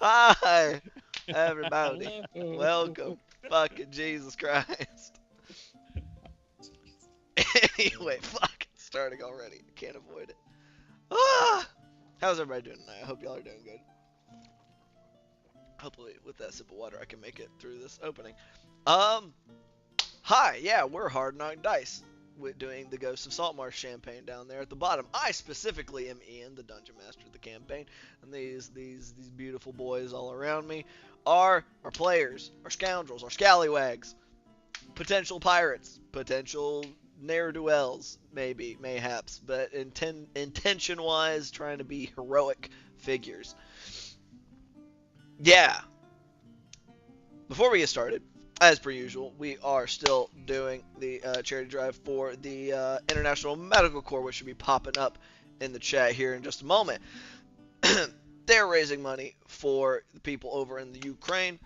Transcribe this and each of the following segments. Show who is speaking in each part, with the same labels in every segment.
Speaker 1: Hi, everybody.
Speaker 2: Hello.
Speaker 1: Welcome. Fucking Jesus Christ. Anyway, fuck. Starting already. Can't avoid it. Ah! How's everybody doing tonight? I hope y'all are doing good. Hopefully, with that sip of water, I can make it through this opening. Um, Hi. Yeah, we're Hard Knock Dice. We're doing the Ghost of Saltmarsh champagne down there at the bottom. I specifically am Ian, the dungeon master of the campaign, and these beautiful boys all around me are our players, our scoundrels, our scallywags, potential pirates, potential ne'er-do-wells, maybe, mayhaps, but intention-wise, trying to be heroic figures. Yeah. Before we get started, as per usual, we are still doing the charity drive for the International Medical Corps, which should be popping up in the chat here in just a moment. They're raising money for the people over in the Ukraine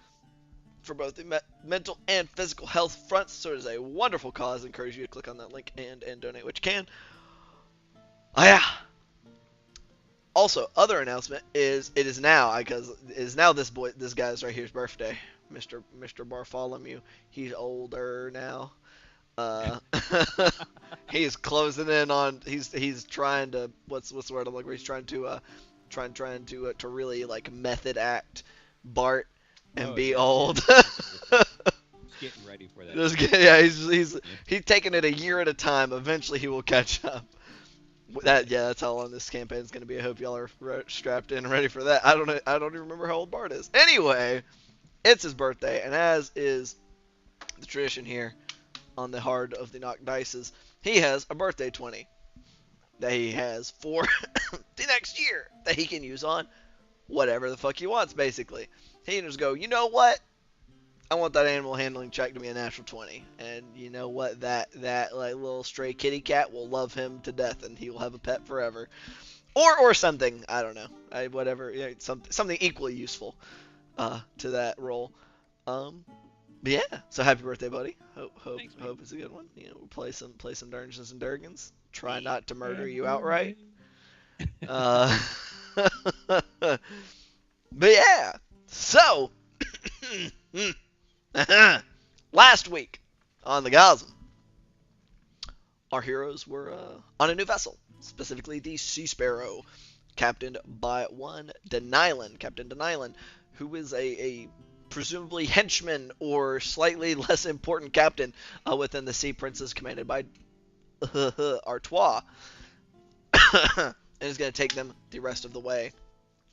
Speaker 1: for both the mental and physical health fronts. So it is a wonderful cause. I encourage you to click on that link and donate what you can. Oh yeah. Also, other announcement is it is now because it is now this guy's right here's birthday, Mr. Bartholomew. He's older now. Uh, he's closing in on. He's trying to what's the word I'm looking for? He's trying to really like method act Bart and
Speaker 2: Oh
Speaker 1: be
Speaker 2: yeah,
Speaker 1: old.
Speaker 2: just getting ready for that.
Speaker 1: Yeah, he's taking it a year at a time. Eventually, he will catch up. That's how long this campaign is going to be. I hope y'all are strapped in and ready for that. I don't even remember how old Bart is. Anyway, it's his birthday, and as is the tradition here on the Hard of the Knock Dices, he has a birthday 20 that he has for the next year that he can use on whatever the fuck he wants, basically. He can just go, you know what? I want that animal handling check to be a natural 20. And you know what? That like little stray kitty cat will love him to death and he will have a pet forever. Or something. I don't know. Whatever. Something equally useful to that role. Um, but yeah. So happy birthday, buddy.
Speaker 2: Thanks, mate.
Speaker 1: Hope it's a good one. You know, we'll play some Dungeons and Dragons. Try not to murder you outright. Uh, but yeah. So last week on the Gosm, our heroes were on a new vessel, specifically the Sea Sparrow, captained by one Denylin, Captain Denylin, who is a presumably henchman or slightly less important captain within the Sea Princes, commanded by Artois, and is going to take them the rest of the way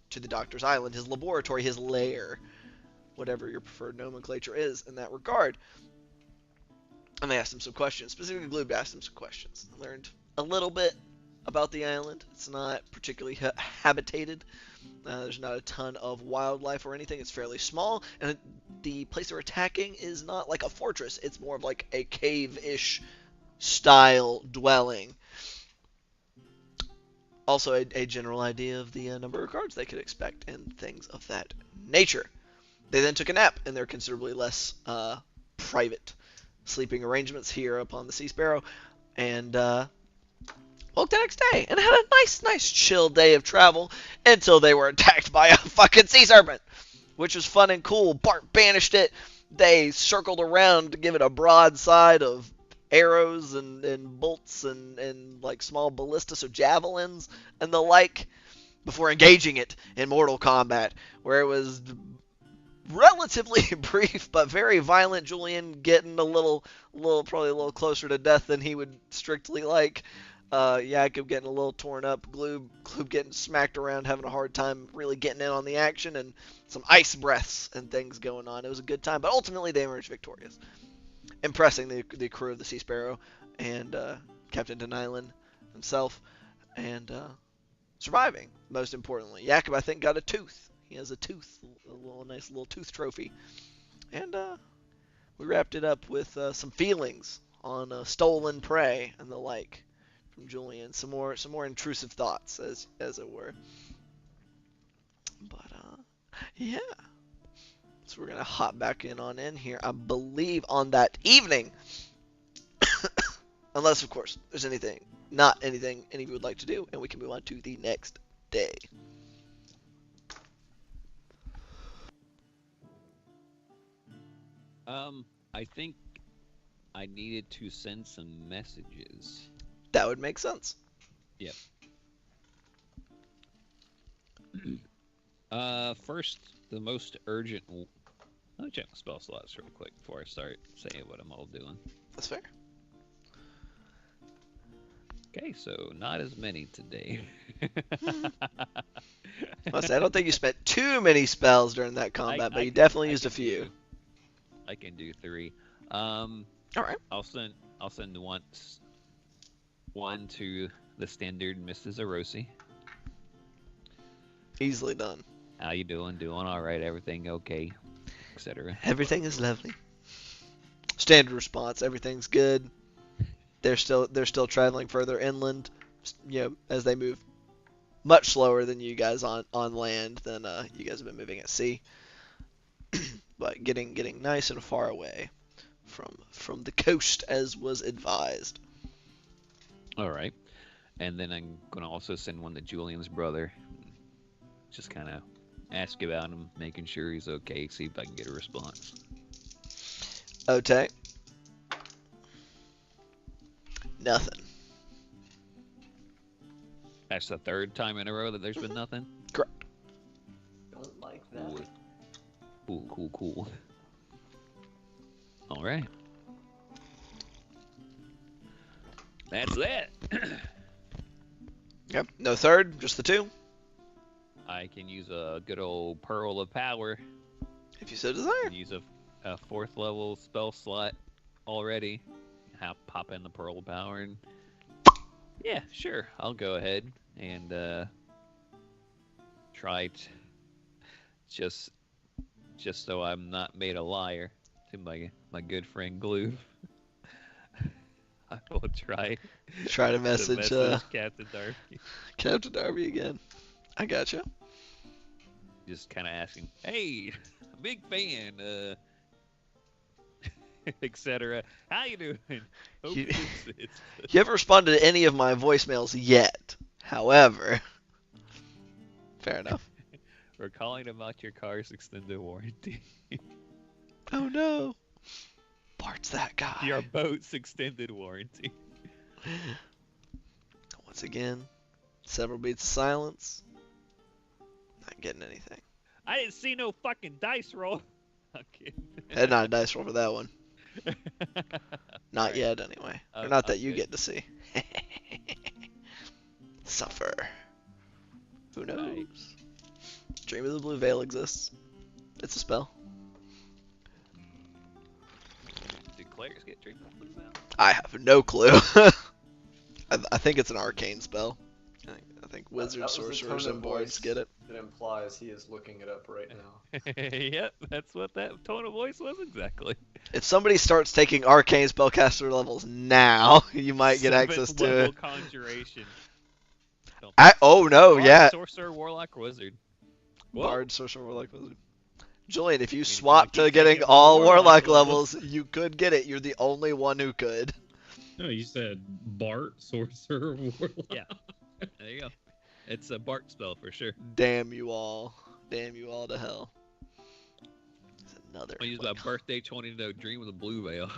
Speaker 1: to the Doctor's Island, his laboratory, his lair, whatever your preferred nomenclature is in that regard. And they asked him some questions. Specifically, Gloob asked him some questions. I learned a little bit about the island. It's not particularly habitated. There's not a ton of wildlife or anything. It's fairly small, and the place they're attacking is not like a fortress. It's more of like a cave-ish style dwelling. Also, a general idea of the number of guards they could expect and things of that nature. They then took a nap in their considerably less private sleeping arrangements here upon the Sea Sparrow, and woke the next day and had a nice chill day of travel until they were attacked by a fucking sea serpent, which was fun and cool. Bart banished it. They circled around to give it a broadside of arrows and bolts and like small ballistas or javelins and the like before engaging it in mortal combat, where it was relatively brief but very violent. Julian getting probably a little closer to death than he would strictly like. Jakob getting a little torn up. Gloob getting smacked around, having a hard time really getting in on the action, and some ice breaths and things going on. It was a good time, but ultimately they emerged victorious, impressing the crew of the Sea Sparrow and Captain Denylin himself, and surviving, most importantly. Jakob, I think, got a tooth. He has a tooth, nice little tooth trophy. And we wrapped it up with some feelings on stolen prey and the like from Julian. Some more intrusive thoughts, as it were. But yeah. So we're gonna hop back in here. I believe on that evening, unless of course there's not anything any of you would like to do, and we can move on to the next day.
Speaker 2: I think I needed to send some messages.
Speaker 1: That would make sense.
Speaker 2: Yep. First, the most urgent. Let me check my spell slots real quick before I start saying what I'm all doing.
Speaker 1: That's fair.
Speaker 2: Okay, so not as many today.
Speaker 1: I don't think you spent too many spells during that combat, but you definitely used a few.
Speaker 2: I can do 3.
Speaker 1: All right.
Speaker 2: I'll send one to the standard Mrs. Arosi.
Speaker 1: Easily done.
Speaker 2: How you doing? Doing all right? Everything okay? Etc.
Speaker 1: Everything is lovely. Standard response. Everything's good. They're still traveling further inland, as they move much slower than you guys on land than you guys have been moving at sea. But getting nice and far away from the coast as was advised.
Speaker 2: All right. And then I'm going to also send one to Julian's brother. Just kind of ask about him, making sure he's okay, see if I can get a response.
Speaker 1: Okay. Nothing.
Speaker 2: That's the 3rd time in a row that there's been nothing?
Speaker 1: Correct.
Speaker 3: Don't like that.
Speaker 2: Cool. All right. That's that.
Speaker 1: Yep. No 3rd, just the 2.
Speaker 2: I can use a good old Pearl of Power.
Speaker 1: If you so desire.
Speaker 2: I can use a 4th level spell slot already. Pop in the Pearl of Power and yeah, sure. I'll go ahead and try just so I'm not made a liar to my good friend Glue. I will try
Speaker 1: to message
Speaker 2: Captain Darby.
Speaker 1: Captain Darby again. I gotcha.
Speaker 2: Just kind of asking, hey, big fan, etc. How you doing? Hope
Speaker 1: You
Speaker 2: it's
Speaker 1: haven't responded to any of my voicemails yet. However, fair enough.
Speaker 2: We're calling about your car's extended warranty.
Speaker 1: Oh no. Bart's that guy.
Speaker 2: Your boat's extended warranty.
Speaker 1: Once again, several beats of silence. Not getting anything.
Speaker 2: I didn't see no fucking dice roll. I'm kidding.
Speaker 1: Had not a dice roll for that one. Not
Speaker 2: Right.
Speaker 1: yet, anyway. Or not that
Speaker 2: I'm
Speaker 1: you
Speaker 2: good.
Speaker 1: get to see. Suffer. Who knows?
Speaker 2: Right.
Speaker 1: Dream of the Blue Veil exists. It's a spell.
Speaker 2: Did Claire's get Dream of Blue Veil?
Speaker 1: I have no clue. I think it's an arcane spell. I think wizards, sorcerers, and bards get it.
Speaker 3: It implies he is looking it up right now.
Speaker 2: Yep, that's what that tone of voice was exactly.
Speaker 1: If somebody starts taking arcane spellcaster levels now, you might get access to
Speaker 2: level
Speaker 1: it.
Speaker 2: Conjuration.
Speaker 1: Oh no,
Speaker 2: Bard,
Speaker 1: yeah.
Speaker 2: Sorcerer, Warlock, Wizard. Whoa.
Speaker 1: Bard, sorcerer, warlock, wizard. Julian, if you
Speaker 2: you're
Speaker 1: swap
Speaker 2: gonna
Speaker 1: to
Speaker 2: keep
Speaker 1: getting
Speaker 2: taking
Speaker 1: all
Speaker 2: warlock
Speaker 1: warlock
Speaker 2: levels.
Speaker 1: levels, you could get it. You're the only one who could.
Speaker 4: No, you said Bart, Sorcerer, Warlock.
Speaker 2: Yeah. There you go. It's a Bart spell for sure.
Speaker 1: Damn you all. Damn you all to hell. It's another.
Speaker 2: I use my birthday 20 to dream of the blue veil.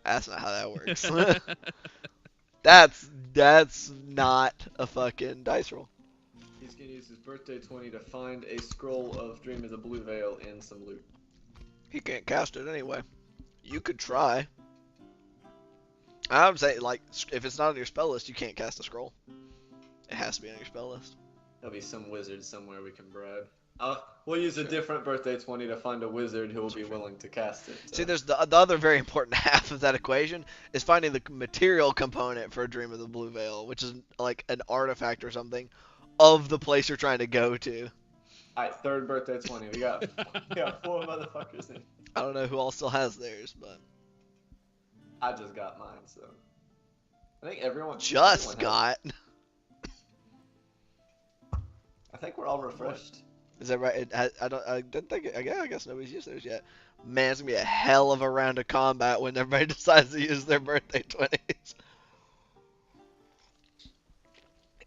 Speaker 1: That's not how that works. That's not a fucking dice roll.
Speaker 3: He's gonna use his birthday 20 to find a scroll of Dream of the Blue Veil and some loot.
Speaker 1: He can't cast it anyway. You could try. I'm saying, like, if it's not on your spell list, you can't cast a scroll. It has to be on your spell list.
Speaker 3: There'll be some wizard somewhere we can bribe. We'll use a different birthday 20 to find a wizard who will be willing to cast it. So.
Speaker 1: See, there's the other very important half of that equation is finding the material component for a Dream of the Blue Veil, which is like an artifact or something of the place you're trying to go to.
Speaker 3: Alright, 3rd birthday 20. We got 4 motherfuckers in.
Speaker 1: I don't know who all still has theirs, but
Speaker 3: I just got mine, so. I think everyone
Speaker 1: just
Speaker 3: everyone
Speaker 1: got.
Speaker 3: I think we're all refreshed.
Speaker 1: Is that right? I didn't think. I guess nobody's used theirs yet. Man, it's gonna be a hell of a round of combat when everybody decides to use their birthday 20s.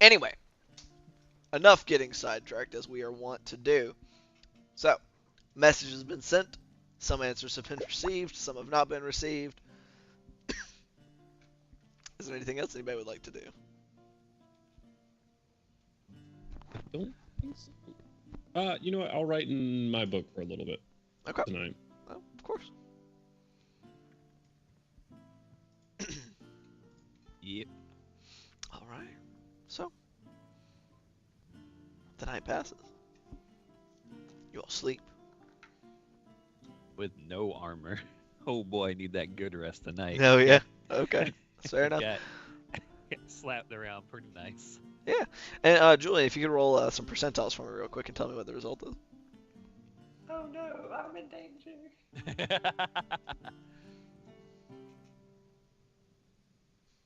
Speaker 1: Anyway, enough getting sidetracked as we are wont to do. So, message has been sent. Some answers have been received, some have not been received. Is there anything else anybody would like to do?
Speaker 4: Don't think so. You know what? I'll write in my book for a little bit
Speaker 1: Okay.
Speaker 4: tonight.
Speaker 1: Well, of course.
Speaker 2: Yep.
Speaker 1: All right. So, the night passes. You all sleep.
Speaker 2: With no armor. Oh boy, I need that good rest tonight.
Speaker 1: Oh, yeah. Okay. That's fair enough.
Speaker 2: Got slapped around pretty nice.
Speaker 1: Yeah. And, Julian, if you could roll some percentiles for me real quick and tell me what the result is.
Speaker 3: Oh no, I'm in danger.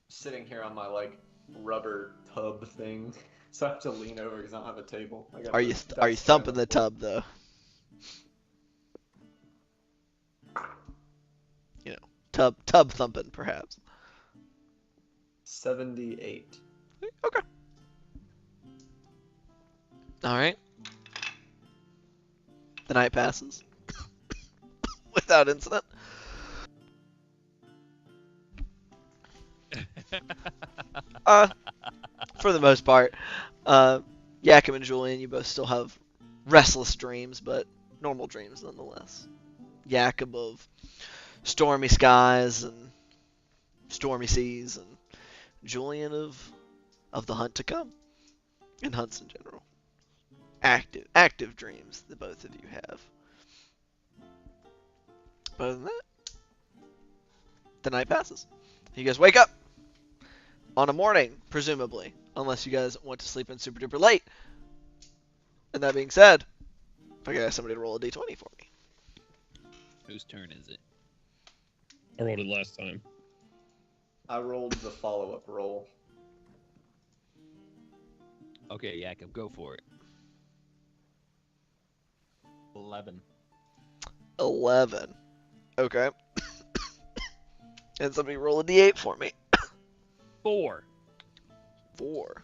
Speaker 3: Sitting here on my like rubber tub thing, so I have to lean over because I don't have a table. I got
Speaker 1: Are
Speaker 3: the
Speaker 1: you
Speaker 3: desk
Speaker 1: thumping
Speaker 3: on
Speaker 1: the
Speaker 3: floor.
Speaker 1: tub, though? You know, tub thumping, perhaps.
Speaker 3: 78.
Speaker 1: Okay. All right. The night passes without incident. For the most part, Yakim and Julian, you both still have restless dreams, but normal dreams nonetheless. Yakim of stormy skies and stormy seas, and Julian of the hunt to come, and hunts in general. Active dreams that both of you have. But other than that, the night passes. You guys wake up on a morning, presumably, unless you guys want to sleep in super duper late. And that being said, if I could ask somebody to roll a d20 for me.
Speaker 2: Whose turn is it?
Speaker 4: I rolled it last time.
Speaker 3: I rolled the follow-up roll.
Speaker 2: Okay, Jacob, go for it.
Speaker 3: 11.
Speaker 1: 11. Okay. And somebody roll a d8 for me.
Speaker 2: 4.
Speaker 1: 4.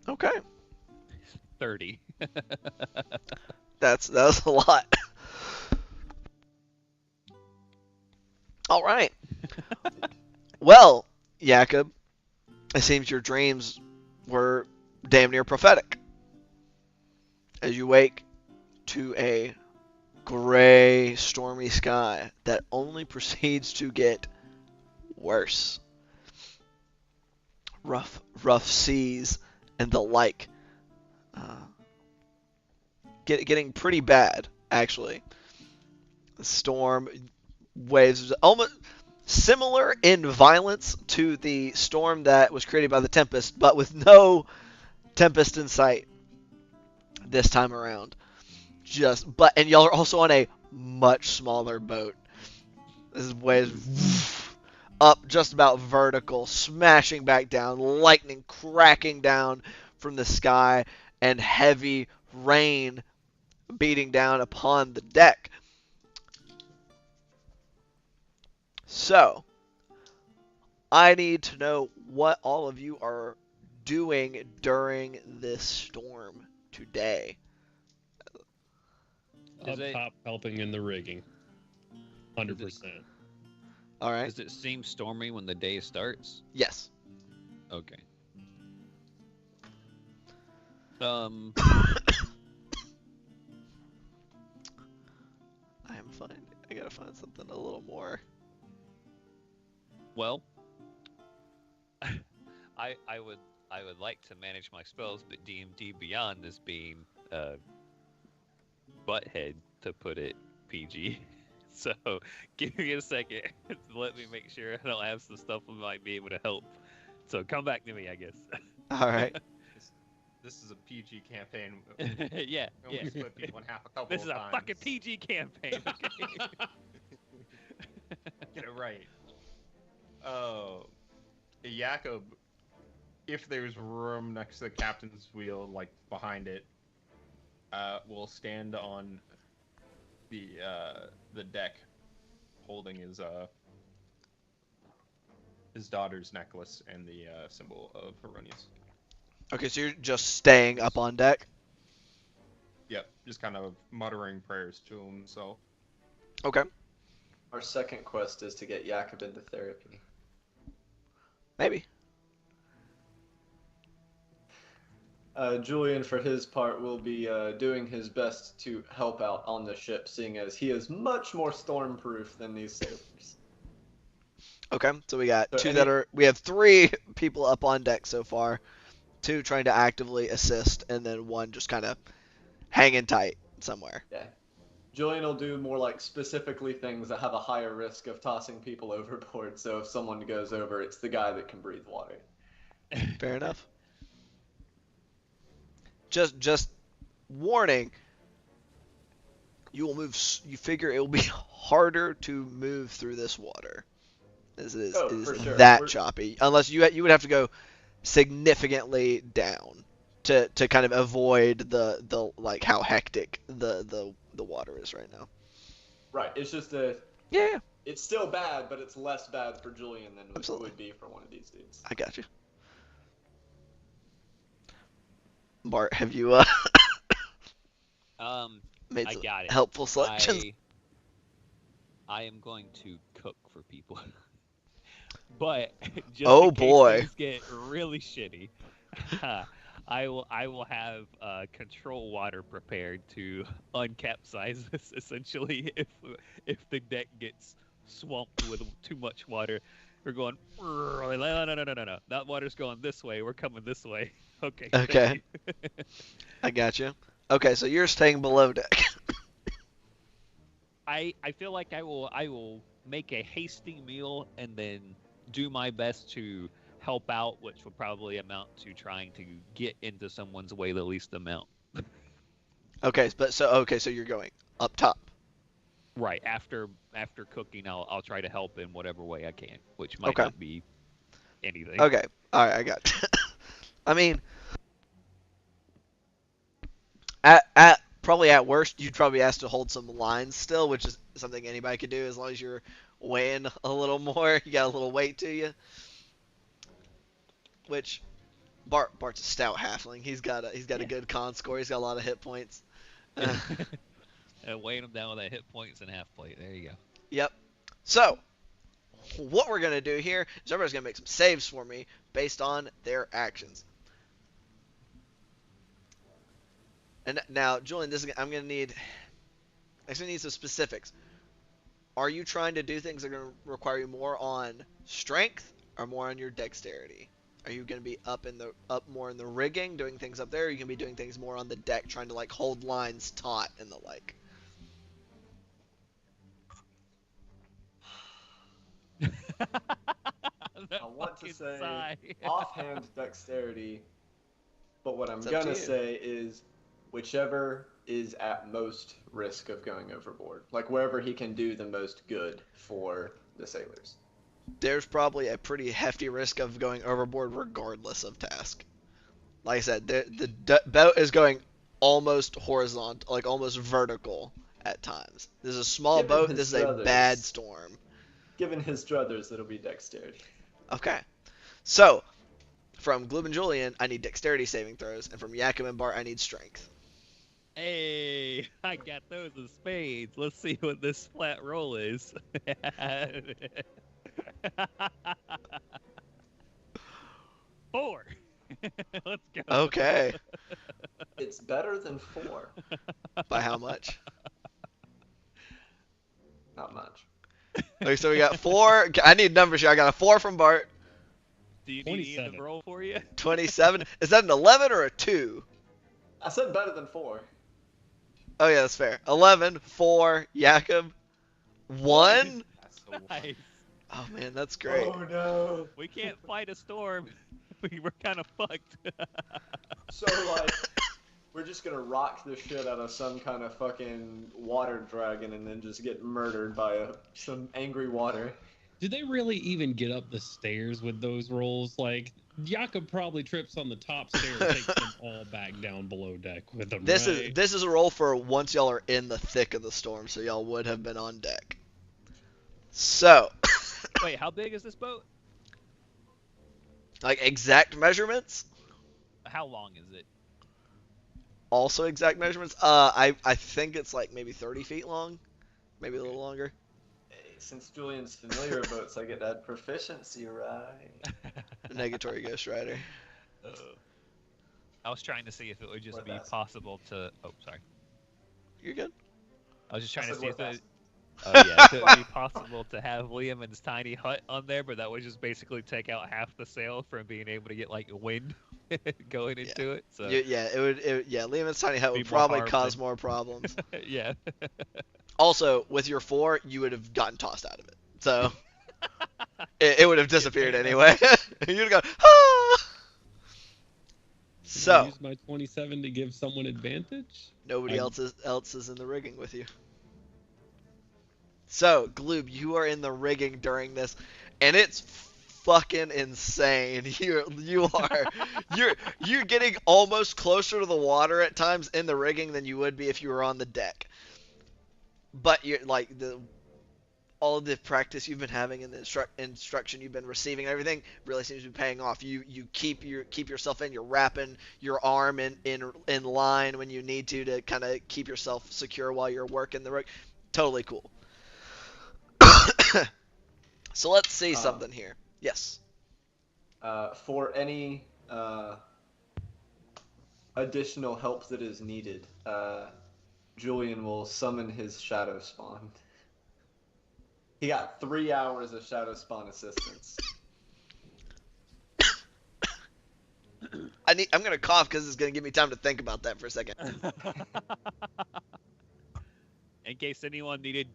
Speaker 1: Okay.
Speaker 2: 30.
Speaker 1: That was a lot. All right. Well, Jakob, it seems your dreams were damn near prophetic. As you wake to a gray, stormy sky that only proceeds to get worse. Rough seas and the like. Getting pretty bad, actually. The storm, waves, almost similar in violence to the storm that was created by the Tempest, but with no Tempest in sight this time around. And y'all are also on a much smaller boat. This waves up just about vertical, smashing back down, lightning cracking down from the sky, and heavy rain beating down upon the deck. So, I need to know what all of you are doing during this storm today.
Speaker 4: Up top, helping in the rigging. 100%.
Speaker 1: All right.
Speaker 2: Does it seem stormy when the day starts?
Speaker 1: Yes.
Speaker 2: Okay.
Speaker 1: I gotta find something a little more.
Speaker 2: Well, I would like to manage my spells, but D&D Beyond is being butthead, to put it PG. So give me a second to let me make sure I don't have some stuff that might be able to help. So come back to me, I guess.
Speaker 1: All right.
Speaker 5: This is a PG campaign.
Speaker 2: Yeah,
Speaker 5: We
Speaker 2: yeah.
Speaker 5: only split people in half a couple
Speaker 2: This is
Speaker 5: of
Speaker 2: a
Speaker 5: times.
Speaker 2: fucking PG campaign. Okay?
Speaker 5: Get it right. Oh, Jakob, if there's room next to the captain's wheel, like behind it, will stand on the deck, holding his daughter's necklace and the symbol of Heronius.
Speaker 1: Okay, so you're just staying up on deck?
Speaker 5: Yep. just kind of muttering prayers to him. So
Speaker 1: Okay,
Speaker 3: Our second quest is to get Jakob into therapy.
Speaker 1: maybe.
Speaker 3: Julian, for his part, will be doing his best to help out on the ship, seeing as he is much more stormproof than these sailors.
Speaker 1: Okay, so we got
Speaker 3: So
Speaker 1: we have 3 people up on deck so far, 2 trying to actively assist, and then 1 just kind of hanging tight somewhere.
Speaker 3: Yeah. Julian will do more like specifically things that have a higher risk of tossing people overboard. So if someone goes over, it's the guy that can breathe water.
Speaker 1: Fair enough. Just warning. You will move. You figure it will be harder to move through this water. It is
Speaker 3: For sure.
Speaker 1: that choppy. Unless you would have to go significantly down to kind of avoid the like how hectic the water is right now.
Speaker 3: Right. It's just
Speaker 1: Yeah,
Speaker 3: it's still bad, but it's less bad for Julian than it
Speaker 1: Absolutely.
Speaker 3: would be for one of these dudes.
Speaker 1: I got you. Bart, have you made
Speaker 2: I
Speaker 1: some
Speaker 2: got it.
Speaker 1: helpful selections?
Speaker 2: I am going to cook for people. But just
Speaker 1: Oh,
Speaker 2: in case
Speaker 1: boy.
Speaker 2: things get really shitty, I will have control water prepared to uncapsize this. Essentially, if the deck gets swamped with too much water, we're going. No. That water's going this way. We're coming this way. Okay. thank
Speaker 1: Okay.
Speaker 2: you.
Speaker 1: I got you. Okay, so you're staying below deck.
Speaker 2: I feel like I will make a hasty meal and then do my best to help out, which will probably amount to trying to get into someone's way the least amount.
Speaker 1: Okay, so you're going up top.
Speaker 2: Right after cooking, I'll try to help in whatever way I can, which might
Speaker 1: Okay.
Speaker 2: not be anything.
Speaker 1: Okay. All right, I got you. I mean, at probably at worst, you'd probably ask to hold some lines still, which is something anybody could do as long as you're weighing a little more. You got a little weight to you. Which Bart's a stout halfling. He's got a good con score. He's got a lot of hit points.
Speaker 2: Weighing them down with that hit points and half plate. There you go.
Speaker 1: Yep. So, what we're gonna do here is everybody's gonna make some saves for me based on their actions. And now, Julian, I'm gonna need some specifics. Are you trying to do things that are gonna require you more on strength or more on your dexterity? Are you gonna be up more in the rigging, doing things up there? Or are you gonna be doing things more on the deck, trying to like hold lines taut and the like?
Speaker 3: I want to say offhand dexterity, but what I'm
Speaker 1: It's up to
Speaker 3: gonna
Speaker 1: you.
Speaker 3: say is whichever is at most risk of going overboard, like wherever he can do the most good for the sailors.
Speaker 1: There's probably a pretty hefty risk of going overboard regardless of task. Like I said, the boat is going almost horizontal, like almost vertical at times. This is a small
Speaker 3: Given
Speaker 1: boat.
Speaker 3: his
Speaker 1: This is a
Speaker 3: druthers.
Speaker 1: bad storm.
Speaker 3: Given his druthers, it'll be dexterity.
Speaker 1: Okay. So, from Gloob and Julian, I need dexterity saving throws, and from Jakob and Bart, I need strength.
Speaker 2: Hey, I got those as spades. Let's see what this flat roll is. Four. Let's go.
Speaker 1: Okay.
Speaker 3: It's better than 4.
Speaker 1: By how much?
Speaker 3: Not much.
Speaker 1: Okay, so we got 4. I need numbers here. I got a 4 from Bart.
Speaker 2: Do you need me
Speaker 4: 27.
Speaker 2: to roll for you?
Speaker 1: 27. Is that an 11 or a 2?
Speaker 3: I said better than 4.
Speaker 1: Oh yeah, that's fair. 11, 4, Jakob, 1.
Speaker 5: That's so
Speaker 2: Nice.
Speaker 1: Oh man, that's great.
Speaker 3: Oh no.
Speaker 2: We can't fight a storm. We were kind of fucked.
Speaker 3: So like, we're just gonna rock the shit out of some kind of fucking water dragon and then just get murdered by some angry water.
Speaker 4: Did they really even get up the stairs with those rolls? Like, Jakob probably trips on the top stair and takes them all back down below deck with them.
Speaker 1: This
Speaker 4: right?
Speaker 1: is a roll for once y'all are in the thick of the storm, so y'all would have been on deck. So,
Speaker 2: Wait, how big is this boat?
Speaker 1: like exact measurements,
Speaker 2: How long is it?
Speaker 1: also exact measurements. I think it's like maybe 30 feet long, maybe a little longer.
Speaker 3: Hey, since Julian's familiar with boats, I get that proficiency, right?
Speaker 1: Negatory Ghost Rider.
Speaker 2: I was trying to see if it would just
Speaker 3: Worth
Speaker 2: be
Speaker 3: asking.
Speaker 2: possible to. Oh, sorry.
Speaker 1: You're good.
Speaker 2: I was just
Speaker 3: I
Speaker 2: trying to
Speaker 3: said
Speaker 2: see if
Speaker 3: worth
Speaker 2: it.
Speaker 3: asking.
Speaker 2: Oh yeah, if it would be possible to have Liam and his tiny hut on there, but that would just basically take out half the sail from being able to get like wind going into it. So
Speaker 1: Yeah, it would. Yeah, Lehman's tiny hut
Speaker 2: be
Speaker 1: would
Speaker 2: more
Speaker 1: probably
Speaker 2: harm
Speaker 1: cause
Speaker 2: than-
Speaker 1: more problems.
Speaker 2: yeah.
Speaker 1: Also, with your 4, you would have gotten tossed out of it, so it would have disappeared
Speaker 2: payback.
Speaker 1: anyway. You'd go, ah!
Speaker 4: Can I
Speaker 1: So
Speaker 4: use my 27 to give someone advantage?
Speaker 1: nobody
Speaker 4: I-
Speaker 1: else is in the rigging with you. So Gloob, you are in the rigging during this, and it's fucking insane. You're getting almost closer to the water at times in the rigging than you would be if you were on the deck. But you're like all of the practice you've been having and the instruction you've been receiving and everything really seems to be paying off. You keep yourself in. You're wrapping your arm in line when you need to kind of keep yourself secure while you're working the rig. Totally cool. So let's see something here. Yes.
Speaker 3: For any additional help that is needed, Julian will summon his Shadow Spawn. He got 3 hours of Shadow Spawn assistance.
Speaker 1: I'm gonna cough because it's gonna give me time to think about that for a second.
Speaker 2: In case anyone needed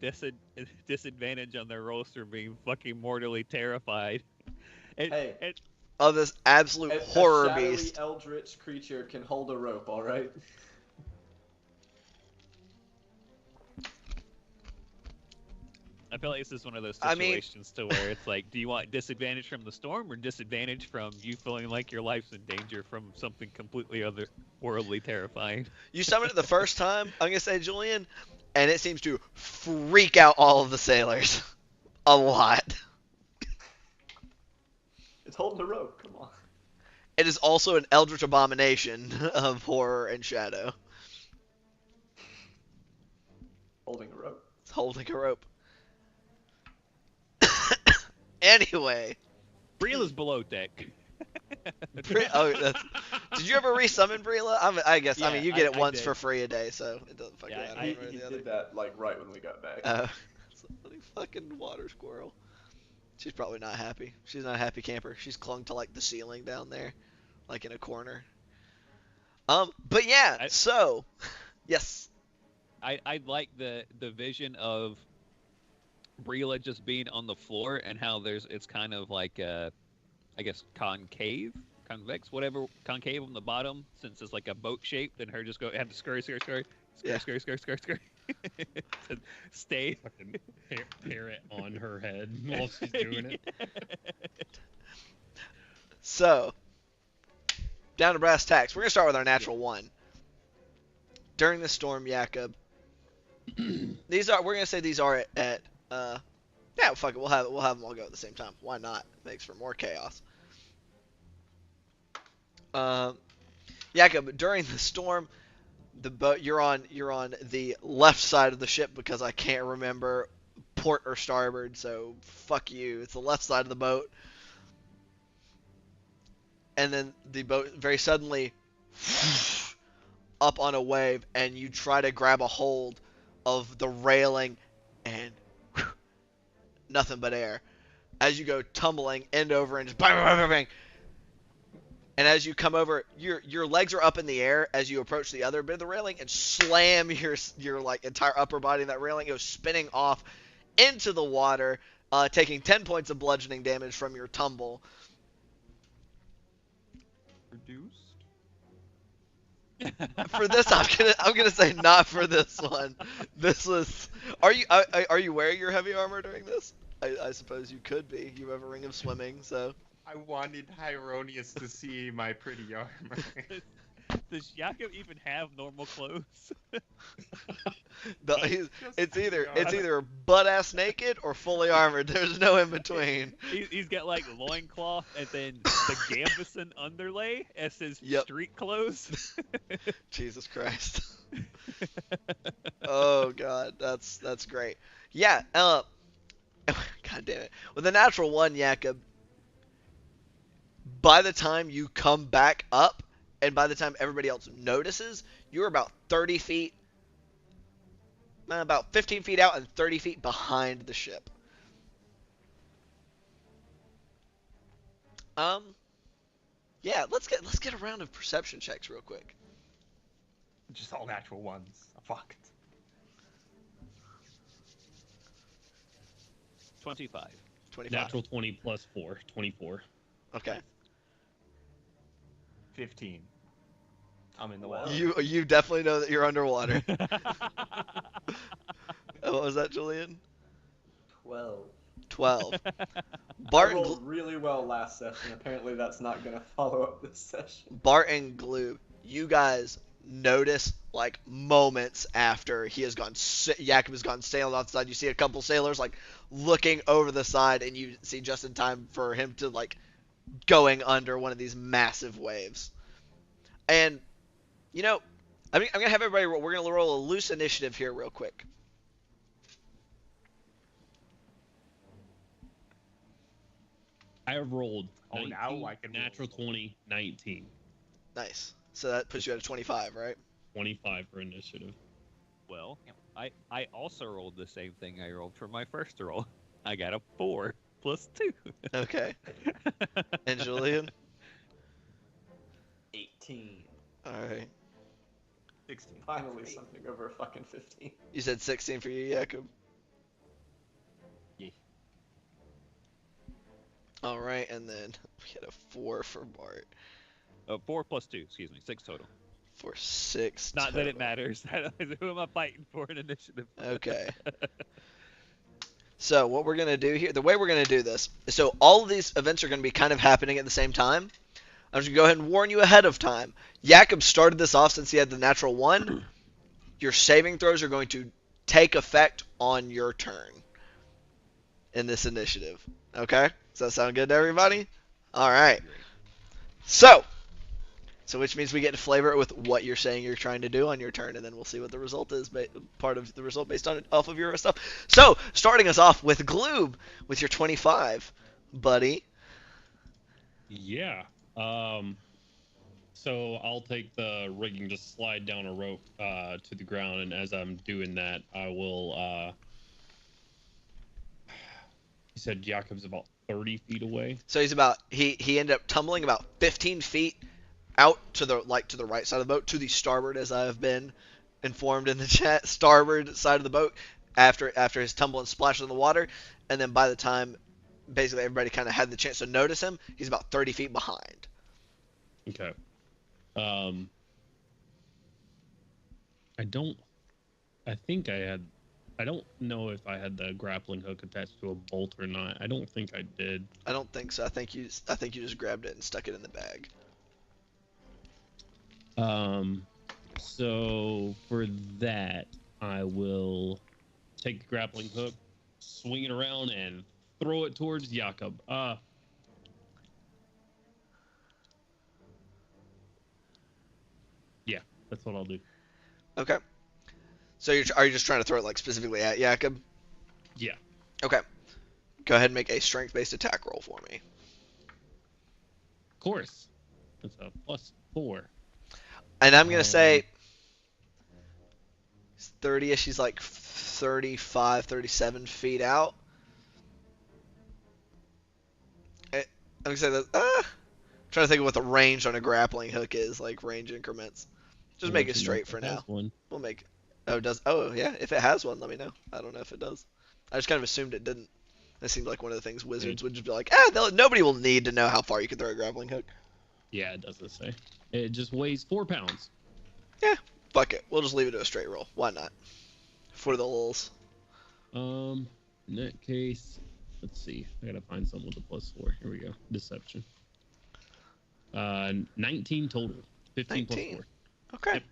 Speaker 2: disadvantage on their rolls for being fucking mortally terrified.
Speaker 3: Hey.
Speaker 1: Of this absolute horror
Speaker 3: a shadowy
Speaker 1: beast.
Speaker 3: eldritch creature can hold a rope, all right?
Speaker 2: I feel like this is one of those
Speaker 1: I mean-
Speaker 2: situations to where it's like, do you want disadvantage from the storm or disadvantage from you feeling like your life's in danger from something completely otherworldly terrifying?
Speaker 1: You summoned it the first time, I'm gonna say, Julian, and it seems to freak out all of the sailors. A lot.
Speaker 3: It's holding a rope, come on.
Speaker 1: It is also an eldritch abomination of horror and shadow.
Speaker 3: Holding a rope.
Speaker 1: It's holding a rope. Anyway.
Speaker 2: Brila's below deck.
Speaker 1: Did you ever resummon Brila? I guess.
Speaker 2: Yeah,
Speaker 1: I mean, you get it
Speaker 2: I
Speaker 1: once
Speaker 2: did.
Speaker 1: for free a day, so it doesn't fucking
Speaker 2: Yeah,
Speaker 1: matter.
Speaker 3: He
Speaker 1: one or the other.
Speaker 3: did that, like, right when we got back.
Speaker 1: It's a bloody fucking water squirrel. She's probably not happy. She's not a happy camper. She's clung to like the ceiling down there, like in a corner. But yeah. So, yes.
Speaker 2: I like the vision of Brila just being on the floor and how it's kind of like I guess convex, whatever, concave on the bottom since it's like a boat shape. Then her just have to scurry to stay.
Speaker 4: Fucking parrot on her head while she's doing it.
Speaker 1: So, down to brass tacks. We're gonna start with our natural one. During the storm, Jakob. We're gonna say these are at yeah, fuck it. We'll have them all go at the same time. Why not? Makes for more chaos. Jakob, during the storm, the boat you're on the left side of the ship because I can't remember port or starboard, so fuck you. It's the left side of the boat. And then the boat very suddenly up on a wave, and you try to grab a hold of the railing, and nothing but air. As you go tumbling end over and just bang, bang, bang, bang. And as you come over, your legs are up in the air as you approach the other bit of the railing and slam your like entire upper body in that railing. It goes spinning off into the water, taking 10 points of bludgeoning damage from your tumble.
Speaker 5: Reduced?
Speaker 1: For this, I'm gonna say not for this one. This was. Are you wearing your heavy armor during this? I suppose you could be. You have a ring of swimming, so.
Speaker 5: I wanted Hieronius to see my pretty armor.
Speaker 2: Does Jakob even have normal clothes?
Speaker 1: It's either butt ass naked or fully armored. There's no in between.
Speaker 2: He's got like loincloth and then the gambeson underlay as his
Speaker 1: Yep.
Speaker 2: street clothes.
Speaker 1: Jesus Christ. Oh god, that's great. Yeah. God damn it. With a natural 1, Jakob, by the time you come back up, and by the time everybody else notices, you're about 30 feet, about 15 feet out and 30 feet behind the ship. Yeah, let's get a round of perception checks real quick.
Speaker 5: Just all natural ones. Fuck.
Speaker 2: 25.
Speaker 1: 25.
Speaker 4: Natural 20 plus 4, 24.
Speaker 1: Okay.
Speaker 5: 15. I'm in the water.
Speaker 1: You definitely know that you're underwater. What was that, Julian?
Speaker 3: 12.
Speaker 1: 12.
Speaker 3: I
Speaker 1: Bart and
Speaker 3: rolled really well last session. Apparently that's not going to follow up this session.
Speaker 1: Bart and Gloob, you guys notice like moments after he has gone, Jakob has gone sailing off the side. You see a couple sailors like looking over the side, and you see just in time for him to like going under one of these massive waves. And you know, I'm gonna have everybody roll. We're gonna roll a loose initiative here real quick.
Speaker 4: I have rolled
Speaker 5: Oh,
Speaker 4: 19,
Speaker 5: now I can roll.
Speaker 4: natural 20, 19.
Speaker 1: Nice. So that puts you at a 25, right?
Speaker 4: 25 for initiative.
Speaker 2: Well, I also rolled the same thing I rolled for my first roll. I got a 4 plus 2.
Speaker 1: Okay. And Julian?
Speaker 3: 18.
Speaker 1: All right.
Speaker 5: 16.
Speaker 3: Finally something over a fucking 15.
Speaker 1: You said 16 for you, Jakob?
Speaker 5: Yeah.
Speaker 1: All right, and then we had a 4 for Bart.
Speaker 2: 4 plus 2, excuse me, 6 total.
Speaker 1: For 6
Speaker 2: Not that it
Speaker 1: total.
Speaker 2: matters. Who am I fighting for in initiative?
Speaker 1: Okay. So what we're going to do here, the way we're going to do this, is so all of these events are going to be kind of happening at the same time. I'm just going to go ahead and warn you ahead of time. Jakob started this off since he had the natural 1. Your saving throws are going to take effect on your turn in this initiative. Okay? Does that sound good to everybody? All right. So which means we get to flavor it with what you're saying you're trying to do on your turn, and then we'll see what the result is, part of the result based on off of your stuff. So, starting us off with Gloob with your 25, buddy.
Speaker 4: Yeah. So I'll take the rigging, just slide down a rope to the ground, and as I'm doing that, I will. You said Jakob's about 30 feet away.
Speaker 1: So he's about he ended up tumbling about 15 feet out to the right side of the boat, to the starboard, as I have been informed in the chat, starboard side of the boat after his tumble and splash in the water, and then by the time basically everybody kind of had the chance to notice him, he's about 30 feet behind.
Speaker 4: Okay. I don't know if I had the grappling hook attached to a bolt or not. I don't think I did.
Speaker 1: I don't think so. I think you just grabbed it and stuck it in the bag.
Speaker 4: So for that, I will take the grappling hook, swing it around, and throw it towards Jakob. Yeah, that's what I'll do.
Speaker 1: Okay. So are you just trying to throw it like specifically at Jakob?
Speaker 4: Yeah.
Speaker 1: Okay. Go ahead and make a strength-based attack roll for me.
Speaker 4: Of course. That's a +4.
Speaker 1: And I'm gonna say 30ish. He's like 35, 37 feet out. I'm gonna say that. I'm trying to think of what the range on a grappling hook is, like range increments. Just make it straight for now.
Speaker 4: One.
Speaker 1: We'll make. Oh, it does. Oh, yeah. If it has one, let me know. I don't know if it does. I just kind of assumed it didn't. That seemed like one of the things wizards would just be like, nobody will need to know how far you can throw a grappling hook.
Speaker 4: Yeah, it doesn't say. It just weighs 4 pounds.
Speaker 1: Yeah, fuck it. We'll just leave it to a straight roll. Why not? For the lulz.
Speaker 4: In that case, let's see. I gotta find something with a +4. Here we go. Deception. 19 total. 15
Speaker 1: 19.
Speaker 4: +4.
Speaker 1: Okay.
Speaker 4: Yep.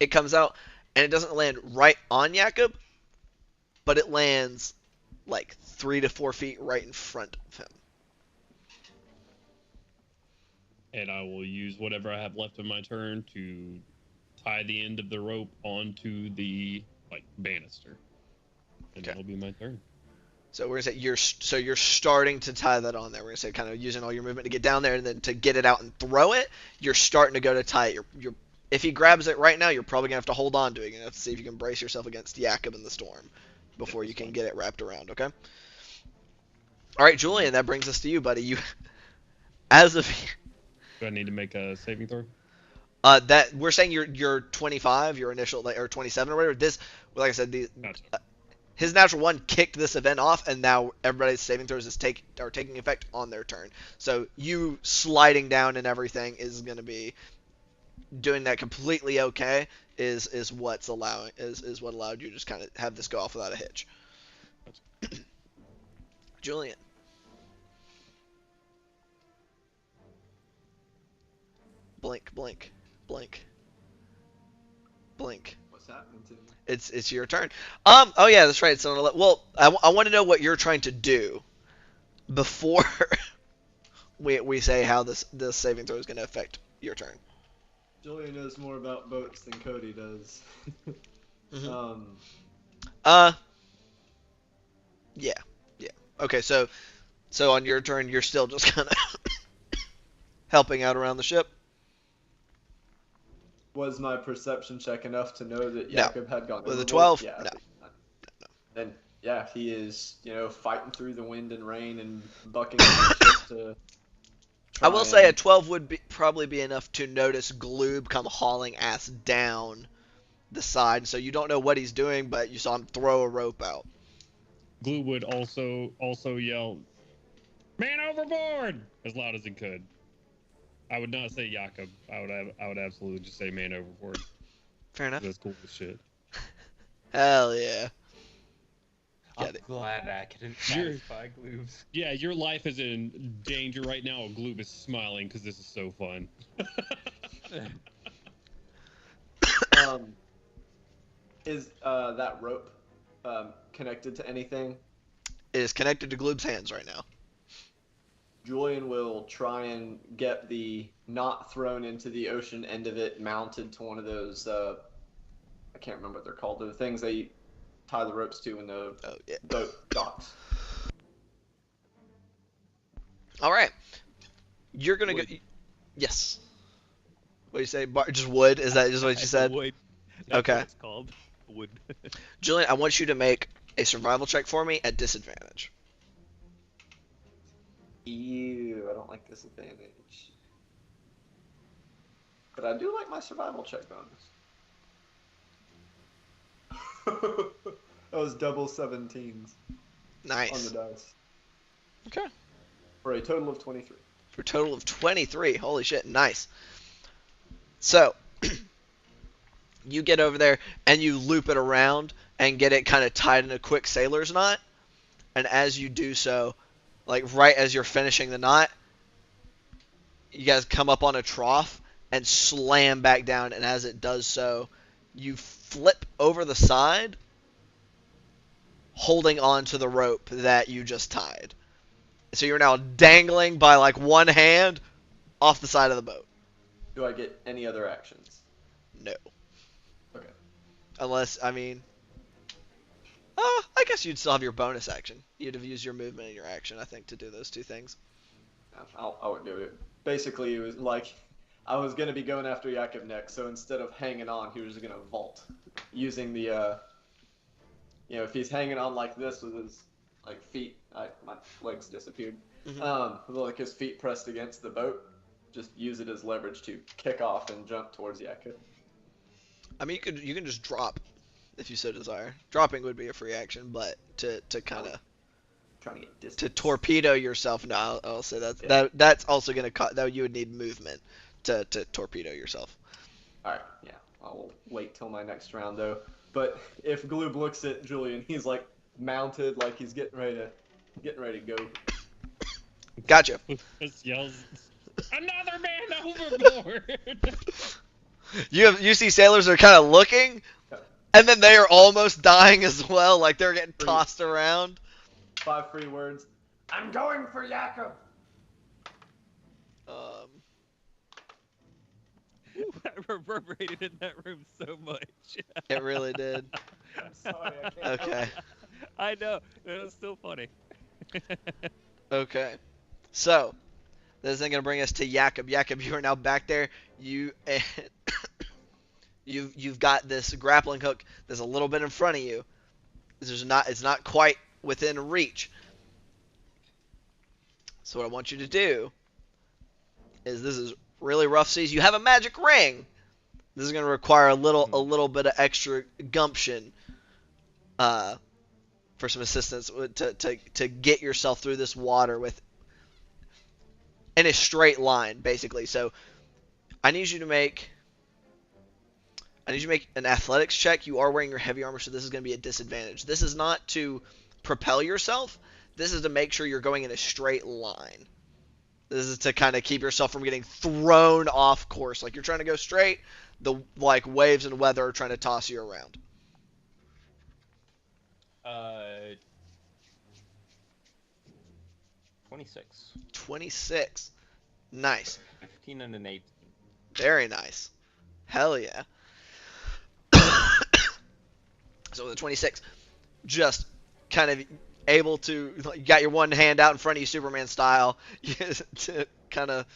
Speaker 1: it comes out, and it doesn't land right on Jakob, but it lands like 3 to 4 feet right in front of him.
Speaker 4: And I will use whatever I have left of my turn to tie the end of the rope onto the banister. And
Speaker 1: Okay.
Speaker 4: that'll be my turn.
Speaker 1: So we're gonna say you're starting to tie that on there. We're gonna say kind of using all your movement to get down there, and then to get it out and throw it. You're starting to go to tie it. If he grabs it right now, you're probably gonna have to hold on to it. You're gonna have to see if you can brace yourself against Jakob in the storm before you can get it wrapped around. Okay. All right, Julian. That brings us to you, buddy. You, as of
Speaker 4: Do I need to make a saving throw?
Speaker 1: that we're saying you're 25, your initial or 27 or whatever. This, like I said,
Speaker 4: Gotcha.
Speaker 1: his natural one kicked this event off, and now everybody's saving throws are taking effect on their turn. So you sliding down and everything is going to be doing that completely okay. Is what allowed you to just kind of have this go off without a hitch. Julian. Blink, blink, blink, blink.
Speaker 3: What's happening to me?
Speaker 1: It's your turn. Oh yeah, that's right. So well, I want to know what you're trying to do before we say how this saving throw is going to affect your turn.
Speaker 3: Julian knows more about boats than Cody does.
Speaker 1: Mm-hmm. Yeah. Okay, so on your turn, you're still just kind of helping out around the ship.
Speaker 3: Was my perception check enough to know that
Speaker 1: No.
Speaker 3: Jakob had gone
Speaker 1: With a
Speaker 3: overboard?
Speaker 1: 12?
Speaker 3: Yeah.
Speaker 1: No.
Speaker 3: Then yeah, he is fighting through the wind and rain and bucking the ship to.
Speaker 1: I will say a 12 would probably be enough to notice Gloob come hauling ass down the side. So you don't know what he's doing, but you saw him throw a rope out.
Speaker 4: Glue would also yell, "Man overboard!" as loud as he could. I would not say Jakob. I would absolutely just say man overboard.
Speaker 1: Fair enough.
Speaker 4: That's cool as shit.
Speaker 1: Hell yeah.
Speaker 5: I'm
Speaker 1: Get it.
Speaker 5: glad I couldn't
Speaker 4: You're-
Speaker 5: satisfy Gloobs.
Speaker 4: Yeah, your life is in danger right now. Gloob is smiling because this is so fun.
Speaker 3: Is that rope connected to anything?
Speaker 1: It is connected to Gloob's hands right now.
Speaker 3: Julian will try and get the not thrown into the ocean end of it mounted to one of those. I can't remember what they're called. They're the things they tie the ropes to in the
Speaker 1: Oh yeah.
Speaker 3: boat docks.
Speaker 1: All right. You're gonna
Speaker 3: Wood.
Speaker 1: go. Yes. What do you say? Just wood? Is that just what you said?
Speaker 2: Wood. That's
Speaker 1: Okay.
Speaker 2: what it's called. Wood.
Speaker 1: Julian, I want you to make a survival check for me at disadvantage.
Speaker 3: Ew, I don't like disadvantage. But I do like my survival check bonus. That was double 17s on
Speaker 1: Nice.
Speaker 3: the dice.
Speaker 1: Okay.
Speaker 3: For a total of 23.
Speaker 1: For a total of 23. Holy shit, nice. So, you get over there and you loop it around and get it kind of tied in a quick sailor's knot. And as you do so, like right as you're finishing the knot, you guys come up on a trough and slam back down. And as it does so, you flip over the side, holding on to the rope that you just tied. So you're now dangling by like one hand off the side of the boat.
Speaker 3: Do I get any other actions?
Speaker 1: No.
Speaker 3: Okay.
Speaker 1: Unless, I mean... I guess you'd still have your bonus action. You'd have used your movement and your action, I think, to do those two things.
Speaker 3: No, I would do it. Basically, it was like I was going to be going after Jakob next, so instead of hanging on, he was going to vault. Using the, if he's hanging on like this with his feet, my legs disappeared.
Speaker 1: Mhm.
Speaker 3: With like his feet pressed against the boat, just use it as leverage to kick off and jump towards Jakob.
Speaker 1: I mean, you can just drop, if you so desire. Dropping would be a free action, but to kind of...
Speaker 3: Trying to get distance.
Speaker 1: To torpedo yourself, no, I'll say that.
Speaker 3: Yeah.
Speaker 1: That's also going to... That you would need movement to torpedo yourself.
Speaker 3: Alright, yeah. I'll wait till my next round, though. But if Gloob looks at Julian, he's mounted, like he's getting ready to go.
Speaker 1: Gotcha.
Speaker 4: Just yells, "Another man overboard!"
Speaker 1: You see sailors are kind of looking, and then they are almost dying as well. Like they're getting tossed around.
Speaker 3: 5 free words. I'm going for Jakob.
Speaker 2: That reverberated in that room so much.
Speaker 1: It really did.
Speaker 3: I'm sorry, I can't.
Speaker 1: Okay.
Speaker 2: I know. It was still funny.
Speaker 1: Okay. So, this is going to bring us to Jakob. Jakob, you are now back there. You've got this grappling hook that's a little bit in front of you. It's not quite within reach. So what I want you to do is, this is really rough seas. You have a magic ring. This is going to require a little bit of extra gumption for some assistance to get yourself through this water in a straight line, basically. So I need you to make an athletics check. You are wearing your heavy armor, so this is going to be a disadvantage. This is not to propel yourself. This is to make sure you're going in a straight line. This is to kind of keep yourself from getting thrown off course. Like you're trying to go straight, the waves and weather are trying to toss you around.
Speaker 5: 26.
Speaker 1: 26. Nice.
Speaker 5: 15 and an 8.
Speaker 1: Very nice. Hell yeah. So with a 26, just kind of able to, you got your one hand out in front of you, Superman style, to kind of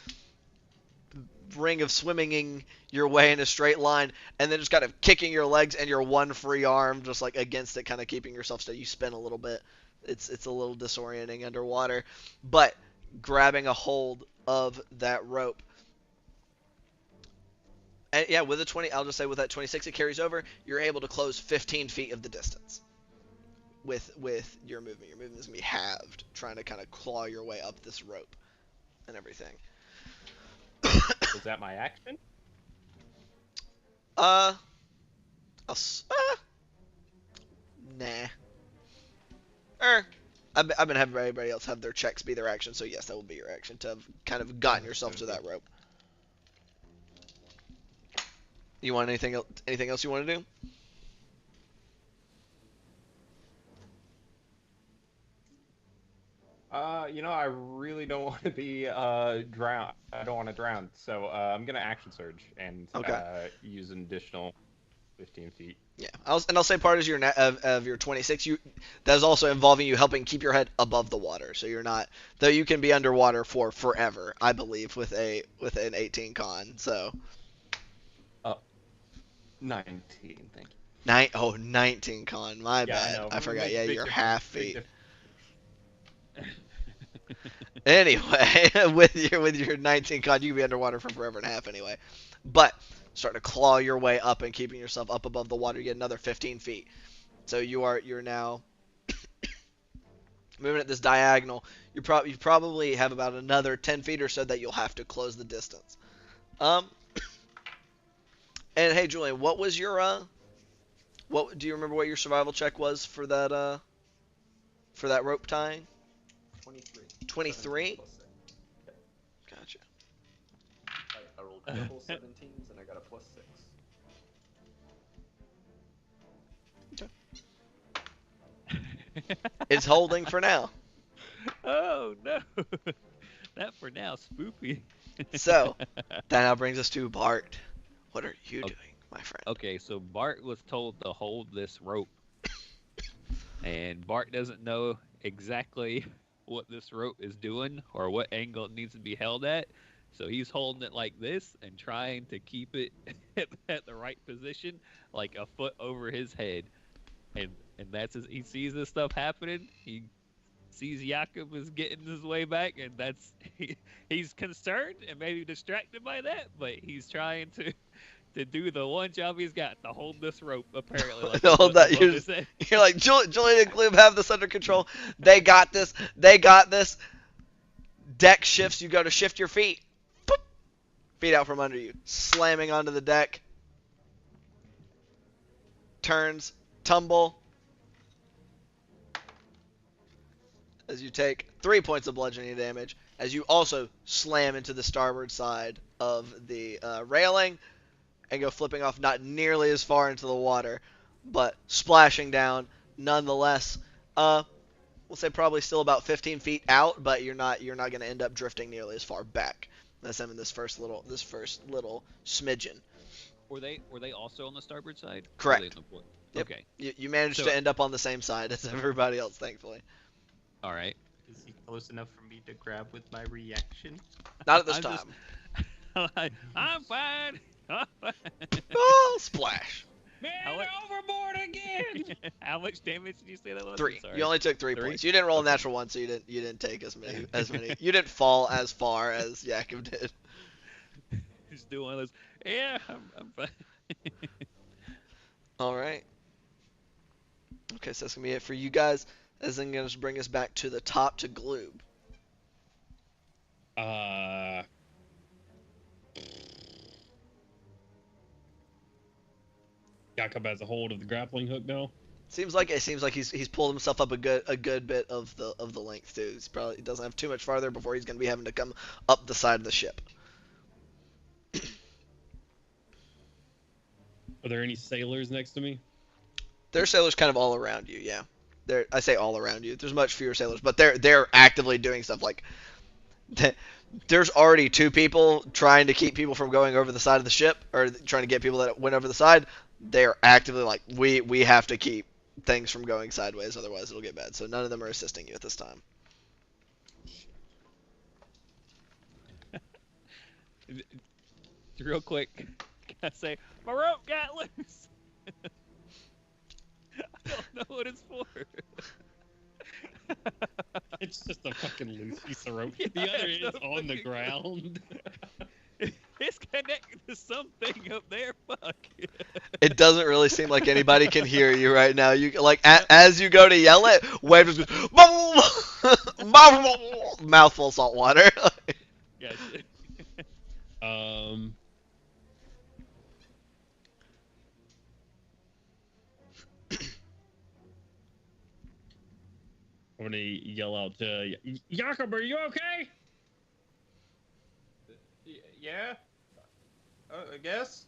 Speaker 1: ring of swimming your way in a straight line, and then just kind of kicking your legs and your one free arm just like against it, kind of keeping yourself steady. You spin a little bit. It's a little disorienting underwater, but grabbing a hold of that rope. And yeah, with a 20, I'll just say with that 26, it carries over. You're able to close 15 feet of the distance with your movement. Your movement is going to be halved, trying to kind of claw your way up this rope and everything.
Speaker 5: Is that my action?
Speaker 1: Nah. I've been having everybody else have their checks be their action, so yes, that will be your action to have kind of gotten yourself to that rope. You want anything else you want to do?
Speaker 5: I really don't want to be drown. I don't want to drown, so I'm gonna action surge and use an additional 15 feet.
Speaker 1: Yeah, I'll say part of your 26. That is also involving you helping keep your head above the water, so you're not, though you can be underwater for forever, I believe, with an 18 con. So
Speaker 5: 19, thank you.
Speaker 1: 19 con. My bad. I forgot. Yeah, you're half feet. Anyway, with your 19 con, you can be underwater for forever and a half anyway. But starting to claw your way up and keeping yourself up above the water, you get another 15 feet. So you're now moving at this diagonal. You probably have about another 10 feet or so that you'll have to close the distance. And hey, Julian, what was your what do you remember what your survival check was for that rope tying?
Speaker 3: 23.
Speaker 1: 23? Gotcha.
Speaker 3: I rolled double 17s and I got a plus 6.
Speaker 1: Okay. It's holding for now.
Speaker 2: Oh no. That for now, spoopy.
Speaker 1: So, that now brings us to Bart. What are you doing, my friend?
Speaker 2: Okay, so Bart was told to hold this rope. And Bart doesn't know exactly what this rope is doing or what angle it needs to be held at. So he's holding it like this and trying to keep it at the right position, like a foot over his head. And he sees this stuff happening. He sees Jakob is getting his way back, and he's concerned and maybe distracted by that, but he's trying to do the one job he's got, to hold this rope, apparently. Like
Speaker 1: hold that. You're like, Julian and Gloom have this under control. They got this. Deck shifts. You go to shift your feet. Boop. Feet out from under you. Slamming onto the deck. Turns. Tumble. As you take 3 points of bludgeoning damage. As you also slam into the starboard side of the railing. and go flipping off not nearly as far into the water, but splashing down nonetheless. We'll say probably still about 15 feet out, but you're not going to end up drifting nearly as far back as I'm in this first little smidgen.
Speaker 2: Were they also on the starboard side?
Speaker 1: Correct.
Speaker 2: Were they in the port?
Speaker 1: Yep.
Speaker 2: Okay.
Speaker 1: You managed to end up on the same side as everybody else, thankfully.
Speaker 2: All right.
Speaker 5: Is he close enough for me to grab with my reaction?
Speaker 1: Not at this
Speaker 2: I'm
Speaker 1: time.
Speaker 2: just- I'm fine. I'm fine.
Speaker 1: Oh, splash.
Speaker 4: Man,
Speaker 2: How much-
Speaker 4: overboard again!
Speaker 2: How much damage did you say that was? I'm
Speaker 1: 3.
Speaker 2: sorry.
Speaker 1: You only took 3
Speaker 2: Three?
Speaker 1: points. You didn't roll a natural 1, so you didn't take as many. You didn't fall as far as Yakov did.
Speaker 2: Just do one of those. Yeah, I'm fine.
Speaker 1: All right. Okay, so that's gonna be it for you guys. As I'm gonna bring us back to the top to Gloob.
Speaker 4: Jakob has a hold of the grappling hook now.
Speaker 1: Seems like he's pulled himself up a good bit of the length too. He doesn't have too much farther before he's gonna be having to come up the side of the ship.
Speaker 4: Are there any sailors next to me?
Speaker 1: There's sailors kind of all around you, yeah. I say all around you. There's much fewer sailors, but they're actively doing stuff like there's already 2 people trying to keep people from going over the side of the ship, or trying to get people that went over the side. They're actively like, we have to keep things from going sideways, otherwise it'll get bad. So none of them are assisting you at this time.
Speaker 2: Real quick, can I say my rope got loose? I don't know what it's for.
Speaker 4: It's just a fucking loose piece of rope.
Speaker 2: Yeah,
Speaker 4: The other
Speaker 2: it's
Speaker 4: is
Speaker 2: a
Speaker 4: on the
Speaker 2: fucking-
Speaker 4: ground.
Speaker 2: It's connected to something up there. Fuck.
Speaker 1: It doesn't really seem like anybody can hear you right now. You like as you go to yell it, Wave just goes mouthful of salt water.
Speaker 2: Gotcha.
Speaker 4: I'm gonna yell out to Jakob, are you okay?
Speaker 5: Yeah. I guess.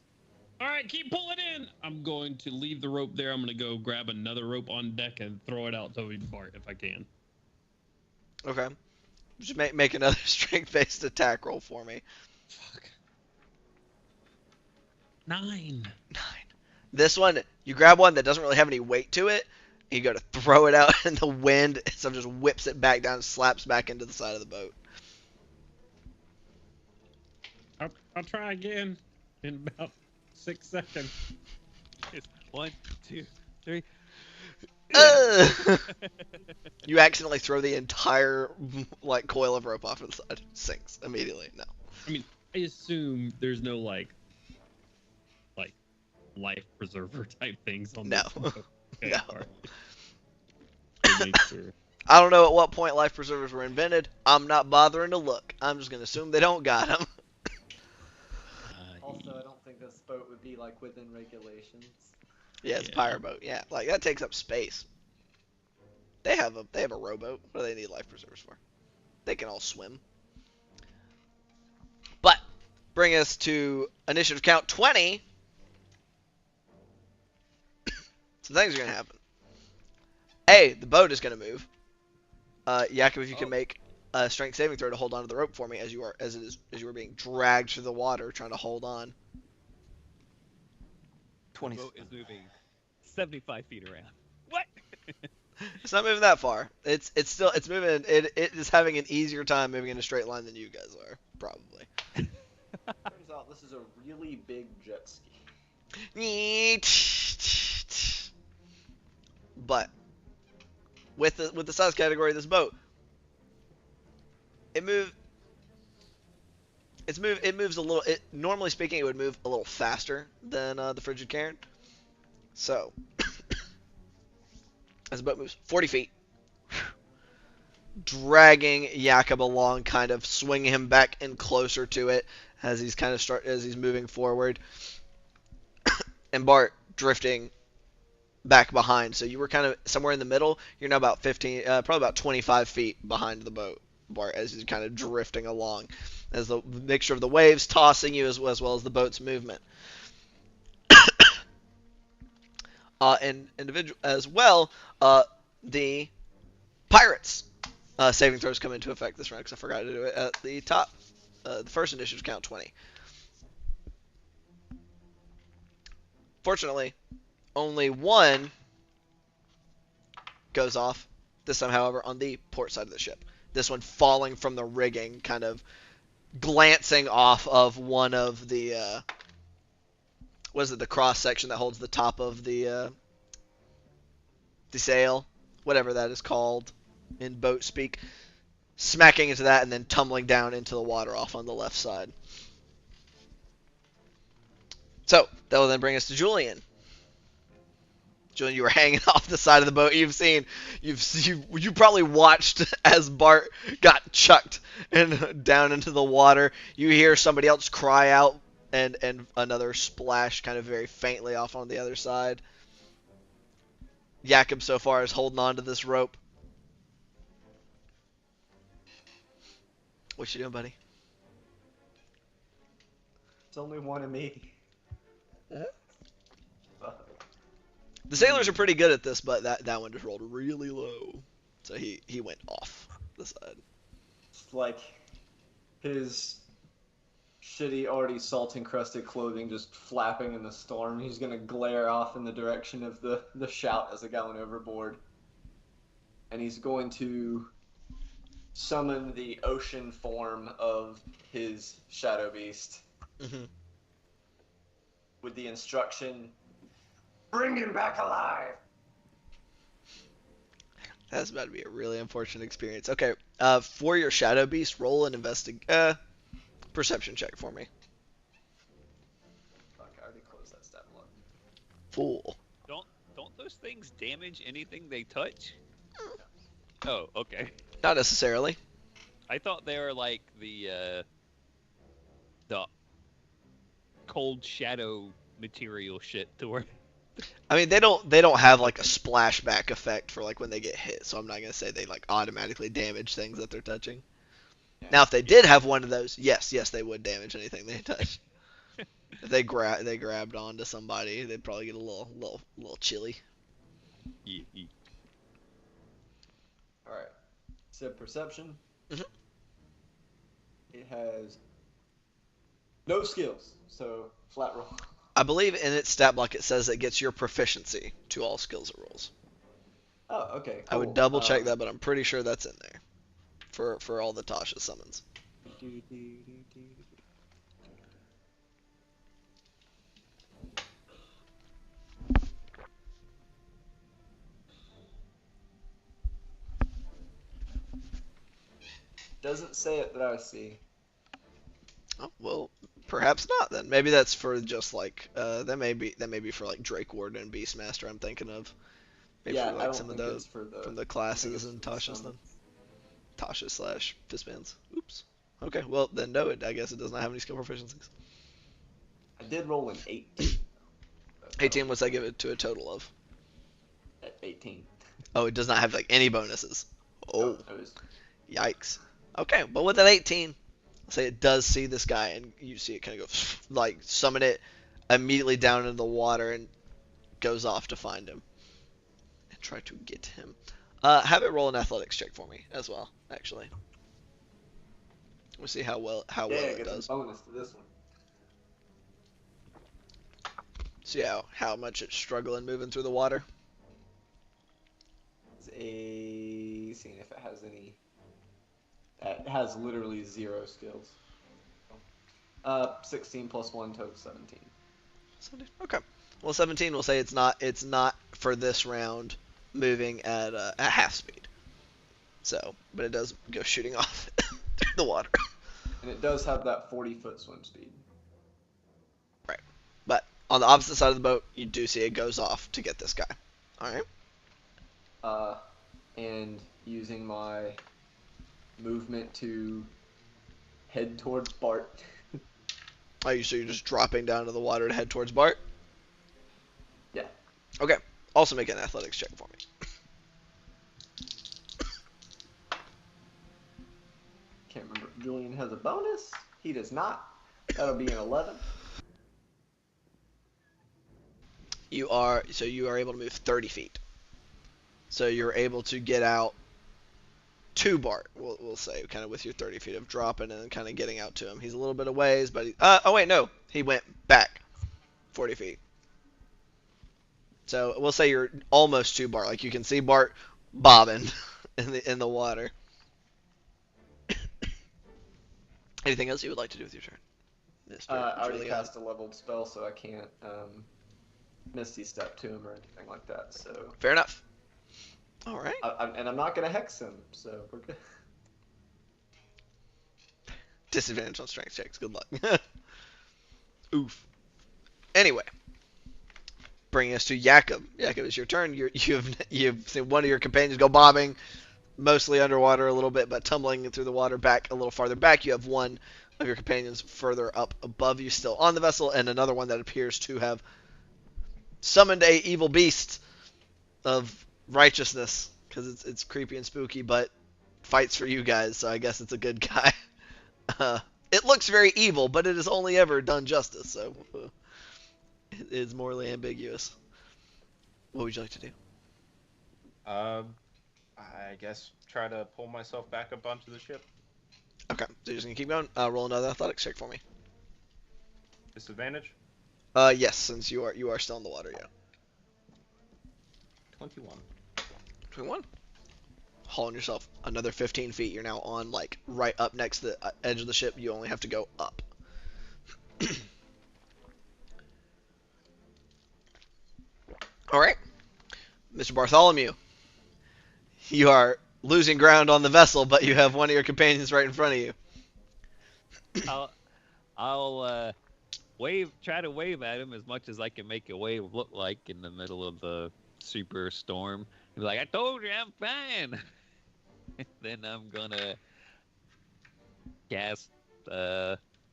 Speaker 4: All right, keep pulling in. I'm going to leave the rope there. I'm gonna go grab another rope on deck and throw it out to Bart if I can.
Speaker 1: Okay. Just make another strength-based attack roll for me.
Speaker 4: Fuck. 9.
Speaker 1: 9. This one, you grab one that doesn't really have any weight to it, and you go to throw it out, and the wind so just whips it back down and slaps back into the side of the boat.
Speaker 4: I'll try again in about 6 seconds.
Speaker 2: It's 1, 2, 3.
Speaker 1: You accidentally throw the entire coil of rope off to the side. Sinks immediately. No.
Speaker 4: I mean, I assume there's no like life preserver type things on
Speaker 1: No.
Speaker 4: this boat. Okay,
Speaker 1: No.
Speaker 4: all right. To make sure.
Speaker 1: I don't know at what point life preservers were invented. I'm not bothering to look. I'm just gonna assume they don't got them.
Speaker 3: Also, I don't think this boat would be like within regulations.
Speaker 1: Yeah, it's a
Speaker 4: Yeah.
Speaker 1: pirate boat. Yeah, like that takes up space. They have a rowboat. What do they need life preservers for? They can all swim. But bring us to initiative count 20. Some things are gonna happen. A, the boat is gonna move. Yakov, if you can make a strength saving throw to hold on to the rope for me as you are being dragged through the water trying to hold on.
Speaker 3: 20.
Speaker 2: The boat is moving 75 feet around. What?
Speaker 1: It's not moving that far. It's moving. It is having an easier time moving in a straight line than you guys are, probably.
Speaker 3: Turns out this is a really big jet ski.
Speaker 1: But with the size category of this boat, it moves a little. Normally speaking, it would move a little faster than the Frigid Cairn. So as the boat moves 40 feet, dragging Jakob along, kind of swinging him back in closer to it as he's moving forward, and Bart drifting back behind. So you were kind of somewhere in the middle. You're now about probably about 25 feet behind the boat, Bart, as he's kind of drifting along, as the mixture of the waves tossing you as well as the boat's movement. and individual as well. The pirates saving throws come into effect this round because I forgot to do it at the top. The first initiatives count 20. Fortunately, only one goes off. This time, however, on the port side of the ship. This one falling from the rigging, kind of glancing off of one of the what is it? The cross section that holds the top of the sail, whatever that is called in boat speak, smacking into that and then tumbling down into the water off on the left side. So that will then bring us to Julian. Julian, you were hanging off the side of the boat. You probably watched as Bart got chucked and down into the water. You hear somebody else cry out and another splash kind of very faintly off on the other side. Jakob so far is holding on to this rope. What you doing, buddy?
Speaker 3: It's only one of me.
Speaker 1: The sailors are pretty good at this, but that one just rolled really low. So he went off the side.
Speaker 3: It's like his shitty, already salt-encrusted clothing just flapping in the storm. He's gonna glare off in the direction of the shout as a guy went overboard. And he's going to summon the ocean form of his shadow beast.
Speaker 1: Mm-hmm.
Speaker 3: With the instruction, bring him back alive!
Speaker 1: That's about to be a really unfortunate experience. Okay, for your shadow beast, roll an perception check for me.
Speaker 3: Fuck, I already closed that stat block.
Speaker 1: Fool.
Speaker 2: Don't those things damage anything they touch? Oh, okay.
Speaker 1: Not necessarily.
Speaker 2: I thought they were like the cold shadow material shit to where.
Speaker 1: I mean, they don't have like a splashback effect for like when they get hit, so I'm not gonna say they like automatically damage things that they're touching.
Speaker 3: Yeah.
Speaker 1: Now, if they did have one of those, yes, they would damage anything they touch. If they grabbed onto somebody, they'd probably get a little chilly.
Speaker 2: Yeah.
Speaker 3: Alright. Said perception.
Speaker 1: Mhm.
Speaker 3: It has no skills, so flat roll.
Speaker 1: I believe in its stat block it says it gets your proficiency to all skills it rolls.
Speaker 3: Oh, okay.
Speaker 1: I would
Speaker 3: cool.
Speaker 1: double check that, but I'm pretty sure that's in there for all the Tasha summons.
Speaker 3: Doesn't say it that I see.
Speaker 1: Oh, well, perhaps not then. Maybe that's for just like that may be for like Drake Warden and Beastmaster. I'm thinking of maybe
Speaker 3: Yeah,
Speaker 1: for
Speaker 3: I
Speaker 1: like
Speaker 3: don't
Speaker 1: some of
Speaker 3: think
Speaker 1: those
Speaker 3: it's for the
Speaker 1: from the
Speaker 3: I think
Speaker 1: classes
Speaker 3: it's
Speaker 1: and
Speaker 3: for the
Speaker 1: Tasha's
Speaker 3: summon.
Speaker 1: then. Tasha / Fistbands. Oops. Okay, well then no, I guess it does not have any skill proficiencies.
Speaker 3: I did roll an 18.
Speaker 1: 18. What's that give it to a total of?
Speaker 3: At 18.
Speaker 1: Oh, it does not have like any bonuses. Oh,
Speaker 3: It was
Speaker 1: yikes. Okay, but with an 18, I'll say it does see this guy, and you see it kind of go like summon it immediately down into the water and goes off to find him and try to get him. Have it roll an athletics check for me as well, actually. We'll see how well
Speaker 3: it
Speaker 1: it
Speaker 3: gets
Speaker 1: does.
Speaker 3: a bonus to this one.
Speaker 1: See how much it's struggling moving through the water.
Speaker 3: It's seeing if it has any. It has literally 0 skills. 16 plus 1 total 17.
Speaker 1: Okay. Well, 17. We'll say it's not for this round moving at half speed. So, but it does go shooting off through the water.
Speaker 3: And it does have that 40-foot swim speed.
Speaker 1: Right. But on the opposite side of the boat, you do see it goes off to get this guy. All right.
Speaker 3: And using my movement to head towards Bart.
Speaker 1: So you're just dropping down to the water to head towards Bart?
Speaker 3: Yeah.
Speaker 1: Okay. Also make an athletics check for me.
Speaker 3: Can't remember if Julian has a bonus. He does not. That'll be an 11.
Speaker 1: you are able to move 30 feet. So you're able to get out to Bart, we'll say, kind of with your 30 feet of dropping and kind of getting out to him. He's a little bit of ways, but oh wait, no, he went back 40 feet. So we'll say you're almost to Bart. Like you can see Bart bobbing in the water. Anything else you would like to do with your turn? Mr.
Speaker 3: I already
Speaker 1: Julian?
Speaker 3: cast a leveled spell, so I can't Misty Step to him or anything like that. So
Speaker 1: Fair enough. All right.
Speaker 3: and I'm not gonna hex him, so we're good.
Speaker 1: Disadvantage on strength checks. Good luck. Oof. Anyway, bringing us to Jakob. Jakob, it's your turn. You've seen one of your companions go bobbing, mostly underwater a little bit, but tumbling through the water back a little farther back. You have one of your companions further up above you, still on the vessel, and another one that appears to have summoned a evil beast of righteousness, because it's creepy and spooky, but fights for you guys, so I guess it's a good guy. It looks very evil, but it has only ever done justice, so it is morally ambiguous. What would you like to do?
Speaker 5: I guess try to pull myself back up onto the ship.
Speaker 1: Okay, so you're just gonna keep going. Roll another athletics check for me.
Speaker 5: Disadvantage?
Speaker 1: Yes, since you are still in the water, yeah.
Speaker 5: 21.
Speaker 1: 21. Hauling yourself another 15 feet. You're now on, like, right up next to the edge of the ship. You only have to go up. Alright. Mr. Bartholomew. You are losing ground on the vessel, but you have one of your companions right in front of you.
Speaker 2: I'll try to wave at him as much as I can make a wave look like in the middle of the super storm. Be like, I told you I'm fine. Then I'm gonna cast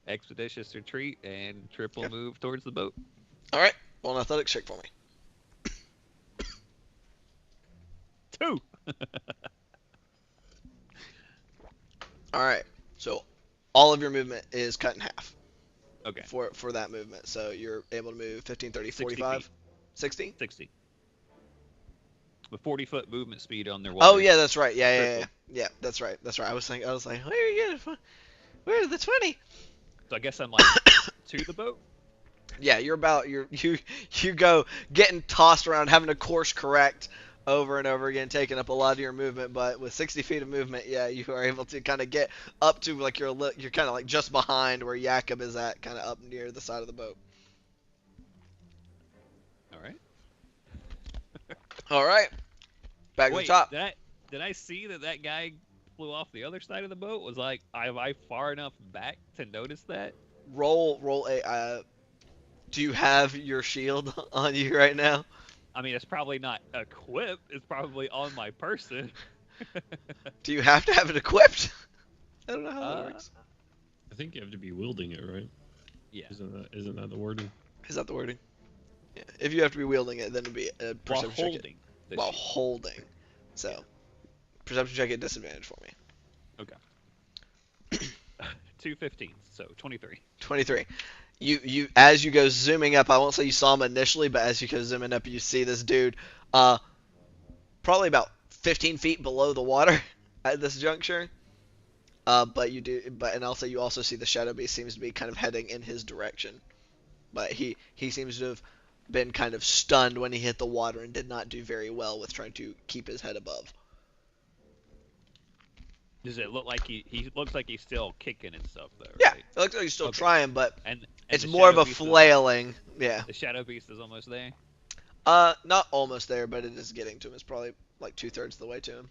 Speaker 2: Expeditious Retreat and triple move towards the boat.
Speaker 1: Alright, roll an athletics check for me.
Speaker 2: 2.
Speaker 1: Alright, so all of your movement is cut in half.
Speaker 2: Okay.
Speaker 1: For that movement. So you're able to move 15, 30,
Speaker 2: 60
Speaker 1: 45,
Speaker 2: feet.
Speaker 1: 60?
Speaker 2: 60. With 40-foot movement speed on their water.
Speaker 1: Oh yeah, that's right. Yeah, that's right. I was like, where are you getting? Where's the 20?
Speaker 2: So I guess I'm like to the boat.
Speaker 1: Yeah, you go getting tossed around, having to course correct over and over again, taking up a lot of your movement. But with 60 feet of movement, yeah, you are able to kind of get up to like you're kind of like just behind where Jakob is at, kind of up near the side of the boat.
Speaker 2: All right.
Speaker 1: All right, back to the top.
Speaker 2: Did I see that guy flew off the other side of the boat? Was like, am I far enough back to notice that?
Speaker 1: Roll a. Do you have your shield on you right now?
Speaker 2: I mean, it's probably not equipped. It's probably on my person.
Speaker 1: Do you have to have it equipped? I don't know how that works.
Speaker 4: I think you have to be wielding it, right?
Speaker 2: Yeah.
Speaker 4: Isn't that the wording?
Speaker 1: Is that the wording? Yeah. If you have to be wielding it, then it'd be a perception check.
Speaker 2: Holding.
Speaker 1: While holding. So, perception check at disadvantage for me.
Speaker 2: Okay. 2 15s, so 23.
Speaker 1: 23. You as you go zooming up, I won't say you saw him initially, but as you go zooming up, you see this dude, probably about 15 feet below the water at this juncture. And also you also see the Shadow Beast seems to be kind of heading in his direction, but he seems to have been kind of stunned when he hit the water and did not do very well with trying to keep his head above.
Speaker 2: Does it look like he looks like he's still kicking and stuff though?
Speaker 1: Yeah,
Speaker 2: Right?
Speaker 1: it looks like he's still trying, but
Speaker 2: And
Speaker 1: it's
Speaker 2: the
Speaker 1: more of
Speaker 2: Shadow
Speaker 1: a
Speaker 2: Beast
Speaker 1: flailing. Yeah.
Speaker 2: The Shadow Beast is almost there.
Speaker 1: Not almost there, but it is getting to him. It's probably like 2/3 of the way to him.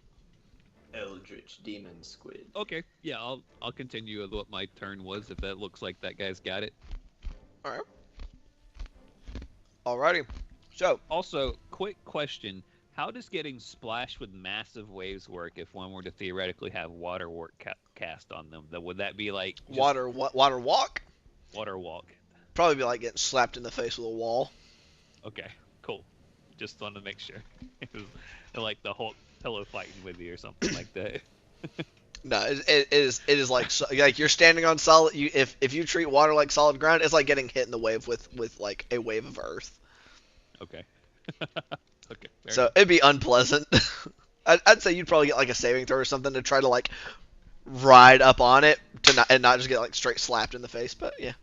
Speaker 3: Eldritch Demon Squid.
Speaker 2: Okay, yeah, I'll continue with what my turn was if that looks like that guy's got it.
Speaker 1: All right. Alrighty. So,
Speaker 2: Also, quick question: how does getting splashed with massive waves work if one were to theoretically have water cast on them? Would that be like just
Speaker 1: water walk?
Speaker 2: water walk?
Speaker 1: Probably be like getting slapped in the face with a wall.
Speaker 2: Okay, cool. Just wanted to make sure. It was like the Hulk pillow fighting with you or something like that.
Speaker 1: No, it is like you're standing on solid. If you treat water like solid ground, it's like getting hit in the wave with like a wave of earth.
Speaker 2: Okay. Okay. Fair
Speaker 1: So
Speaker 2: enough.
Speaker 1: it'd be unpleasant. I'd say you'd probably get like a saving throw or something to try to like ride up on it and not just get like straight slapped in the face. But yeah.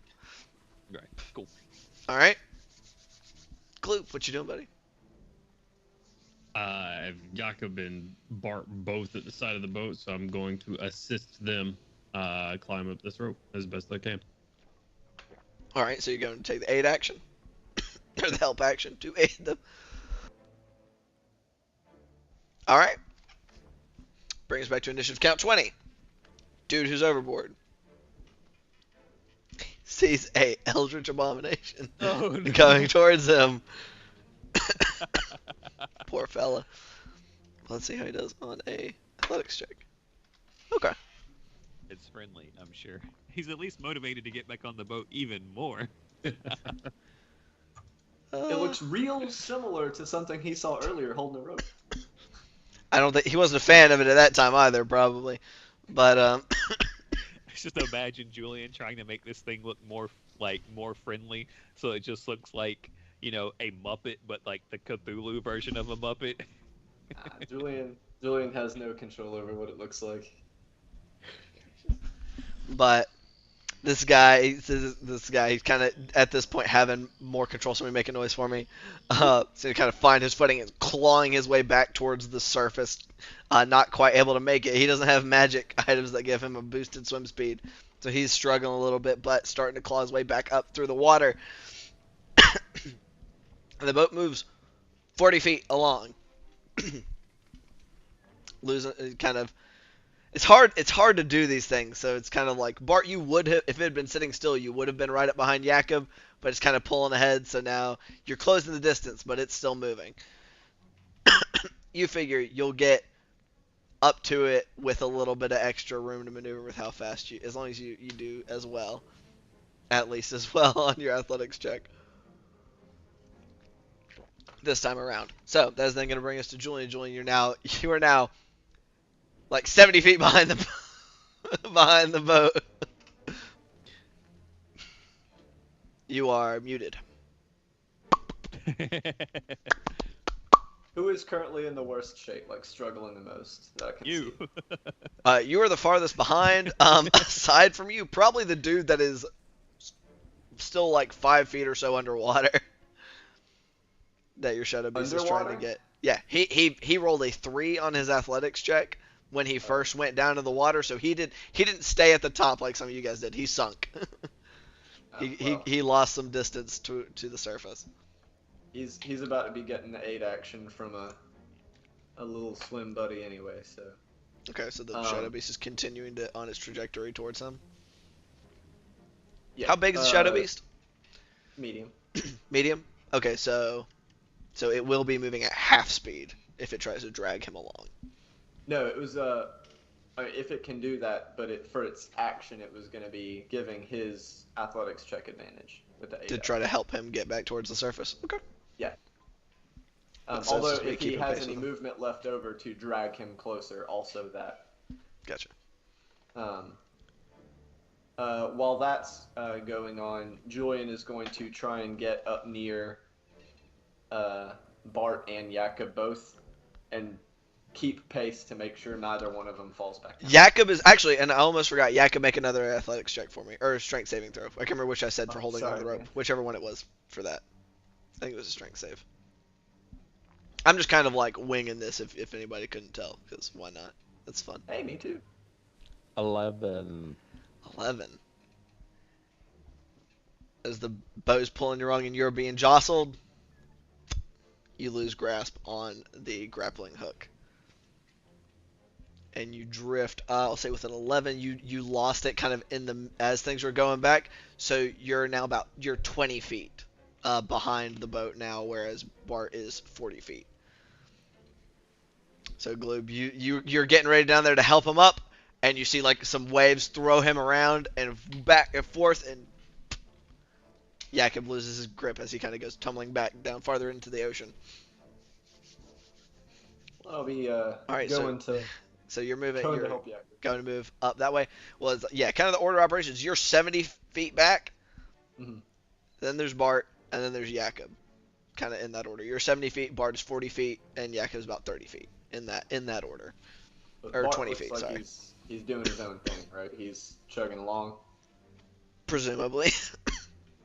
Speaker 2: Right. Cool.
Speaker 1: All right. Gloop, what you doing, buddy?
Speaker 4: Jakob and Bart both at the side of the boat, so I'm going to assist them climb up this rope as best I can.
Speaker 1: All right, so you're going to take the aid action or the help action to aid them. All right. Brings us back to initiative count 20. Dude who's overboard sees a eldritch abomination
Speaker 2: Oh, no.
Speaker 1: coming towards him. Poor fella. Let's see how he does on a athletics check. Okay.
Speaker 2: It's friendly, I'm sure. He's at least motivated to get back on the boat even more.
Speaker 3: It looks real similar to something he saw earlier holding a rope.
Speaker 1: I don't think he wasn't a fan of it at that time either, probably. But
Speaker 2: Just imagine Julian trying to make this thing look more friendly, so it just looks like, you know, a Muppet, but like the Cthulhu version of a Muppet.
Speaker 3: Julian has no control over what it looks like.
Speaker 1: but this guy, he's kind of at this point having more control. Somebody make a noise for me. So he kind of find his footing and clawing his way back towards the surface. Not quite able to make it. He doesn't have magic items that give him a boosted swim speed, so he's struggling a little bit, but starting to claw his way back up through the water. And the boat moves 40 feet along. Losing kind of. It's hard to do these things, so it's kind of like, Bart, you would have, if it had been sitting still, you would have been right up behind Jakob, but it's kind of pulling ahead, so now you're closing the distance, but it's still moving. You figure you'll get up to it with a little bit of extra room to maneuver with how fast you, as long as you do as well, at least as well on your athletics check this time around. So that's then going to bring us to Julian. Julian, you are now like 70 feet behind the boat. You are muted.
Speaker 3: Who is currently in the worst shape, like struggling the most that I can
Speaker 2: You.
Speaker 3: see?
Speaker 1: You are the farthest behind. Aside from you, probably the dude that is still like 5 feet or so underwater. That your shadow beast is trying to
Speaker 3: Underwater?
Speaker 1: get. Yeah, he rolled a 3 on his athletics check when he first went down to the water, so he didn't stay at the top like some of you guys did. He sunk. He lost some distance to the surface.
Speaker 3: He's about to be getting the aid action from a little swim buddy anyway, so.
Speaker 1: Okay, so the shadow beast is continuing on its trajectory towards him.
Speaker 3: Yeah.
Speaker 1: How big is the shadow beast?
Speaker 3: Medium.
Speaker 1: Medium. Okay, so it will be moving at half speed if it tries to drag him along.
Speaker 3: No, it was if it can do that, but for its action, it was going to be giving his athletics check advantage with the aid
Speaker 1: To try to help him get back towards the surface. Okay.
Speaker 3: Yeah.
Speaker 1: So
Speaker 3: Although
Speaker 1: it's just
Speaker 3: if he
Speaker 1: keeping
Speaker 3: has
Speaker 1: pace
Speaker 3: any
Speaker 1: with him.
Speaker 3: movement left over to drag him closer, also that.
Speaker 1: Gotcha.
Speaker 3: While that's going on, Julian is going to try and get up near Bart and Jakob both, and keep pace to make sure neither one of them falls back down.
Speaker 1: Jakob is actually, and I almost forgot, Jakob, make another athletics check for me, or a strength saving throw. I can't remember which I said for holding on the rope.
Speaker 3: man.
Speaker 1: Whichever one it was for that. I think it was a strength save. I'm just kind of like winging this if anybody couldn't tell, because why not? That's fun.
Speaker 3: Hey, me too.
Speaker 2: 11.
Speaker 1: 11. As the bow's pulling you along and you're being jostled, you lose grasp on the grappling hook. And you drift, I'll say with an 11, you lost it kind of as things were going back, so you're now you're 20 feet behind the boat now, whereas Bart is 40 feet. So Gloob, you're getting ready down there to help him up, and you see like some waves throw him around and back and forth, and Jakob loses his grip as he kind of goes tumbling back down farther into the ocean.
Speaker 3: I'll be
Speaker 1: right,
Speaker 3: going to
Speaker 1: So you're moving.
Speaker 3: going
Speaker 1: You're
Speaker 3: to help Jakob.
Speaker 1: going to move up that way. Well, kind of the order of operations. You're 70 feet back.
Speaker 3: Mhm.
Speaker 1: Then there's Bart, and then there's Jakob. kind of in that order. You're 70 feet, Bart is 40 feet, and Yakub's about 30 feet in that order.
Speaker 3: But
Speaker 1: Or
Speaker 3: Bart
Speaker 1: 20
Speaker 3: looks
Speaker 1: feet,
Speaker 3: like
Speaker 1: sorry.
Speaker 3: He's doing his own thing, right? He's chugging along.
Speaker 1: Presumably.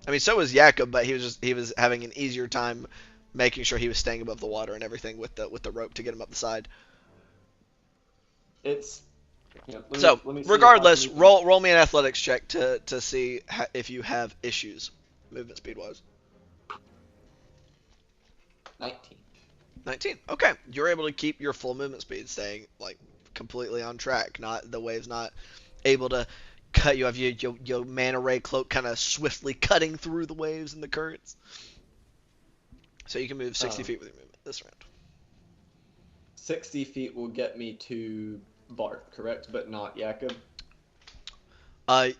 Speaker 1: I mean, so was Yakub, but he was having an easier time making sure he was staying above the water and everything with the rope to get him up the side.
Speaker 3: It's
Speaker 1: So,
Speaker 3: let me see if I
Speaker 1: regardless,
Speaker 3: can even-
Speaker 1: roll me an athletics check to see if you have issues, movement speed wise.
Speaker 3: 19.
Speaker 1: 19. Okay, you're able to keep your full movement speed, staying like completely on track. Not the wave's not able to cut you. Have your mana ray cloak kind of swiftly cutting through the waves and the currents. So you can move 60 feet with your movement this round.
Speaker 3: 60 feet will get me to Bart, correct? But not Yakub.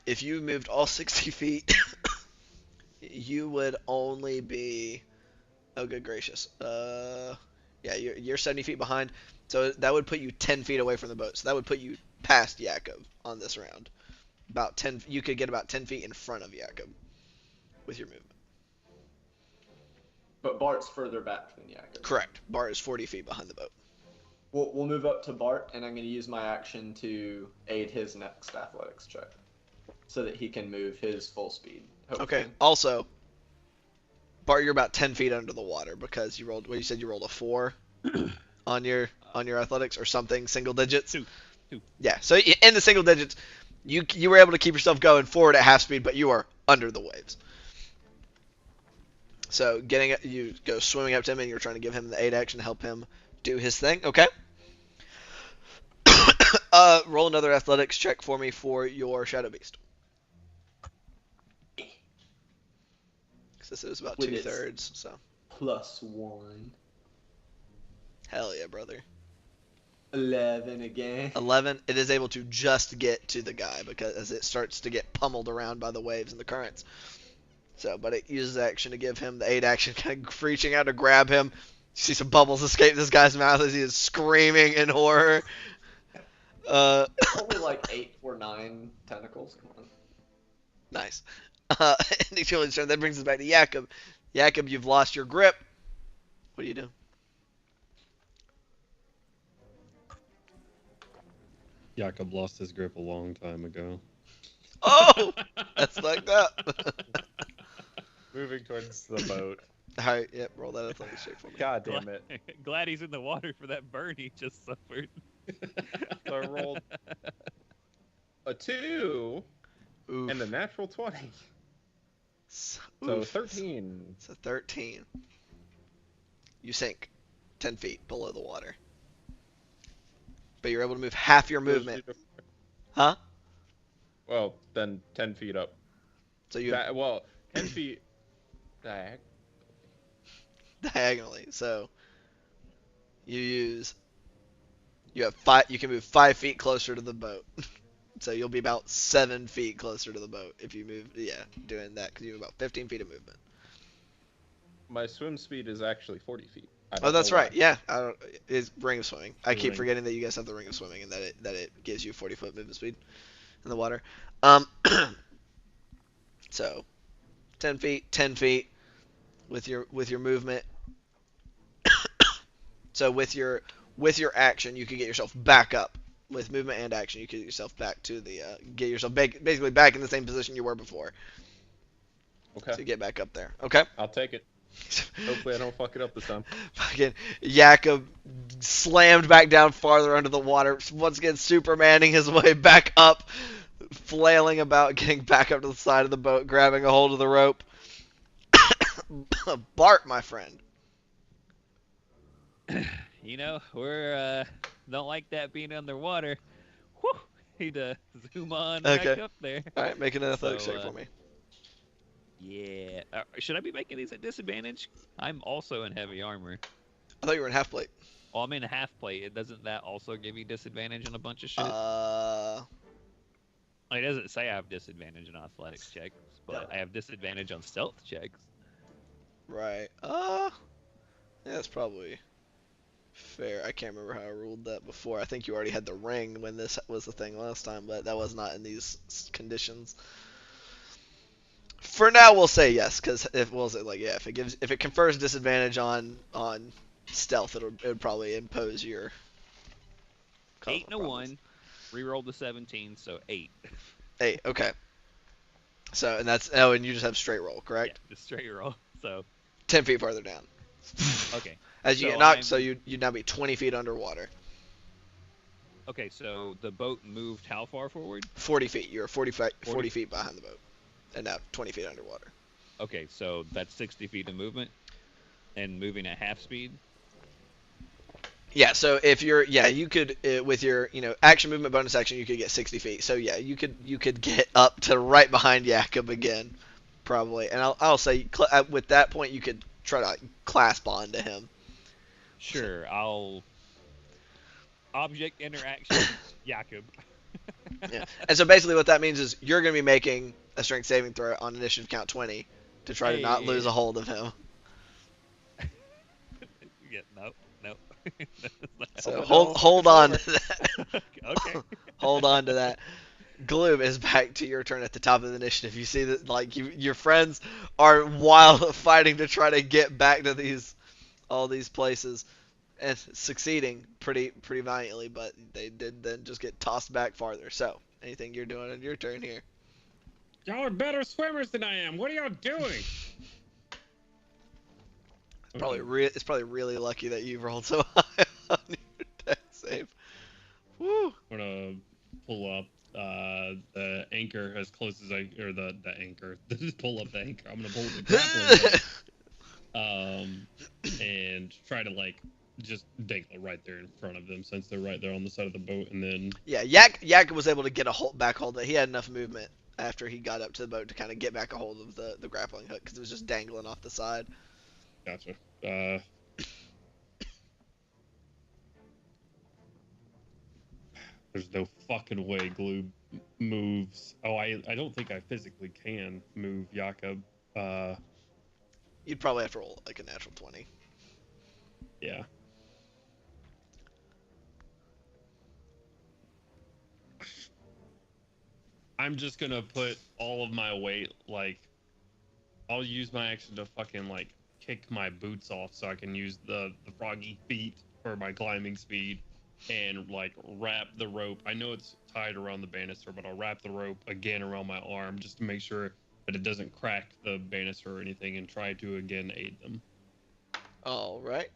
Speaker 1: If you moved all 60 feet, you would only be. Oh, good gracious. Yeah, you're 70 feet behind, so that would put you 10 feet away from the boat. So that would put you past Yakub on this round. About 10. You could get about 10 feet in front of Yakub with your movement.
Speaker 3: But Bart's further back than Yakub.
Speaker 1: Correct. Bart is 40 feet behind the boat.
Speaker 3: We'll move up to Bart, and I'm going to use my action to aid his next athletics check, so that he can move his full speed. Hopefully.
Speaker 1: Okay. Also, Bart, you're about 10 feet under the water because you rolled. Well, you said you rolled a 4 on your athletics or something, single digits.
Speaker 2: Two.
Speaker 1: Yeah. So in the single digits, you were able to keep yourself going forward at half speed, but you are under the waves. So you go swimming up to him and you're trying to give him the aid action to help him do his thing. Okay. Roll another athletics check for me for your Shadow Beast. Because this is about
Speaker 3: With its-
Speaker 1: 2/3, so.
Speaker 3: +1.
Speaker 1: Hell yeah, brother.
Speaker 3: 11 again.
Speaker 1: 11, it is able to just get to the guy because as it starts to get pummeled around by the waves and the currents. So, but it uses action to give him the aid action, kind of reaching out to grab him. You see some bubbles escape this guy's mouth as he is screaming in horror.
Speaker 3: Only like 8 or 9 tentacles. Come on.
Speaker 1: Nice. Ending Children's turn. That brings us back to Yakub. Yakub, you've lost your grip. What do you do?
Speaker 4: Jakob lost his grip a long time ago.
Speaker 1: Oh! That's fucked up.
Speaker 5: Moving towards the boat.
Speaker 1: Alright, yep, roll that athletics check for me.
Speaker 5: God damn it.
Speaker 2: Glad he's in the water for that burn he just suffered.
Speaker 5: So I rolled a 2
Speaker 1: Oof.
Speaker 5: and a natural 20.
Speaker 1: So
Speaker 5: So 13.
Speaker 1: So 13. You sink 10 feet below the water. But you're able to move half your movement. Huh?
Speaker 5: Well, then 10 feet up.
Speaker 1: So you
Speaker 5: Well, 10 feet.
Speaker 1: diagonally. So you have 5. You can move 5 feet closer to the boat. So you'll be about 7 feet closer to the boat if you move. Yeah, doing that because you have about 15 feet of movement.
Speaker 5: My swim speed is actually 40 feet. I
Speaker 1: Oh,
Speaker 5: don't
Speaker 1: that's
Speaker 5: know why.
Speaker 1: right. Yeah, it's ring of swimming. I keep
Speaker 4: Ring.
Speaker 1: forgetting that you guys have the ring of swimming and that it gives you 40-foot movement speed in the water. So 10 feet with your movement. So with your action, you can get yourself back up. With movement and action, you can get yourself back to the get yourself basically back in the same position you were before.
Speaker 5: Okay.
Speaker 1: To get back up there. Okay.
Speaker 5: I'll take it. Hopefully I don't fuck it up this time.
Speaker 1: Fucking Jakob slammed back down farther under the water. Once again, Supermaning his way back up, flailing about, getting back up to the side of the boat, grabbing a hold of the rope. Bart, my friend.
Speaker 2: You know, we're don't like that being underwater. Whew, he'd zoom on back
Speaker 1: Okay.
Speaker 2: up there.
Speaker 1: All right, make an athletics
Speaker 2: So,
Speaker 1: check for me.
Speaker 2: Yeah. Should I be making these at disadvantage? I'm also in heavy armor.
Speaker 1: I thought you were in half plate.
Speaker 2: Oh, I'm in half plate. Doesn't that also give you disadvantage on a bunch of shit? It doesn't say I have disadvantage on athletics checks, but I have disadvantage on stealth checks.
Speaker 1: Right. Yeah, that's probably fair. I can't remember how I ruled that before. I think you already had the ring when this was the thing last time, but that was not in these conditions. For now, we'll say yes, because if it confers disadvantage on stealth, it would probably impose your.
Speaker 2: 8 and a 1. Rerolled the 17, so 8.
Speaker 1: 8. Okay. So and and you just have straight roll, correct?
Speaker 2: Yeah, just straight roll. So
Speaker 1: 10 feet farther down.
Speaker 2: okay.
Speaker 1: As you
Speaker 2: So
Speaker 1: get knocked,
Speaker 2: I'm-
Speaker 1: so you'd now be 20 feet underwater.
Speaker 2: Okay, so the boat moved how far forward?
Speaker 1: 40 feet. You're 40 feet behind the boat, and now 20 feet underwater.
Speaker 2: Okay, so that's 60 feet of movement, and moving at half speed.
Speaker 1: Yeah. So if you could with your action movement bonus action, you could get 60 feet. So yeah, you could get up to right behind Jakob again, probably. And I'll say with that point, you could try to clasp onto him.
Speaker 2: Sure, I'll object interaction, Jakob.
Speaker 1: Yeah. And so basically what that means is you're going to be making a strength saving throw on initiative count 20 to try to not lose a hold of him.
Speaker 2: Yeah, nope.
Speaker 1: So hold on to that.
Speaker 2: Okay.
Speaker 1: Hold on to that. Gloom is back to your turn at the top of the initiative. You see that your friends are wild fighting to try to get back to all these places and succeeding pretty valiantly, but they did then just get tossed back farther. So, anything you're doing on your turn here?
Speaker 4: Y'all are better swimmers than I am. What are y'all doing?
Speaker 1: It's probably really lucky that you rolled so high on your deck save. Woo!
Speaker 4: I'm gonna pull up the anchor as close as the anchor. Just pull up the anchor. I'm gonna pull the grappling hook, and try to just dangle it right there in front of them since they're right there on the side of the boat, and then
Speaker 1: Yeah, Yak was able to get a back hold. He had enough movement after he got up to the boat to kind of get back a hold of the grappling hook because it was just dangling off the side.
Speaker 4: gotcha. There's no fucking way Glue moves. Oh, I don't think I physically can move Jakob.
Speaker 1: You'd probably have to roll like a natural 20.
Speaker 4: Yeah. I'm just gonna put all of my weight, I'll use my action to fucking kick my boots off so I can use the froggy feet for my climbing speed and wrap the rope. I know it's tied around the banister, but I'll wrap the rope again around my arm just to make sure that it doesn't crack the banister or anything, and try to again aid them.
Speaker 1: All right.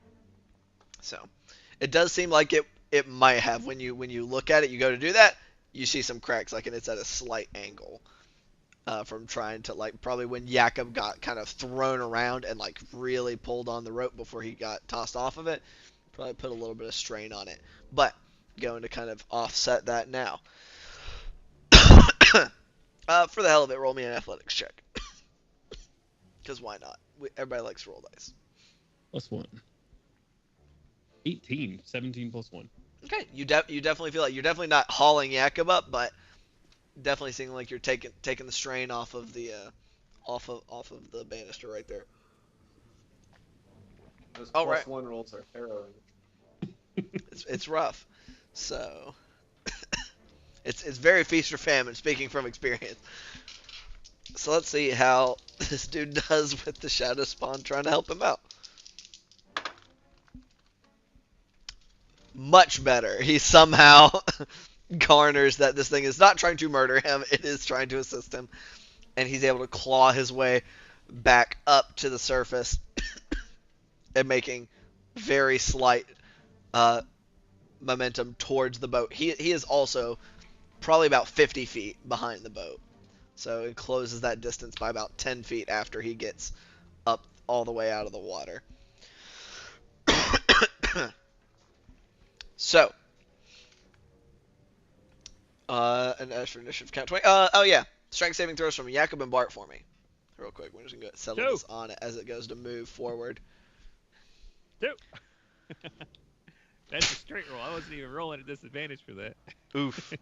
Speaker 1: So, it does seem like it might have when you look at it, you go to do that, you see some cracks, and it's at a slight angle from trying to probably when Jakob got kind of thrown around and really pulled on the rope before he got tossed off of it, probably put a little bit of strain on it. But going to kind of offset that now. For the hell of it, roll me an athletics check. Because why not? Everybody likes to roll dice.
Speaker 4: +1. 18. 17 +1.
Speaker 1: Okay, you definitely feel like you're definitely not hauling Jakob up, but definitely seeming like you're taking the strain off of the off of the banister right there.
Speaker 3: Those
Speaker 1: All
Speaker 3: plus
Speaker 1: right.
Speaker 3: 1 rolls are harrowing.
Speaker 1: It's rough, so it's very feast or famine. Speaking from experience. So let's see how this dude does with the shadow spawn trying to help him out. Much better. He somehow garners that this thing is not trying to murder him, it is trying to assist him, and he's able to claw his way back up to the surface and making very slight momentum towards the boat. He is also probably about 50 feet behind the boat, so it closes that distance by about 10 feet after he gets up all the way out of the water. So, and as for initiative count 20, oh yeah, strength saving throws from Jakob and Bart for me, real quick. We're just gonna settle this on it as it goes to move forward.
Speaker 2: 2. That's a straight roll. I wasn't even rolling at disadvantage for that.
Speaker 1: Oof.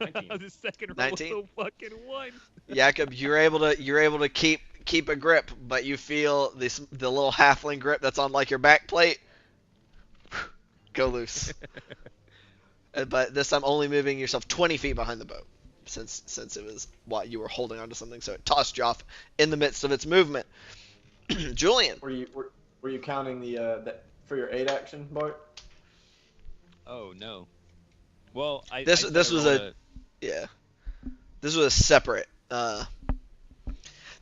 Speaker 5: 19.
Speaker 2: The second roll
Speaker 1: 19?
Speaker 2: was a fucking 1.
Speaker 1: Jakob, you're able to keep a grip, but you feel the little halfling grip that's on your back plate go loose. But this time only moving yourself 20 feet behind the boat. since it was while you were holding onto something, so it tossed you off in the midst of its movement. Julian.
Speaker 3: Were you counting the for your 8 action, Bart?
Speaker 2: Oh no. Well,
Speaker 1: This
Speaker 2: I
Speaker 1: was
Speaker 2: rolled
Speaker 1: a yeah. This was a separate. The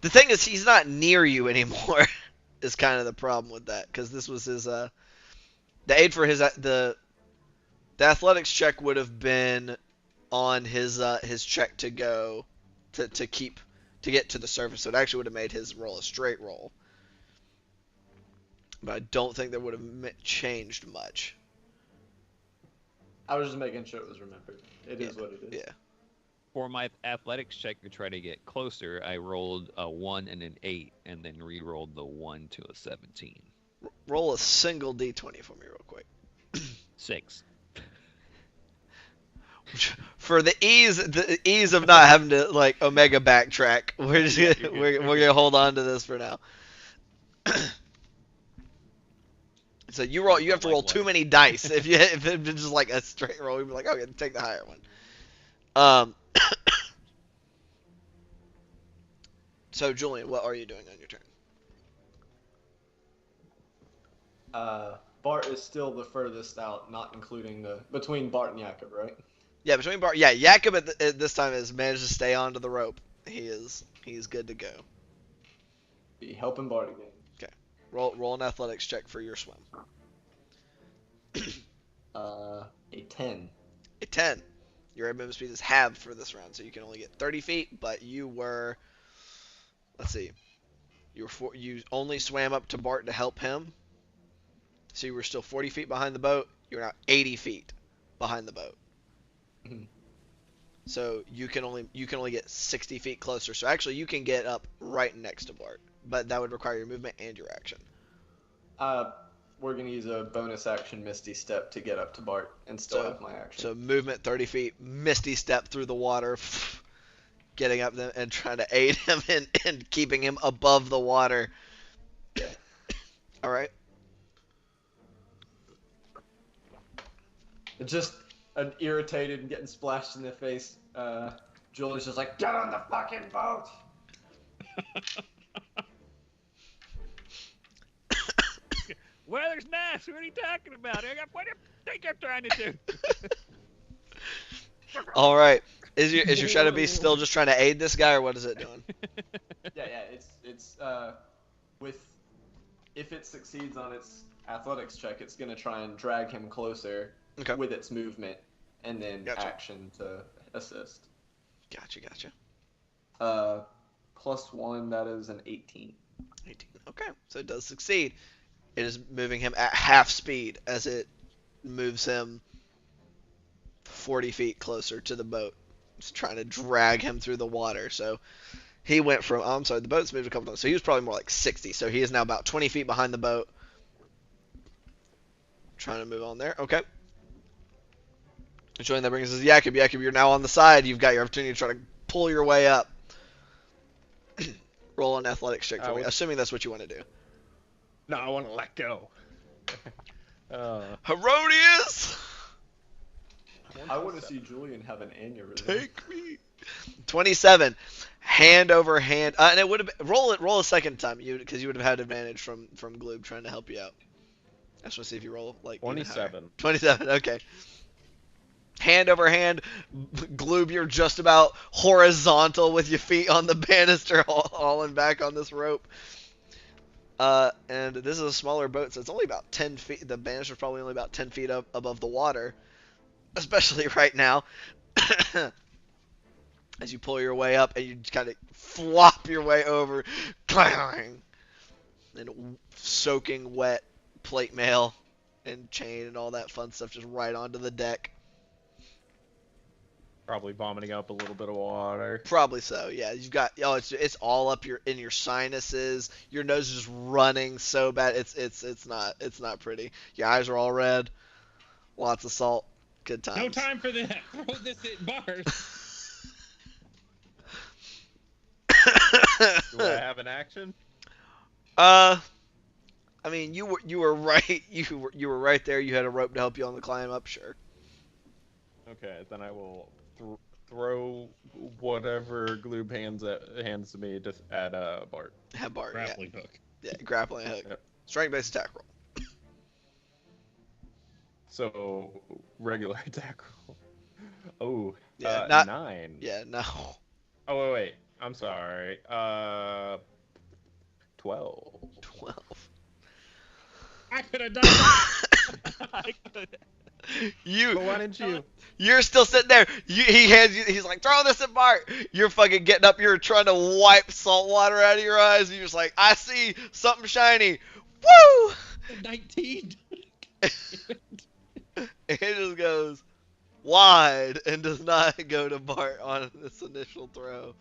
Speaker 1: thing is, he's not near you anymore. Is kind of the problem with that, because this was his the aid for the athletics check would have been on his check to go to get to the surface, so it actually would have made his roll a straight roll. But I don't think that would have changed much.
Speaker 3: I was just making sure it was remembered. It is what it is.
Speaker 1: Yeah.
Speaker 2: For my athletics check to try to get closer, I rolled a 1 and an 8, and then re-rolled the 1 to a 17.
Speaker 1: Roll a single d20 for me real quick.
Speaker 2: 6.
Speaker 1: For the ease of not having to like Omega backtrack, we're just we're gonna hold on to this for now. So you have to roll too many dice. If it's just like a straight roll, you'd be like, okay, take the higher one. So Julian, what are you doing on your turn?
Speaker 3: Bart is still the furthest out, not including between Bart and Jakob, right?
Speaker 1: Yeah, between Bart. Yeah, Jakob at this time has managed to stay onto the rope. He's good to go.
Speaker 3: Be helping Bart again.
Speaker 1: Roll an athletics check for your swim.
Speaker 3: A 10.
Speaker 1: A 10. Your movement speed is halved for this round, so you can only get 30 feet. But you were, let's see, you only swam up to Bart to help him, so you were still 40 feet behind the boat. You're now 80 feet behind the boat.
Speaker 3: Mhm.
Speaker 1: So you can only get 60 feet closer. So actually, you can get up right next to Bart, but that would require your movement and your action.
Speaker 3: We're gonna use a bonus action Misty Step to get up to Bart and still have my action.
Speaker 1: So movement 30 feet, Misty Step through the water, getting up there and trying to aid him in keeping him above the water.
Speaker 3: Yeah.
Speaker 1: All right.
Speaker 3: Just an irritated and getting splashed in the face. Julian's just like, get on the fucking boat.
Speaker 2: Weather's nice. What are you talking about? What do you think I'm trying to do?
Speaker 1: All right. Is your Shadow Beast still just trying to aid this guy, or what is it doing?
Speaker 3: Yeah. It's if it succeeds on its athletics check, it's gonna try and drag him closer with its movement, and then action to assist.
Speaker 1: Gotcha.
Speaker 3: +1, that is an 18.
Speaker 1: 18. Okay, so it does succeed. It is moving him at half speed as it moves him 40 feet closer to the boat. It's trying to drag him through the water. So he went from, oh, I'm sorry, the boat's moved a couple times. So he was probably more like 60. So he is now about 20 feet behind the boat. Trying to move on there. Okay. Showing that brings us Jakob. Jakob, you're now on the side. You've got your opportunity to try to pull your way up. Roll an athletics check for me, assuming that's what you want to do.
Speaker 5: No, I want to let go.
Speaker 1: Herodias!
Speaker 3: I want to see Julian have an aneurysm.
Speaker 1: Take me. 27. Hand over hand. And it would have been, roll a second time, because you would have had advantage from Gloob trying to help you out. I just want to see if you roll like
Speaker 5: 27.
Speaker 1: 27. Okay. Hand over hand, Gloob, you're just about horizontal with your feet on the banister, hauling back on this rope. And this is a smaller boat, so it's only about 10 feet. The banister's probably only about 10 feet up above the water, especially right now. As you pull your way up and you kind of flop your way over, clang, and soaking wet plate mail and chain and all that fun stuff just right onto the deck.
Speaker 5: Probably vomiting up a little bit of water.
Speaker 1: Probably so, yeah. You've got it's all up in your sinuses. Your nose is just running so bad. It's not pretty. Your eyes are all red. Lots of salt. Good times.
Speaker 4: No time for that. Throw this at bars.
Speaker 5: Do I have an action?
Speaker 1: I mean, you were right. You were right there. You had a rope to help you on the climb up. Sure.
Speaker 5: Okay, then I will throw whatever Gloob hands to me at Bart.
Speaker 1: Have Bart. Yeah.
Speaker 4: Grappling hook.
Speaker 1: Yeah. Grappling hook.
Speaker 5: Yep.
Speaker 1: Strength-based attack roll.
Speaker 5: So regular attack roll. Oh,
Speaker 1: Yeah. Not.
Speaker 5: 9.
Speaker 1: Yeah. No.
Speaker 5: Oh wait. I'm sorry. 12.
Speaker 1: 12.
Speaker 4: I could have done that.
Speaker 2: I could.
Speaker 1: You.
Speaker 5: But why didn't you?
Speaker 1: You're still sitting there. He hands you. He's like, throw this at Bart. You're fucking getting up. You're trying to wipe salt water out of your eyes. And you're just like, I see something shiny. Woo!
Speaker 4: 19.
Speaker 1: It just goes wide and does not go to Bart on this initial throw.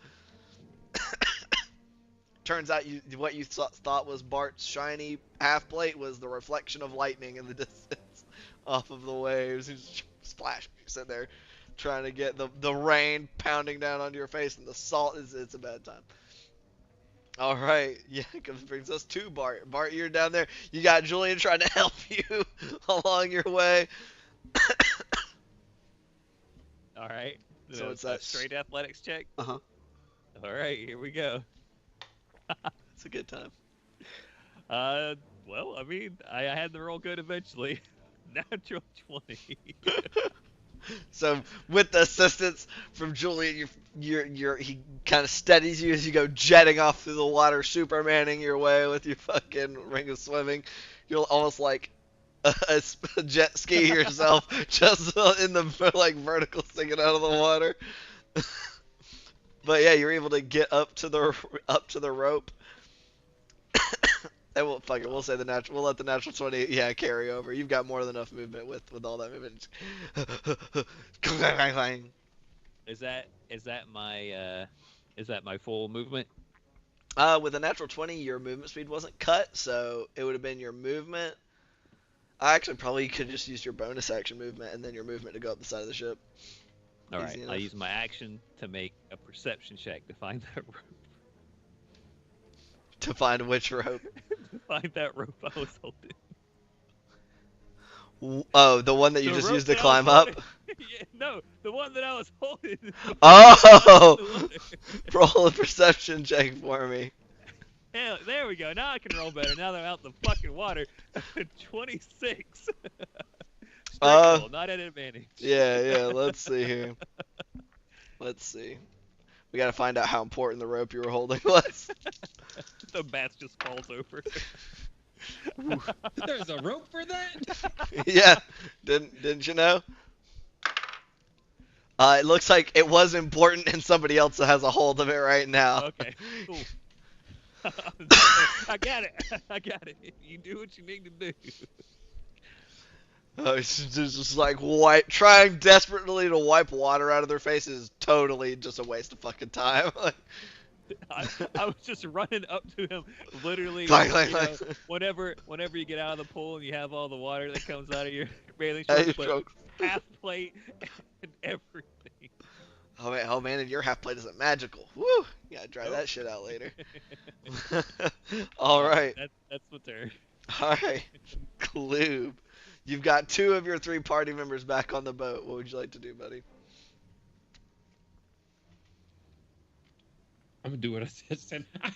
Speaker 1: Turns out what you thought was Bart's shiny half plate was the reflection of lightning in the distance off of the waves. He's splash. You sit there trying to get the rain pounding down onto your face, and the salt it's a bad time. All right, yeah, it brings us to Bart. Bart, you're down there. You got Julian trying to help you along your way.
Speaker 2: All right.
Speaker 1: So it's that
Speaker 2: straight athletics check.
Speaker 1: Uh-huh.
Speaker 2: All right, here we go.
Speaker 1: It's a good time.
Speaker 2: Well, I mean, I had the roll good eventually. Natural 20.
Speaker 1: So with the assistance from Julian, he kind of steadies you as you go jetting off through the water, Supermaning your way with your fucking ring of swimming. You're almost like a jet ski yourself, just in the like vertical sticking out of the water. But yeah, you're able to get up to the rope. And we'll say we'll let the natural 20 carry over. You've got more than enough movement with all that movement.
Speaker 2: Is that my full movement?
Speaker 1: With a natural 20, your movement speed wasn't cut, so it would have been your movement. I actually probably could just use your bonus action movement and then your movement to go up the side of the ship.
Speaker 2: All
Speaker 1: Easy
Speaker 2: right,
Speaker 1: enough.
Speaker 2: I'll use my action to make a perception check to find that rope.
Speaker 1: To find which rope.
Speaker 2: To find that rope I was holding.
Speaker 1: Oh, the one that you
Speaker 2: The
Speaker 1: just
Speaker 2: rope
Speaker 1: used to
Speaker 2: that I
Speaker 1: climb
Speaker 2: was
Speaker 1: up?
Speaker 2: holding- Yeah, no, the one that I was holding.
Speaker 1: Oh! Roll a perception check for me.
Speaker 2: Hell, there we go. Now I can roll better. Now that I'm out in the fucking water. 26. Straight roll, not at advantage.
Speaker 1: Yeah, let's see here. Let's see. We gotta find out how important the rope you were holding was.
Speaker 2: The bat just falls over.
Speaker 4: There's a rope for that?
Speaker 1: Yeah, didn't you know? It looks like it was important and somebody else has a hold of it right now.
Speaker 2: Okay, cool. I got it. I got it. You do what you need to do.
Speaker 1: Oh, it's just like trying desperately to wipe water out of their faces is totally just a waste of fucking time.
Speaker 2: I was just running up to him, literally. Whenever you get out of the pool and you have all the water that comes out of your bathing suit, but half plate and everything.
Speaker 1: Oh man, and your half plate isn't magical. Woo! You gotta dry that shit out later. All right.
Speaker 2: That's my turn.
Speaker 1: All right, Kloob. You've got 2 of your 3 party members back on the boat. What would you like to do, buddy?
Speaker 4: I'm gonna do what I said. I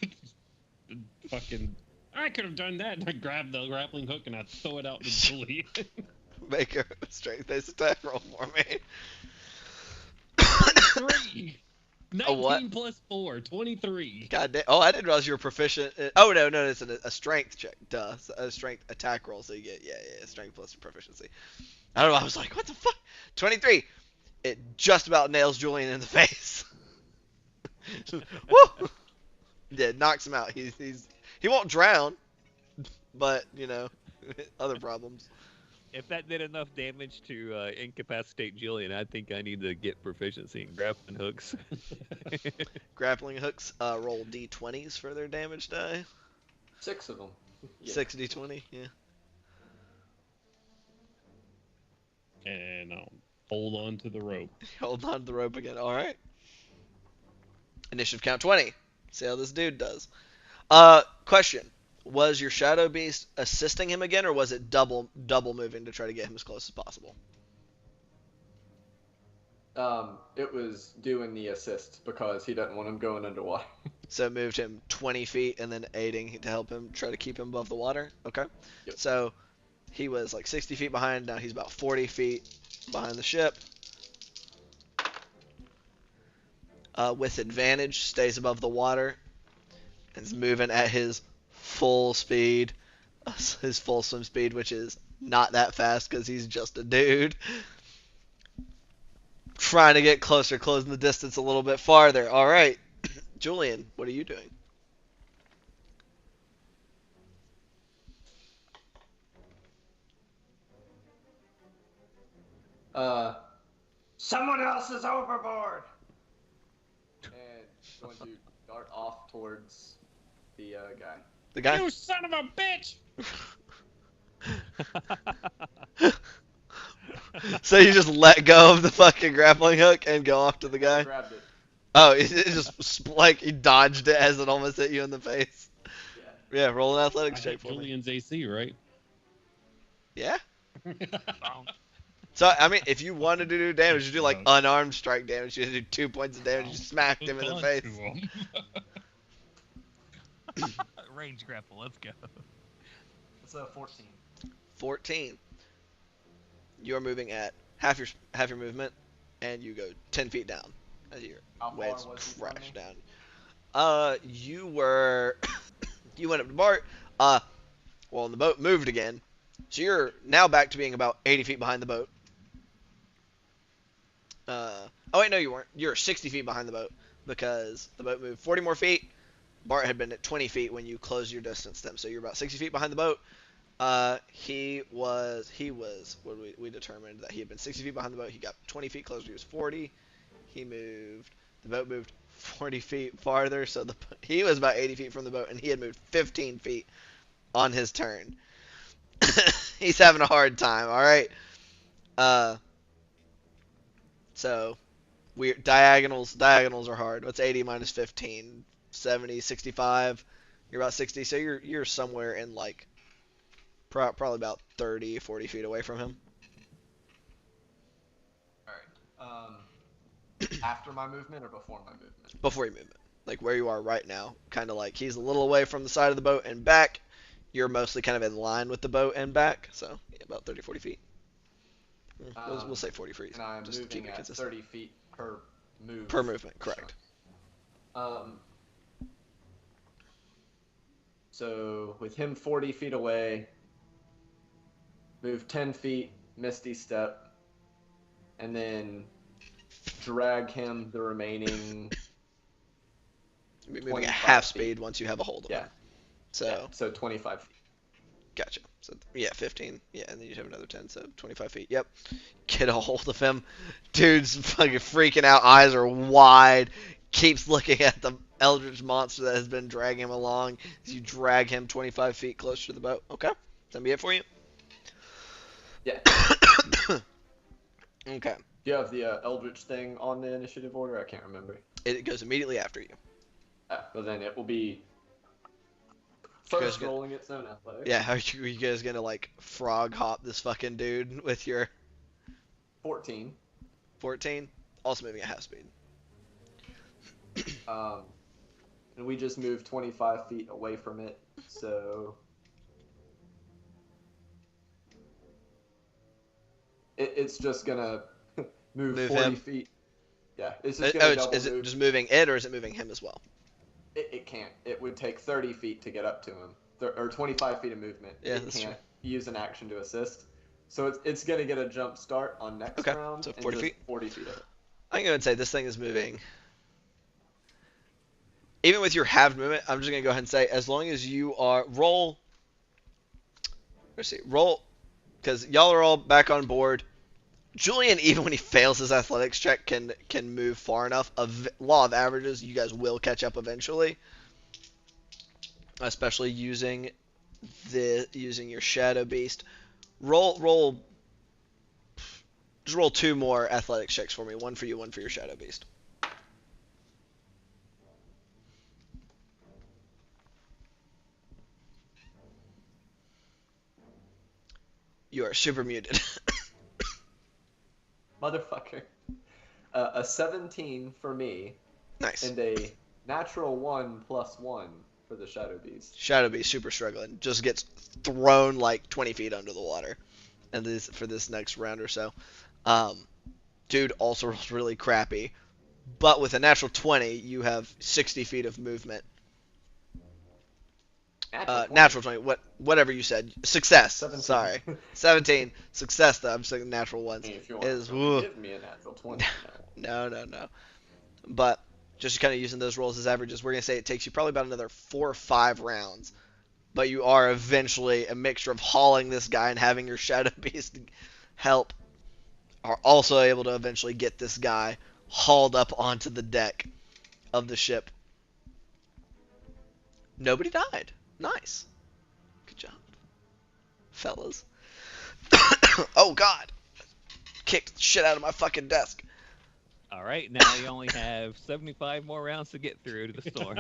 Speaker 4: could have done that. And I grab the grappling hook and I throw it out to Julie.
Speaker 1: Make a strength-based attack roll for me.
Speaker 4: 3. 19
Speaker 1: what?
Speaker 4: plus 4, 23.
Speaker 1: God damn. Oh, I didn't realize you were proficient. Oh, no, it's a strength check. Duh. A strength attack roll, so you get, strength plus proficiency. I don't know. I was like, what the fuck? 23. It just about nails Julian in the face. Woo! Yeah, knocks him out. He won't drown, but, other problems.
Speaker 2: If that did enough damage to incapacitate Julian, I think I need to get proficiency in grappling hooks.
Speaker 1: Grappling hooks roll d20s for their damage die.
Speaker 3: 6 of them. Yeah.
Speaker 1: 6 d20, yeah.
Speaker 4: And I'll hold on to the rope.
Speaker 1: Hold on to the rope again. All right. Initiative count 20. See how this dude does. Question. Was your Shadow Beast assisting him again, or was it double moving to try to get him as close as possible?
Speaker 3: It was doing the assist because he doesn't want him going underwater.
Speaker 1: So it moved him 20 feet and then aiding to help him try to keep him above the water. Okay.
Speaker 3: Yep.
Speaker 1: So he was like 60 feet behind. Now he's about 40 feet behind the ship. With advantage, stays above the water. And is moving at his full speed. His full swim speed, which is not that fast because he's just a dude. Trying to get closer, closing the distance a little bit farther. All right. Julian, what are you doing?
Speaker 3: Someone else is overboard! And going to dart off towards the guy.
Speaker 1: The guy?
Speaker 4: You son of a bitch!
Speaker 1: So you just let go of the fucking grappling hook and go off to the
Speaker 3: I
Speaker 1: guy?
Speaker 3: grabbed it.
Speaker 1: Oh, it just like he dodged it as it almost hit you in the face.
Speaker 3: Yeah.
Speaker 1: Yeah, roll an athletics
Speaker 4: I
Speaker 1: check
Speaker 4: hit
Speaker 1: for me.
Speaker 4: Julian's AC, right?
Speaker 1: Yeah? So, I mean, if you wanted to do damage, you do like unarmed strike damage. You do 2 points of damage. You smacked him in the face.
Speaker 6: Range grapple, let's go.
Speaker 3: It's 14.
Speaker 1: 14. You're moving at half your movement, and you go 10 feet down as your
Speaker 3: How far
Speaker 1: waves
Speaker 3: was he from
Speaker 1: crash
Speaker 3: me?
Speaker 1: down. You were you went up to Bart. Well, the boat moved again, so you're now back to being about 80 feet behind the boat. Oh wait, no, you weren't. You're 60 feet behind the boat because the boat moved 40 more feet. Bart had been at 20 feet when you closed your distance to them, so you're about 60 feet behind the boat. He was, what we determined that he had been 60 feet behind the boat. He got 20 feet closer. He was 40. The boat moved 40 feet farther, so he was about 80 feet from the boat, and he had moved 15 feet on his turn. He's having a hard time, all right? So diagonals are hard. What's 80 minus 15? 70, 65. You're about 60, so you're somewhere in like probably about 30, 40 feet away from him.
Speaker 3: Alright. After my movement or before my movement?
Speaker 1: Before your movement. Like where you are right now. Kind of like he's a little away from the side of the boat and back. You're mostly kind of in line with the boat and back. So yeah, about 30, 40 feet. We'll say 40 feet.
Speaker 3: And I'm
Speaker 1: just to keep
Speaker 3: moving
Speaker 1: it
Speaker 3: at
Speaker 1: consistent.
Speaker 3: 30 feet per move.
Speaker 1: Per movement, correct.
Speaker 3: So with him 40 feet away, move 10 feet, Misty Step, and then drag him the remaining.
Speaker 1: You'll be moving at
Speaker 3: 25
Speaker 1: half
Speaker 3: feet.
Speaker 1: speed once you have a hold of
Speaker 3: Yeah.
Speaker 1: him. So,
Speaker 3: Yeah, so 25 feet.
Speaker 1: Gotcha. So, yeah, 15. Yeah, and then you'd have another 10, so 25 feet. Yep. Get a hold of him. Dude's fucking freaking out. Eyes are wide. Keeps looking at the eldritch monster that has been dragging him along as you drag him 25 feet closer to the boat. Okay? That'll be it for you?
Speaker 3: Yeah.
Speaker 1: Okay.
Speaker 3: Do you have the Eldritch thing on the initiative order? I can't remember.
Speaker 1: It goes immediately after you.
Speaker 3: Well, then it will be
Speaker 1: guys
Speaker 3: first
Speaker 1: get-
Speaker 3: rolling its own athletics.
Speaker 1: Yeah, are you guys gonna, like, frog hop this fucking dude with your
Speaker 3: 14.
Speaker 1: 14? Also moving at half speed.
Speaker 3: And we just moved 25 feet away from it, so it's just gonna move 40
Speaker 1: him?
Speaker 3: feet. Yeah, it's just gonna double
Speaker 1: Is it
Speaker 3: move.
Speaker 1: just moving it, or is it moving him as well?
Speaker 3: It can't. It would take 30 feet to get up to him, or 25 feet of movement.
Speaker 1: Yeah,
Speaker 3: it
Speaker 1: that's
Speaker 3: can't use an action to assist. So it's gonna get a jump start on next
Speaker 1: Okay,
Speaker 3: round.
Speaker 1: so
Speaker 3: and
Speaker 1: 40
Speaker 3: just
Speaker 1: feet?
Speaker 3: 40 feet of it.
Speaker 1: I'm going to say this thing is moving. Even with your halved movement, I'm just going to go ahead and say, as long as you are roll, because y'all are all back on board. Julian, even when he fails his athletics check, can move far enough. Law of averages, you guys will catch up eventually, especially using your shadow beast. Just roll 2 more athletics checks for me. One for you, one for your shadow beast. You are super muted.
Speaker 3: Motherfucker. a 17 for me,
Speaker 1: Nice.
Speaker 3: and a natural 1+1 for the Shadow Beast.
Speaker 1: Shadow Beast super struggling. Just gets thrown like 20 feet under the water, and this for this next round or so. Dude also rolls really crappy, but with a natural 20, you have 60 feet of movement. Natural 20, whatever you said. Success.
Speaker 3: 17.
Speaker 1: Sorry. 17. Success, though. I'm saying natural ones.
Speaker 3: Hey, if you want
Speaker 1: Is,
Speaker 3: to give me a natural 20.
Speaker 1: No. But just kind of using those rolls as averages, we're going to say it takes you probably about another 4 or 5 rounds. But you are eventually a mixture of hauling this guy and having your Shadow Beast help, are also able to eventually get this guy hauled up onto the deck of the ship. Nobody died. Nice. Good job, fellas. Oh, God. Kicked the shit out of my fucking desk.
Speaker 2: All right, now you only have 75 more rounds to get through to the storm.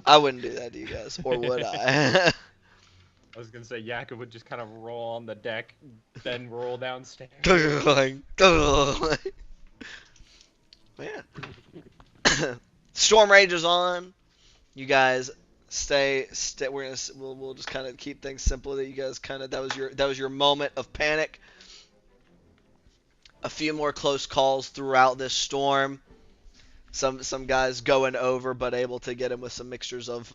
Speaker 1: I wouldn't do that to you guys, or would I?
Speaker 5: I was gonna say Yakov would just kind of roll on the deck, then roll downstairs.
Speaker 1: Man. Storm rages on. You guys stay. We'll just kind of keep things simple. That you guys kind of that was your moment of panic. A few more close calls throughout this storm. Some guys going over, but able to get him with some mixtures of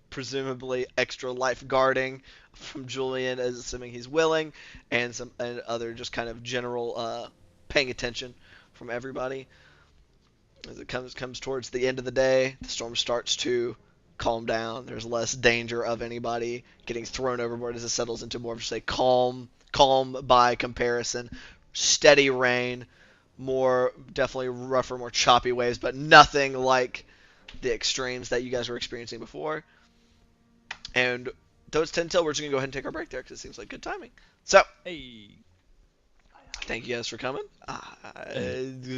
Speaker 1: presumably extra life guarding from Julian, as assuming he's willing, and other just kind of general paying attention from everybody. As it comes towards the end of the day, the storm starts to calm down. There's less danger of anybody getting thrown overboard as it settles into more of just a calm by comparison. Steady rain, more definitely rougher, more choppy waves, but nothing like the extremes that you guys were experiencing before. And though it's 10 till, we're just going to go ahead and take our break there because it seems like good timing. So,
Speaker 2: Hey.
Speaker 1: thank you guys for coming.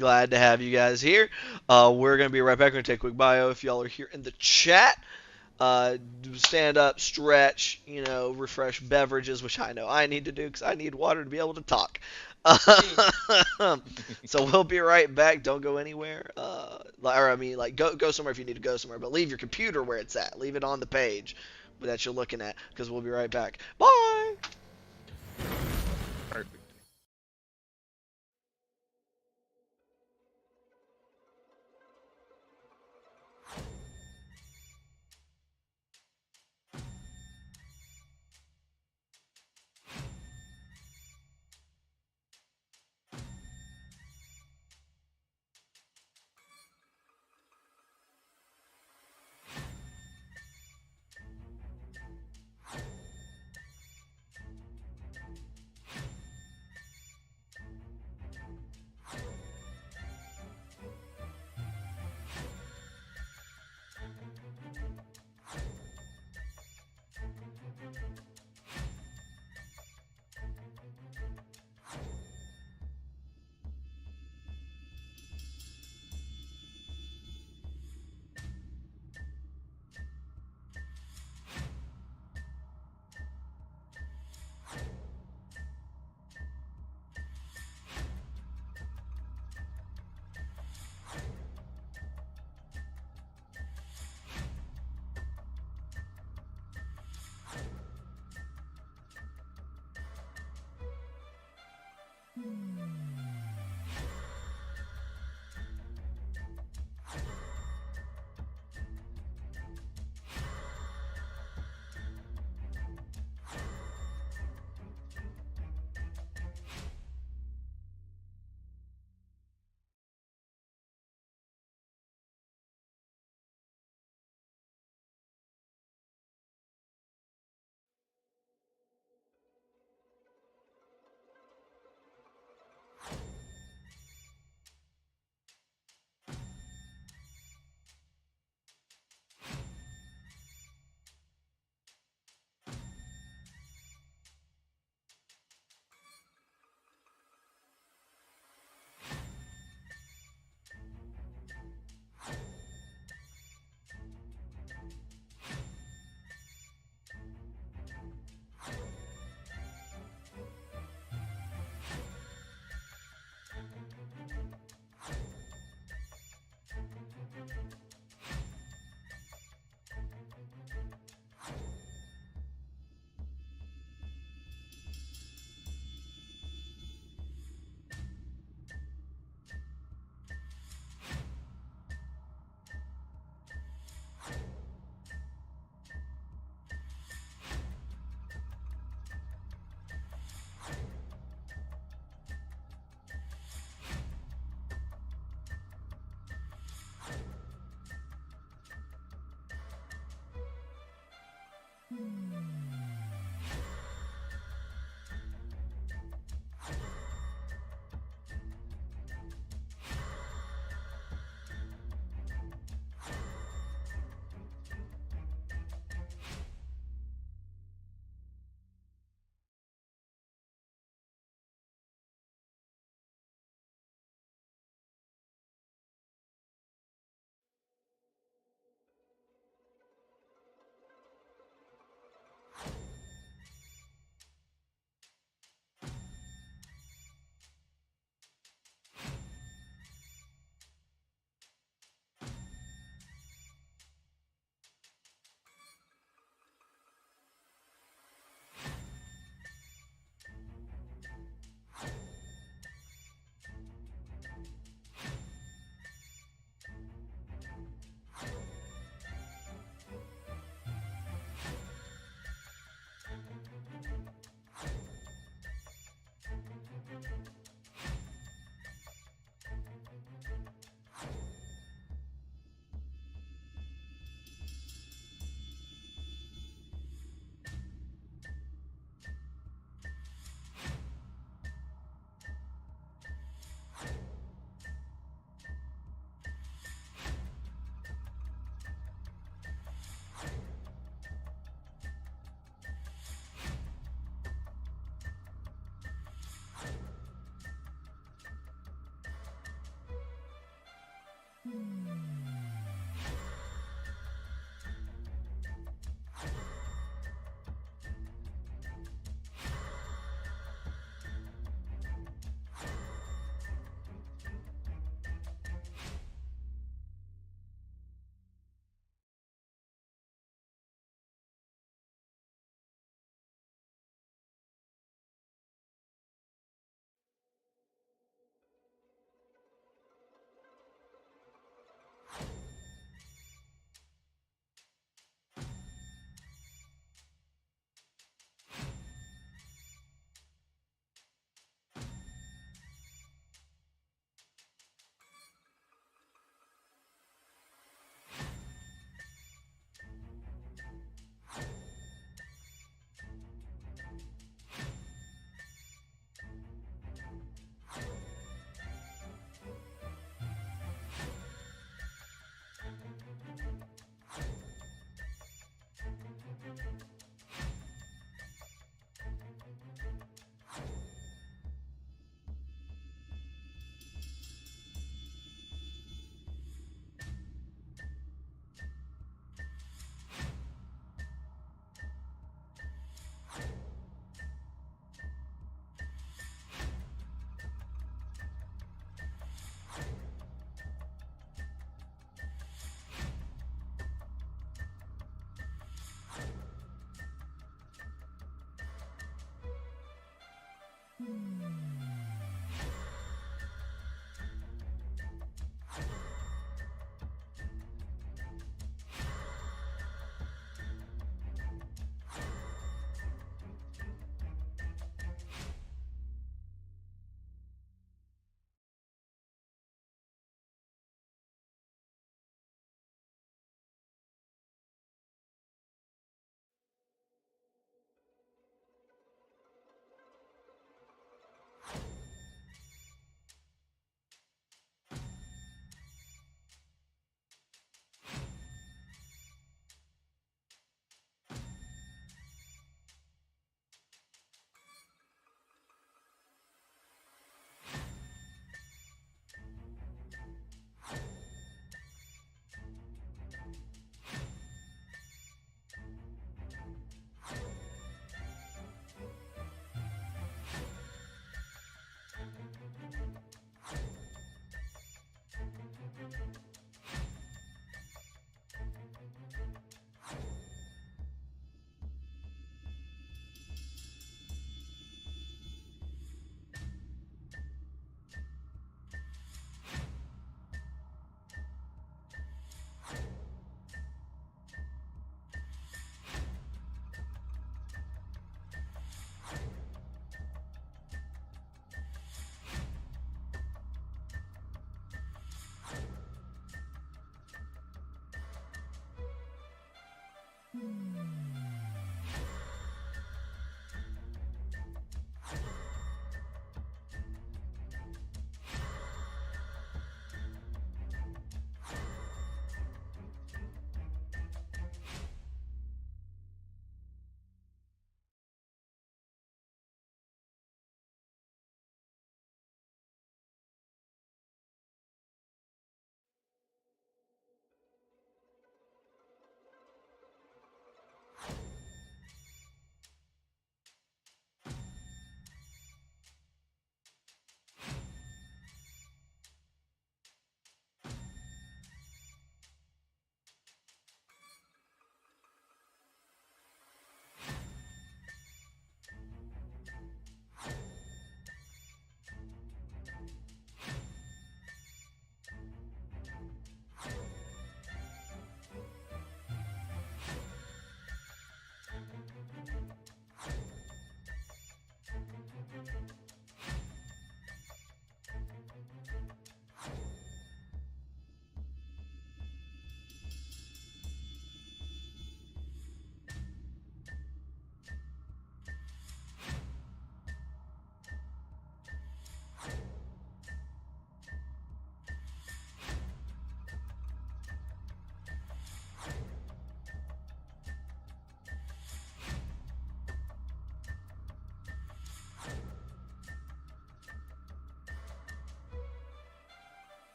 Speaker 1: Glad to have you guys here. We're going to be right back. We're going to take a quick bio if y'all are here in the chat. Stand up, stretch, refresh beverages, which I know I need to do because I need water to be able to talk. So we'll be right back. Don't go anywhere. Go somewhere if you need to go somewhere, but leave your computer where it's at. Leave it on the page that you're looking at because we'll be right back. Bye!
Speaker 5: Perfect.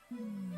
Speaker 7: Hmm.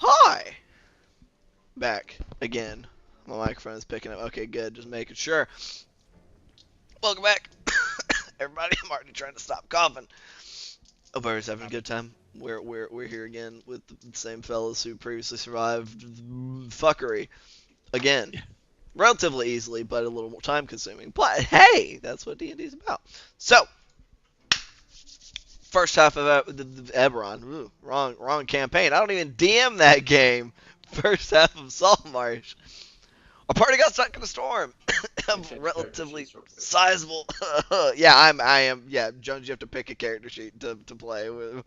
Speaker 1: Hi! Back again. My microphone is picking up. Okay, good. Just making sure. Welcome back, everybody. I'm already trying to stop coughing. Hope everybody's having a good time. We're here again with the same fellas who previously survived fuckery again, relatively easily, but a little more time consuming. But hey, that's what D&D's about. So first half of the Eberron. Ooh, wrong campaign. I don't even DM that game. First half of Saltmarsh. Our party got stuck in a storm. I'm
Speaker 3: Change
Speaker 1: relatively
Speaker 3: character sheets real quick.
Speaker 1: sizable. Yeah, I am. Yeah, Jones, you have to pick a character sheet to play with.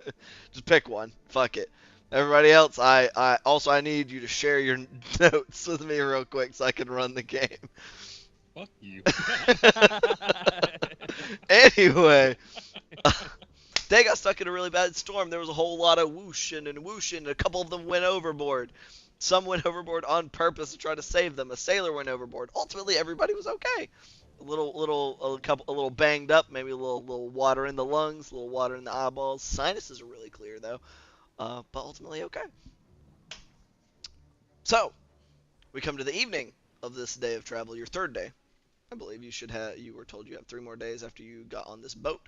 Speaker 1: Just pick one. Fuck it. Everybody else, I need you to share your notes with me real quick so I can run the game.
Speaker 4: Fuck you.
Speaker 1: Anyway, they got stuck in a really bad storm. There was a whole lot of whooshing and whooshing, and a couple of them went overboard. Some went overboard on purpose to try to save them. A sailor went overboard. Ultimately, everybody was okay. A little banged up, maybe a little water in the lungs, a little water in the eyeballs. Sinuses are really clear though, but ultimately okay. So, we come to the evening of this day of travel, your third day. I believe you were told you have 3 more days after you got on this boat.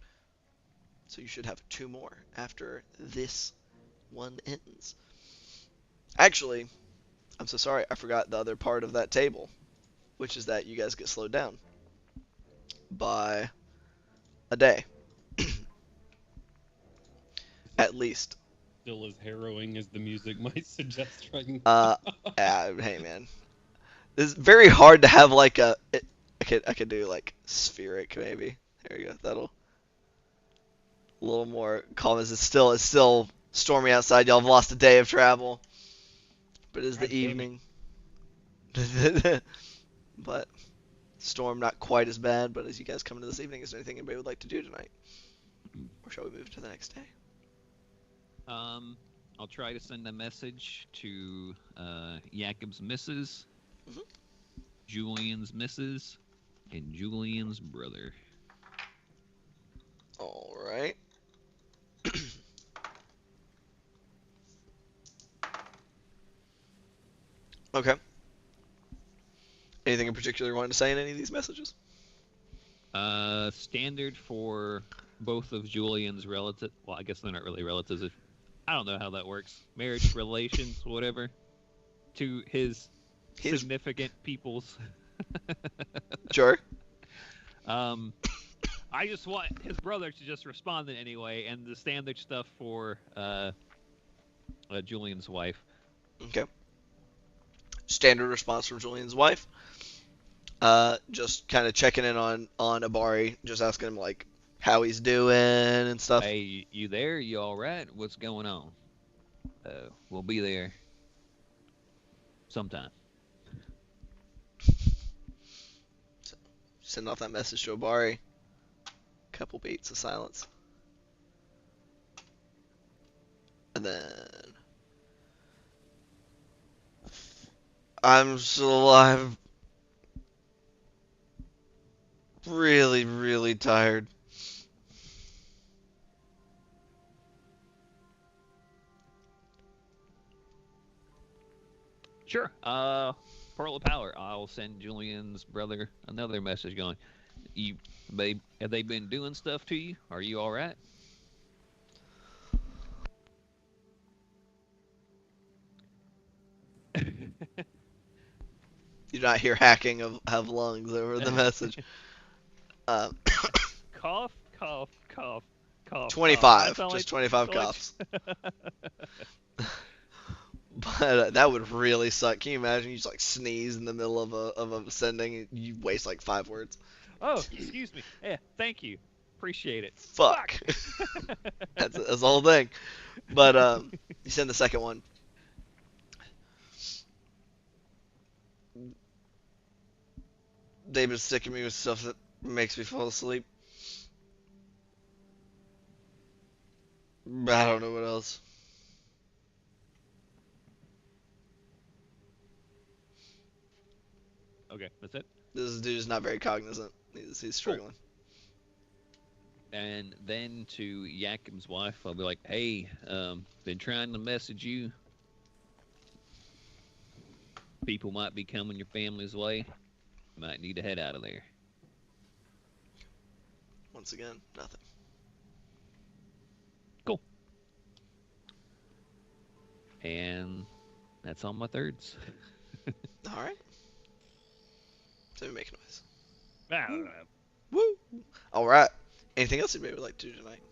Speaker 1: So you should have 2 more after this one ends. Actually, I'm so sorry, I forgot the other part of that table, which is that you guys get slowed down by a day. At least.
Speaker 4: Still as harrowing as the music might suggest right now.
Speaker 1: Hey man. It's very hard to have like I could do like spheric maybe. There you go. That'll a little more calm as it's still stormy outside. Y'all have lost a day of travel. But it is
Speaker 4: God
Speaker 1: the
Speaker 4: damn
Speaker 1: evening. But storm not quite as bad, but as you guys come into this evening, is there anything anybody would like to do tonight? Or shall we move to the next day?
Speaker 2: I'll try to send a message to Jakob's missus,
Speaker 1: Mhm.
Speaker 2: Julian's missus, and Julian's brother.
Speaker 1: Alright. Okay. Anything in particular you wanted to say in any of these messages?
Speaker 2: Standard for both of Julian's relatives. Well, I guess they're not really relatives. I don't know how that works. Marriage relations, whatever. To his
Speaker 1: His-
Speaker 2: significant peoples.
Speaker 1: Sure.
Speaker 2: I just want his brother to just respond in any way, and the standard stuff for Julian's wife.
Speaker 1: Okay. Standard response from Julian's wife. Just kind of checking in on Abari, just asking him like how he's doing and stuff.
Speaker 2: Hey, you there? You all right? What's going on? We'll be there sometime.
Speaker 1: Send off that message to Abari. Couple beats of silence. And then I'm still alive. Really, really tired.
Speaker 2: Sure. Pearl of Power. I'll send Julian's brother another message going, have they been doing stuff to you? Are you all right?
Speaker 1: You do not hear hacking of lungs over the message.
Speaker 2: Cough, cough, cough, cough.
Speaker 1: 25.
Speaker 2: That's only-
Speaker 1: Just 25
Speaker 2: only-
Speaker 1: coughs. But that would really suck. Can you imagine you just like sneeze in the middle of a sending and you waste like 5 words?
Speaker 2: Oh, excuse me. Yeah, thank you. Appreciate it.
Speaker 1: Fuck. That's the whole thing. But you send the second one. They've been sticking me with stuff that makes me fall asleep. I don't know what else.
Speaker 2: Okay, that's it.
Speaker 1: This dude is not very cognizant. He's struggling.
Speaker 2: And then to Jakob's wife, I'll be like, hey, been trying to message you. People might be coming your family's way. Might need to head out of there.
Speaker 1: Once again, nothing.
Speaker 2: Cool. And that's all my thirds.
Speaker 1: All right. So we make a noise.
Speaker 2: I don't know.
Speaker 1: Woo! All right. Anything else anybody would like to do tonight?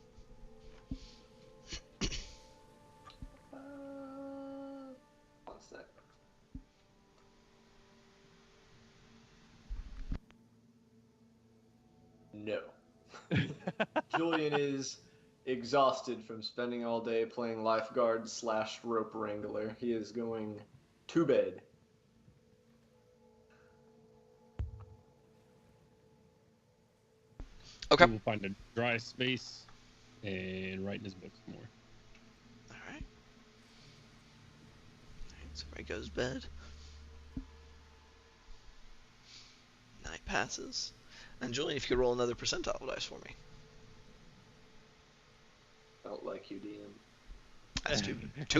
Speaker 3: No. Julian is exhausted from spending all day playing lifeguard / rope wrangler. He is going to bed.
Speaker 1: Okay.
Speaker 4: He will find a dry space and write in his book some more.
Speaker 1: All right. So he goes to bed. Night passes. And Julian, if you could roll another percentile dice for me.
Speaker 3: I don't like you, DM.
Speaker 1: That's too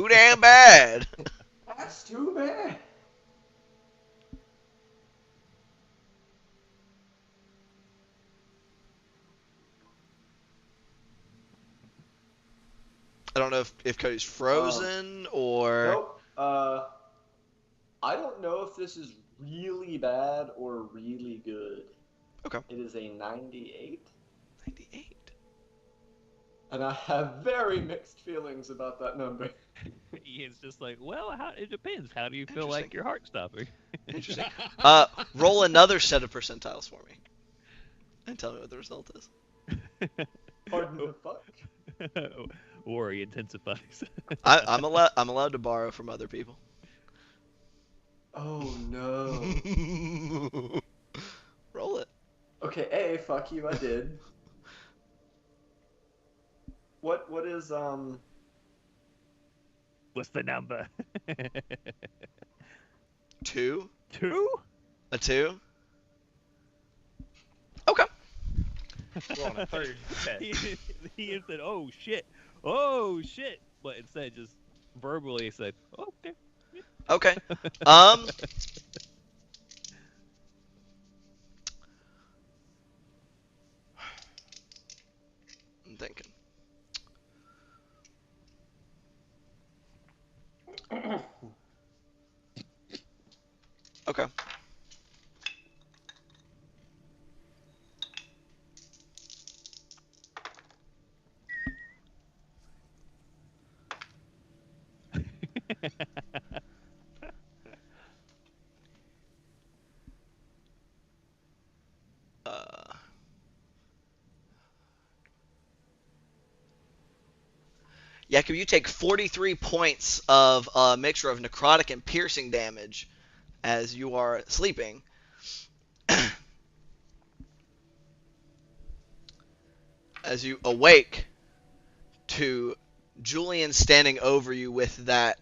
Speaker 1: damn bad.
Speaker 3: That's too bad.
Speaker 1: I don't know if Cody's frozen or...
Speaker 3: Nope. I don't know if this is really bad or really good.
Speaker 1: Okay.
Speaker 3: It is a 98.
Speaker 1: 98.
Speaker 3: And I have very mixed feelings about that number.
Speaker 2: Ian's just like, well, it depends. How do you feel like your heart's stopping?
Speaker 1: Interesting. Roll another set of percentiles for me. And tell me what the result is.
Speaker 3: Pardon the fuck?
Speaker 2: Worry intensifies.
Speaker 1: I'm allowed to borrow from other people.
Speaker 3: Oh no.
Speaker 1: Roll it.
Speaker 3: Okay, fuck you, I did. What is
Speaker 2: What's the number?
Speaker 1: 2?
Speaker 2: 2?
Speaker 1: A 2? Okay.
Speaker 5: We're on a third set.
Speaker 2: He said, oh shit, but instead just verbally said, oh, okay.
Speaker 1: Okay. I'm thinking. Okay. Jakob, you take 43 points of a mixture of necrotic and piercing damage as you are sleeping. As you awake to Julian standing over you with that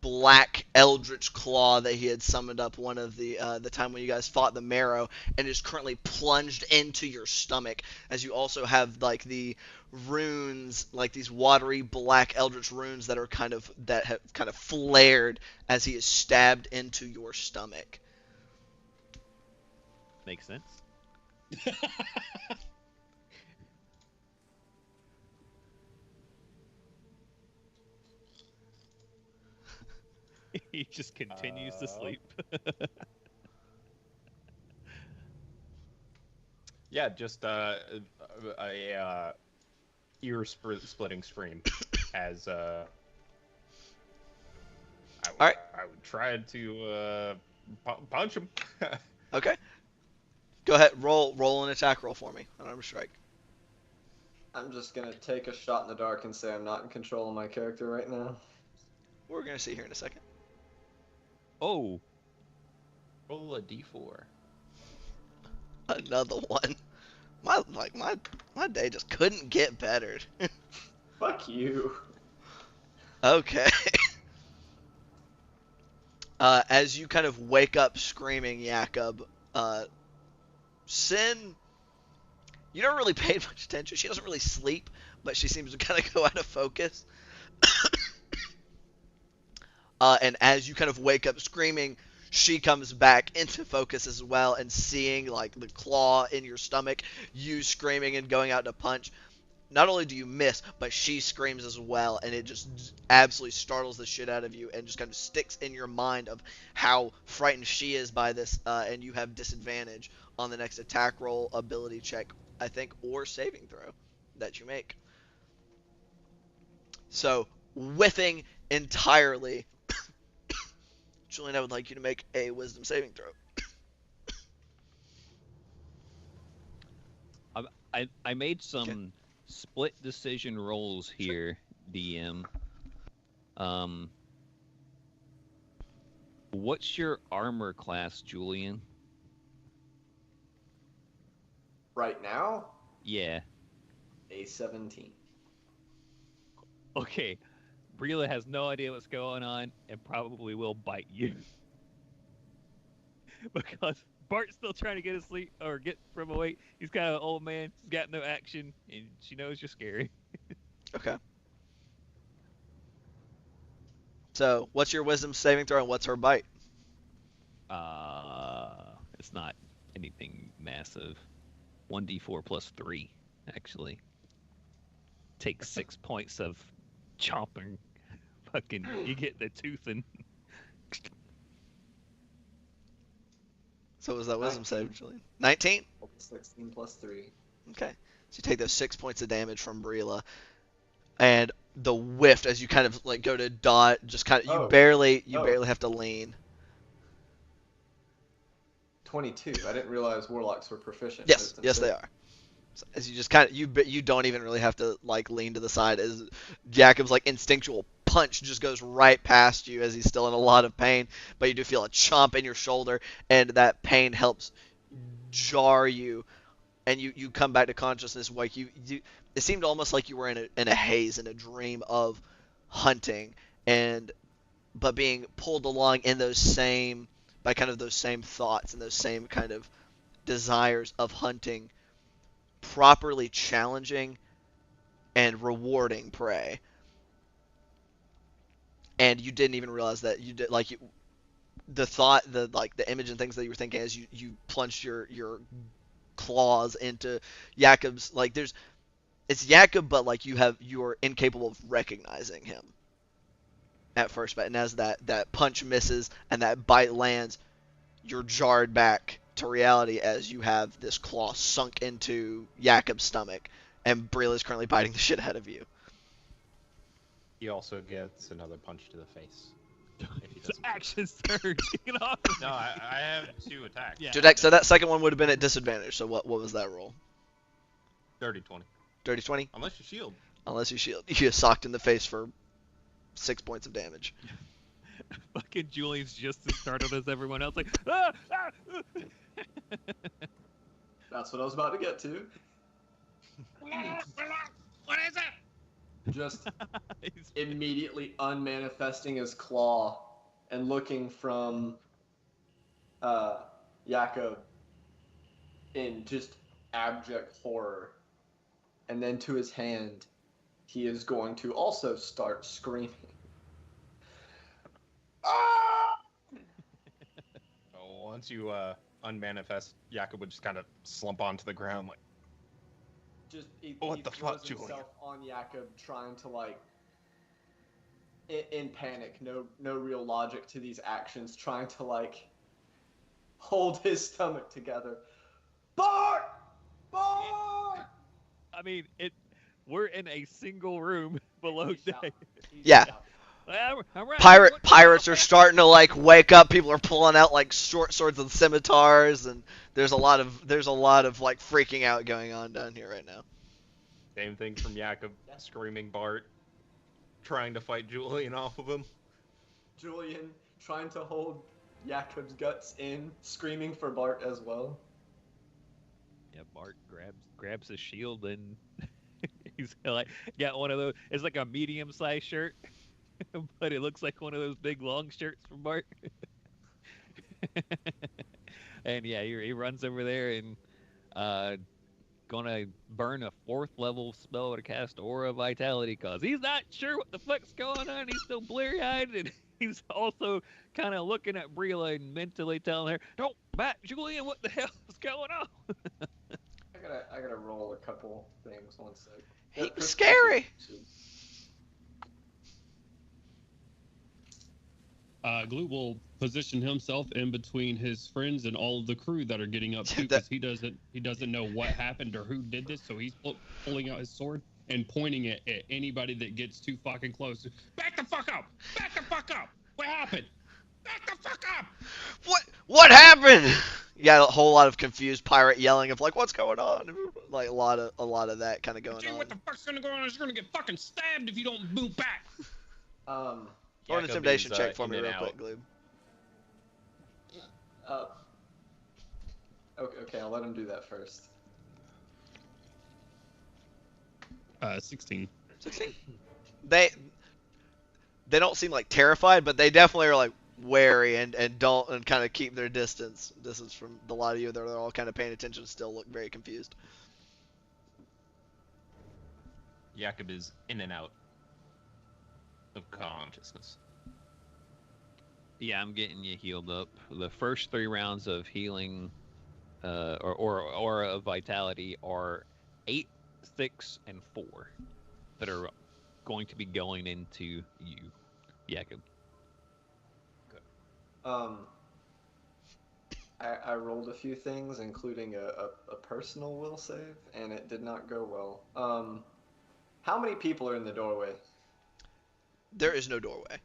Speaker 1: black eldritch claw that he had summoned up one of the time when you guys fought the Marrow, and is currently plunged into your stomach, as you also have like the runes, like these watery black eldritch runes that have kind of flared as he is stabbed into your stomach.
Speaker 2: Makes sense. He just continues to sleep.
Speaker 5: Yeah, just a ear-splitting scream as
Speaker 1: Alright.
Speaker 5: I would try to punch him.
Speaker 1: Okay. Go ahead, roll an attack roll for me on Armor Strike.
Speaker 3: I'm just gonna take a shot in the dark and say I'm not in control of my character right now.
Speaker 1: We're gonna see here in a second.
Speaker 2: Oh.
Speaker 5: Roll a d4.
Speaker 1: Another one. My day just couldn't get better.
Speaker 3: Fuck you.
Speaker 1: Okay. As you kind of wake up screaming, Jakob, Sin, you don't really pay much attention. She doesn't really sleep, but she seems to kind of go out of focus. And as you kind of wake up screaming, she comes back into focus as well, and seeing like the claw in your stomach, you screaming and going out to punch. Not only do you miss, but she screams as well, and it just absolutely startles the shit out of you, and just kind of sticks in your mind of how frightened she is by this, and you have disadvantage on the next attack roll, ability check, I think, or saving throw that you make. So, whiffing entirely, Julian, I would like you to make a wisdom saving throw.
Speaker 2: I made some split decision rolls here, DM. What's your armor class, Julian?
Speaker 3: Right now,
Speaker 2: Yeah.
Speaker 3: a 17.
Speaker 2: Okay. Brila has no idea what's going on and probably will bite you. Because Bart's still trying to get asleep or get from awake. He's kind of an old man. He's got no action, and she knows you're scary.
Speaker 1: Okay. So, what's your wisdom saving throw and what's her bite?
Speaker 2: It's not anything massive. 1d4 plus 3, actually. Take 6 points of chomping. Fucking, you get the tooth and.
Speaker 1: So, what was that wisdom save, Julian? 19?
Speaker 3: 16 plus 3.
Speaker 1: Okay. So, you take those 6 points of damage from Brila. And the whiff as you kind of like go to dot, just kind of you barely have to lean.
Speaker 3: 22. I didn't realize warlocks were proficient.
Speaker 1: Yes, they are. So as you just kind of you don't even really have to like lean to the side as Jakob's like instinctual punch just goes right past you as he's still in a lot of pain, but you do feel a chomp in your shoulder and that pain helps jar you and you come back to consciousness like you it seemed almost like you were in a haze, in a dream of hunting, but being pulled along in those same thoughts and those same kind of desires of hunting, properly challenging and rewarding prey. And you didn't even realize that you did the image and things that you were thinking as you plunged your claws into Jakob's it's Jakob, but like you're incapable of recognizing him at first. But and as that punch misses and that bite lands, you're jarred back to reality as you have this claw sunk into Jakob's stomach, and Brila is currently biting the shit out of you.
Speaker 5: He also gets another punch to the face. If he doesn't.
Speaker 6: Action surge. Get off.
Speaker 5: No, I have 2 attacks.
Speaker 6: Yeah.
Speaker 1: So that second one would have been at disadvantage. So what was that roll?
Speaker 5: Dirty 20.
Speaker 1: Dirty 20?
Speaker 5: Unless you shield.
Speaker 1: Unless you shield. You get socked in the face for 6 points of damage.
Speaker 6: Fucking Julian's just as startled as everyone else. Like, ah, ah,
Speaker 3: That's what I was about to get to.
Speaker 6: what is it?
Speaker 3: Just immediately unmanifesting his claw and looking from Jakob in just abject horror. And then to his hand, he is going to also start screaming. Ah!
Speaker 5: So once you unmanifest, Jakob would just kind of slump onto the ground like.
Speaker 3: Just he
Speaker 5: What the
Speaker 3: throws
Speaker 5: fuck, Julian?
Speaker 3: himself on Jakob, trying to like, in panic, no real logic to these actions, trying to like hold his stomach together. Bart!
Speaker 6: I mean, we're in a single room below deck.
Speaker 1: Yeah.
Speaker 6: I'm right.
Speaker 1: Pirates are starting to like wake up. People are pulling out like short swords and scimitars, and there's a lot of like freaking out going on down here right now.
Speaker 5: Same thing from Jakob, screaming Bart, trying to fight Julian off of him.
Speaker 3: Julian trying to hold Jakob's guts in, screaming for Bart as well.
Speaker 6: Yeah, Bart grabs his shield and he's like got one of those. It's like a medium-sized shirt, but it looks like one of those big long shirts from Bart. And yeah, he runs over there and gonna burn a 4th level spell to cast Aura Vitality, cause he's not sure what the fuck's going on. He's still bleary-eyed, and he's also kind of looking at Brila and mentally telling her, "Don't bat, Julian. What the hell is going on?"
Speaker 3: I gotta roll a couple things. 1 sec.
Speaker 1: He was scary.
Speaker 4: Glute will position himself in between his friends and all of the crew that are getting up too, because he doesn't know what happened or who did this, so he's pulling out his sword and pointing it at anybody that gets too fucking close. Back the fuck up! Back the fuck up! What happened? Back the fuck up!
Speaker 1: What happened? You got a whole lot of confused pirate yelling of like, "What's going on?" Like a lot of that kind of going
Speaker 4: Gee,
Speaker 1: on.
Speaker 4: what the fuck's gonna go on is you're gonna get fucking stabbed if you don't move back.
Speaker 1: Or an
Speaker 5: Jacob
Speaker 1: intimidation
Speaker 5: is,
Speaker 1: check for
Speaker 5: in
Speaker 1: me
Speaker 5: and
Speaker 1: real
Speaker 5: out.
Speaker 1: quick, Gloob.
Speaker 3: Okay, I'll let him do that first.
Speaker 4: 16.
Speaker 1: 16. They don't seem like terrified, but they definitely are like wary and kind of keep their distance. This is from the lot of you that are all kind of paying attention, still look very confused.
Speaker 5: Jacob is in and out of consciousness.
Speaker 2: Yeah, I'm getting you healed up. The first 3 rounds of healing, or of vitality, are 8, 6, and 4 that are going to be going into you, Jacob.
Speaker 3: I rolled a few things, including a personal will save, and it did not go well. How many people are in the doorway?
Speaker 1: There is no doorway.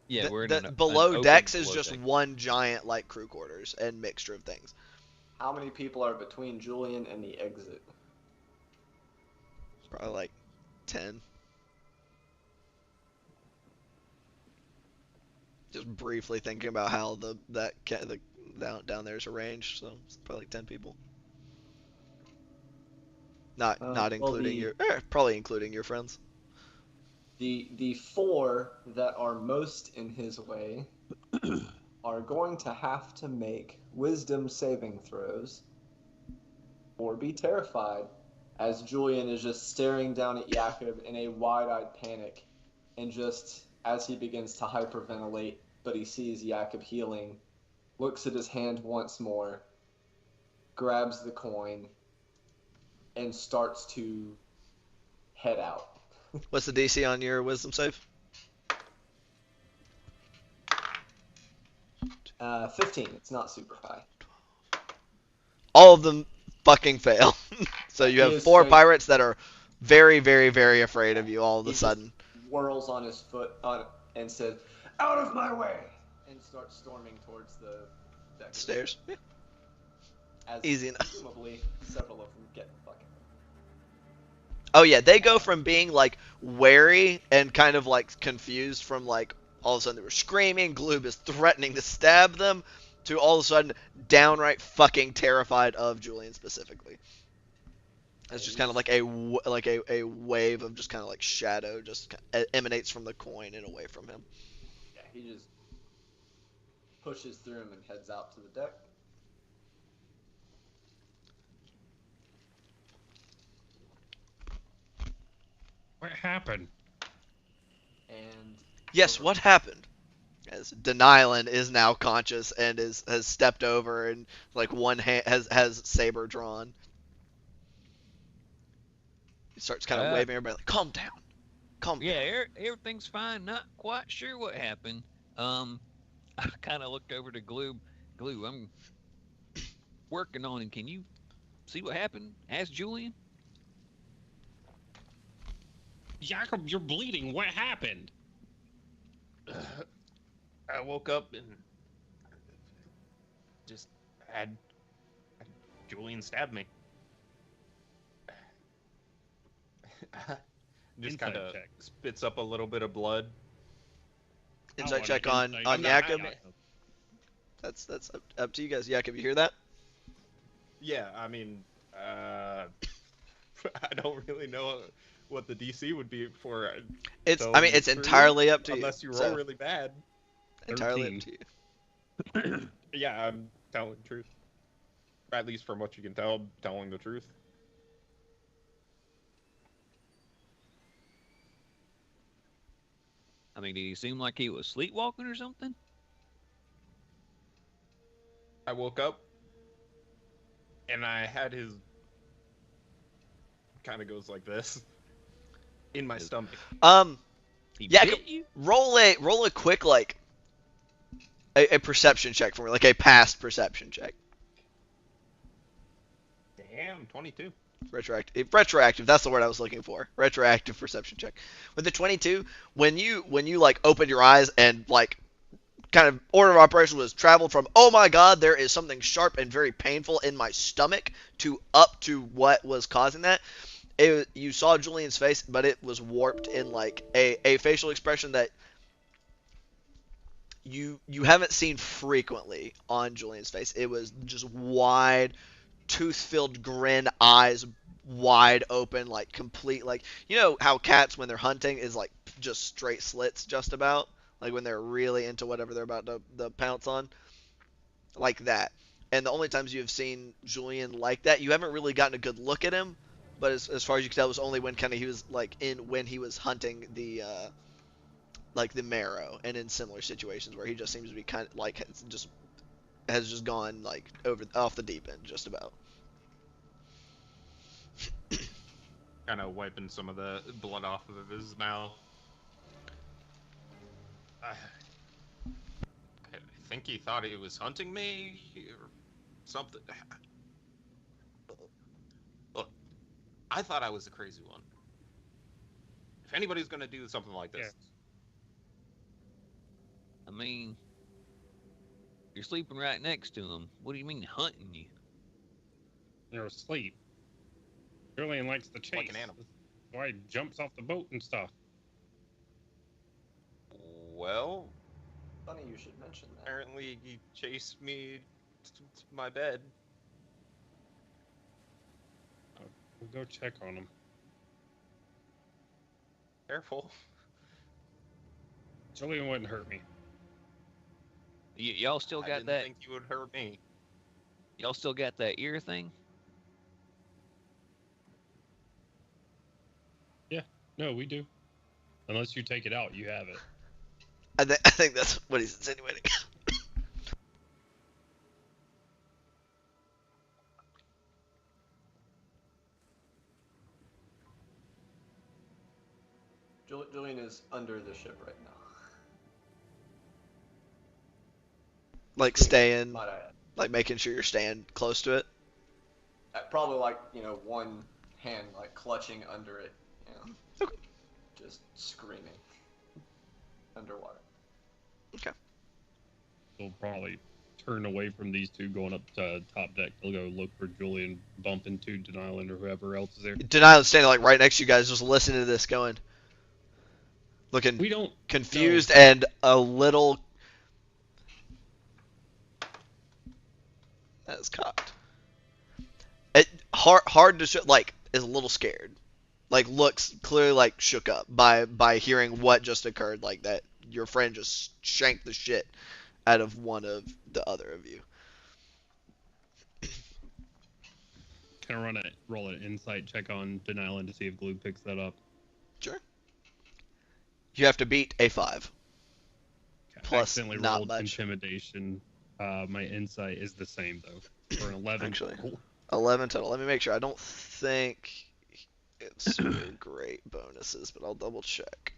Speaker 2: Yeah, we're in an
Speaker 1: below
Speaker 2: open
Speaker 1: decks is
Speaker 2: below
Speaker 1: just
Speaker 2: deck.
Speaker 1: one giant like crew quarters and mixture of things.
Speaker 3: How many people are between Julian and the exit?
Speaker 1: Probably like 10. Just briefly thinking about how the down there is arranged, so it's probably like 10 people. Not
Speaker 3: well,
Speaker 1: including probably including your friends.
Speaker 3: The 4 that are most in his way are going to have to make wisdom saving throws or be terrified, as Julian is just staring down at Jacob in a wide-eyed panic, and just as he begins to hyperventilate, but he sees Jacob healing, looks at his hand once more, grabs the coin, and starts to head out.
Speaker 1: What's the DC on your wisdom save?
Speaker 3: 15. It's not super high.
Speaker 1: All of them fucking fail. So you
Speaker 3: He
Speaker 1: have
Speaker 3: is
Speaker 1: 4
Speaker 3: straight-
Speaker 1: pirates that are very, very, very afraid of you all of a
Speaker 3: He just
Speaker 1: sudden.
Speaker 3: whirls on his foot and says, "Out of my way!" and starts storming towards the deck.
Speaker 1: Stairs. Yeah.
Speaker 3: As
Speaker 1: Easy enough.
Speaker 3: presumably several of them get fucking.
Speaker 1: Oh yeah, they go from being like wary and kind of like confused from like all of a sudden they were screaming, Gloob is threatening to stab them, to all of a sudden downright fucking terrified of Julian specifically. It's just kind of like a wave of just kind of like shadow just emanates from the coin and away from him.
Speaker 3: Yeah, he just pushes through him and heads out to the deck.
Speaker 4: What happened?
Speaker 3: And
Speaker 1: Yes, what happened? As Denylin is now conscious and has stepped over and like one hand has saber drawn. He starts kind of waving everybody like, calm down. Calm down.
Speaker 2: Yeah, everything's fine. Not quite sure what happened. I kind of looked over to Gloob. Gloob, I'm working on him. Can you see what happened? Ask Julian.
Speaker 4: Jacob, you're bleeding. What happened?
Speaker 5: I woke up and just had Julian stab me. Just
Speaker 4: Insight
Speaker 5: kind of
Speaker 4: check.
Speaker 5: spits up a little bit of blood.
Speaker 1: Insight
Speaker 4: Oh,
Speaker 1: check
Speaker 4: an
Speaker 1: on
Speaker 4: insight.
Speaker 1: Jacob.
Speaker 4: Yeah.
Speaker 1: That's up to you guys. Jacob, you hear that?
Speaker 5: Yeah, I mean, I don't really know what the DC would be for.
Speaker 1: It's
Speaker 5: telling the
Speaker 1: it's
Speaker 5: truth,
Speaker 1: entirely up to you.
Speaker 5: unless you roll
Speaker 1: So,
Speaker 5: really bad.
Speaker 1: entirely up
Speaker 4: 13.
Speaker 1: to you.
Speaker 5: Yeah, I'm telling the truth. At least from what you can tell, I'm telling the truth.
Speaker 2: I mean, did he seem like he was sleepwalking or something?
Speaker 5: I woke up and I had his kind of goes like this in my stomach.
Speaker 2: He
Speaker 1: Yeah,
Speaker 2: bit you?
Speaker 1: Roll a quick like a perception check for me, like a past perception check.
Speaker 5: Damn, 22.
Speaker 1: Retroactive, that's the word I was looking for. Retroactive perception check. With the 22, when you like open your eyes and like kind of order of operation was traveled from, oh my god, there is something sharp and very painful in my stomach, to up to what was causing that. You saw Julian's face, but it was warped in like a facial expression that you haven't seen frequently on Julian's face. It was just wide, tooth-filled grin, eyes wide open, like complete, like, you know how cats when they're hunting is like just straight slits just about, like when they're really into whatever they're about to pounce on, like that. And the only times you've seen Julian like that, you haven't really gotten a good look at him, but as far as you can tell, it was only when kind of he was like when he was hunting the like the marrow, and in similar situations where he just seems to be kind of like has just gone like off the deep end just about.
Speaker 5: Kind of wiping some of the blood off of his mouth. I think he thought he was hunting me or something. Look, I thought I was the crazy one. If anybody's gonna do something like this,
Speaker 6: I mean, you're sleeping right next to him. What do you mean hunting you?
Speaker 4: You're asleep. Julian likes to chase.
Speaker 5: Like an animal.
Speaker 4: That's why he jumps off the boat and stuff.
Speaker 5: well,
Speaker 3: Funny you should mention that.
Speaker 5: apparently he chased me to my bed.
Speaker 4: We'll go check on him.
Speaker 5: Careful.
Speaker 4: Julian wouldn't hurt me.
Speaker 6: Y'all still
Speaker 5: I
Speaker 6: got
Speaker 5: didn't
Speaker 6: that?
Speaker 5: think you would hurt me.
Speaker 6: Y'all still got that ear thing?
Speaker 4: No, we do. Unless you take it out, you have it.
Speaker 1: I think that's what he's insinuating.
Speaker 3: Julian is under the ship right now.
Speaker 1: Like staying,
Speaker 3: Might I add.
Speaker 1: like making sure you're staying close to it.
Speaker 3: Probably like, one hand like clutching under it,
Speaker 1: Okay.
Speaker 3: just screaming underwater.
Speaker 4: They'll probably turn away from these two going up to top deck. They'll go look for Julian, bump into Denial or whoever else is there.
Speaker 1: Denil's standing like right next to you guys, just listening to this, going, looking
Speaker 4: We don't
Speaker 1: confused
Speaker 4: know.
Speaker 1: and a little. That's cocked. It hard to show, like is a little scared, like looks clearly like shook up by hearing what just occurred, like that your friend just shanked the shit out of one of the other of you.
Speaker 4: Can I roll an insight check on Denial to see if Glue picks that up?
Speaker 1: Sure. You have to beat a 5. Plus,
Speaker 4: Accidentally
Speaker 1: not
Speaker 4: rolled
Speaker 1: much.
Speaker 4: Intimidation. My insight is the same though, for an 11.
Speaker 1: Actually.
Speaker 4: total.
Speaker 1: 11 total. Let me make sure. I don't think it's super great bonuses, but I'll double check.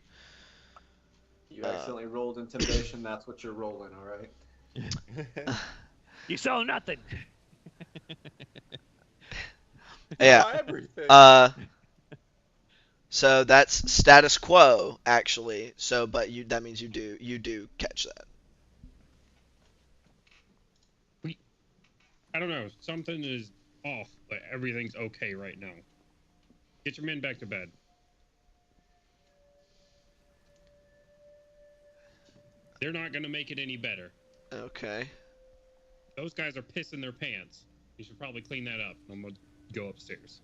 Speaker 3: You accidentally rolled intimidation, that's what you're rolling, alright?
Speaker 6: You saw nothing.
Speaker 1: Yeah.
Speaker 5: Everything.
Speaker 1: So that's status quo actually. So, but that means you do catch that.
Speaker 4: I don't know. Something is off, but everything's okay right now. Get your men back to bed. They're not going to make it any better.
Speaker 1: Okay.
Speaker 4: Those guys are pissing their pants. You should probably clean that up. I'm going to go upstairs.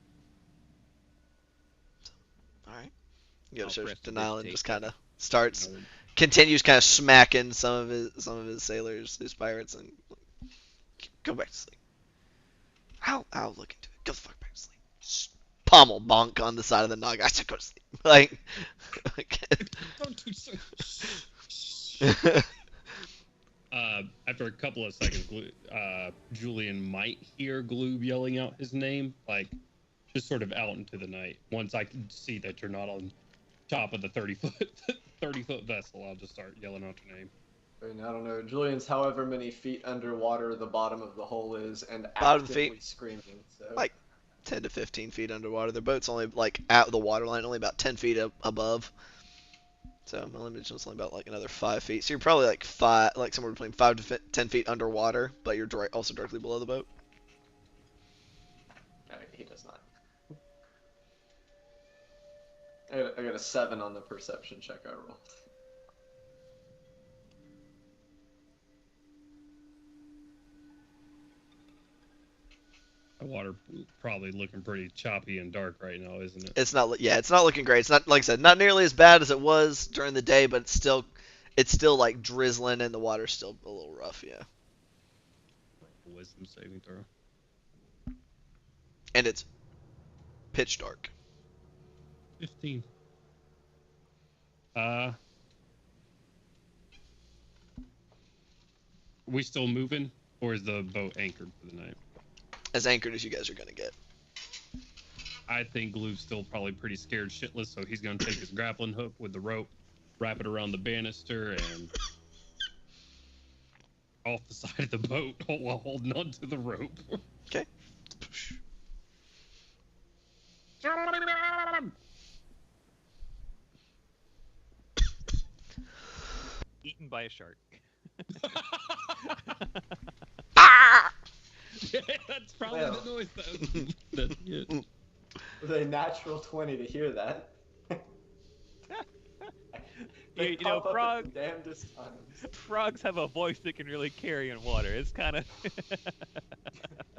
Speaker 1: All right. You go
Speaker 6: I'll
Speaker 1: to
Speaker 6: press the
Speaker 1: Denial and
Speaker 6: dictate.
Speaker 1: just kind of starts
Speaker 4: No,
Speaker 1: continues kind of smacking some of his sailors, his pirates, and go back to sleep. I'll look into it. Go the fuck back to sleep. Just pommel bonk on the side of the nog. I said go to sleep. Like.
Speaker 4: don't do so. After a couple of seconds, Julian might hear Gloob yelling out his name, like just sort of out into the night. Once I can see that you're not on top of the 30-foot vessel, I'll just start yelling out your name.
Speaker 3: And I don't know, Julian's however many feet underwater the bottom of the hole is, and
Speaker 1: Bottom of the
Speaker 3: actively
Speaker 1: feet?
Speaker 3: screaming. So
Speaker 1: Like 10 to 15 feet underwater. Their boat's only like at the water line, only about 10 feet above. So my limit is only about like another 5 feet. So you're probably like somewhere between 5 to 10 feet underwater, but you're also directly below the boat.
Speaker 3: Alright, he does not. I got a 7 on the perception check I rolled.
Speaker 4: The water probably looking pretty choppy and dark right now, isn't it?
Speaker 1: It's not. Yeah, it's not looking great. It's not, like I said, not nearly as bad as it was during the day, but it's still like drizzling and the water's still a little rough. Yeah.
Speaker 4: Wisdom saving throw.
Speaker 1: And it's pitch dark.
Speaker 4: 15. We still moving, or is the boat anchored for the night?
Speaker 1: As anchored as you guys are gonna get.
Speaker 4: I think Gloop's still probably pretty scared shitless, so he's gonna take his grappling hook with the rope, wrap it around the banister, and off the side of the boat while holding on to the rope.
Speaker 1: Okay.
Speaker 6: Eaten by a shark.
Speaker 4: Yeah, that's probably
Speaker 3: Well.
Speaker 4: the noise that's good.
Speaker 3: With a natural 20 to hear that. They
Speaker 6: You know,
Speaker 3: pop up at
Speaker 6: frog-
Speaker 3: the damnedest times.
Speaker 6: Frogs have a voice that can really carry in water. It's kind of.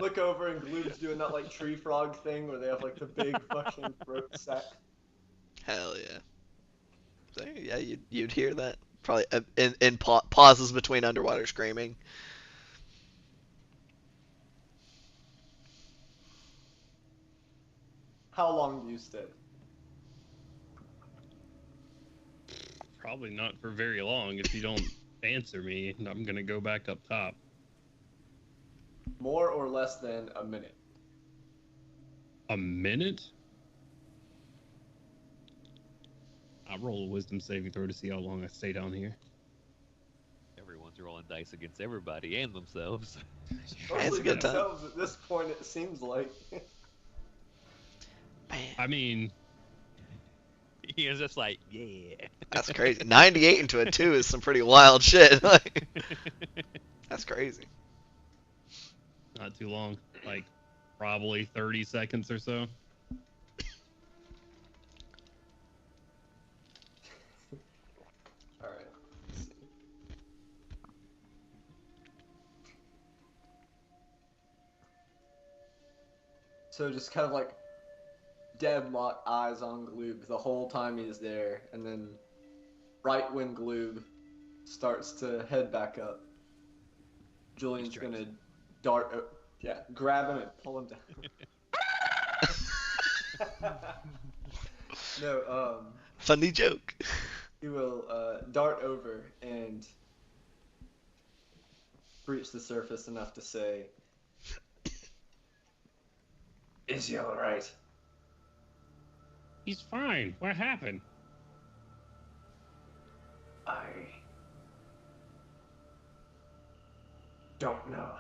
Speaker 3: Look over and Gloop's doing that like tree frog thing where they have like the big fucking throat sack.
Speaker 1: Hell yeah. So, yeah, you'd hear that probably in pauses between underwater screaming.
Speaker 3: How long do you stay?
Speaker 4: Probably not for very long. If you don't answer me, I'm gonna go back up top.
Speaker 3: More or less than a minute?
Speaker 4: A minute? I'll roll a wisdom saving throw to see how long I stay down here.
Speaker 6: Everyone's rolling dice against everybody and themselves.
Speaker 1: It's a good time.
Speaker 3: Themselves at this point, it seems like.
Speaker 1: Man,
Speaker 4: I mean,
Speaker 6: He is just like, yeah.
Speaker 1: that's crazy. 98 into a 2 is some pretty wild shit. Like, that's crazy.
Speaker 4: not too long. Like, probably 30 seconds or so.
Speaker 3: Alright. Let's see. So just kind of like deadlock eyes on Gloob the whole time he's there, and then right when Gloob starts to head back up, Julian's gonna grab him and pull him down. No,
Speaker 1: Funny joke.
Speaker 3: he will dart over and breach the surface enough to say, "Is he alright?"
Speaker 4: He's fine. What happened?
Speaker 3: I don't know.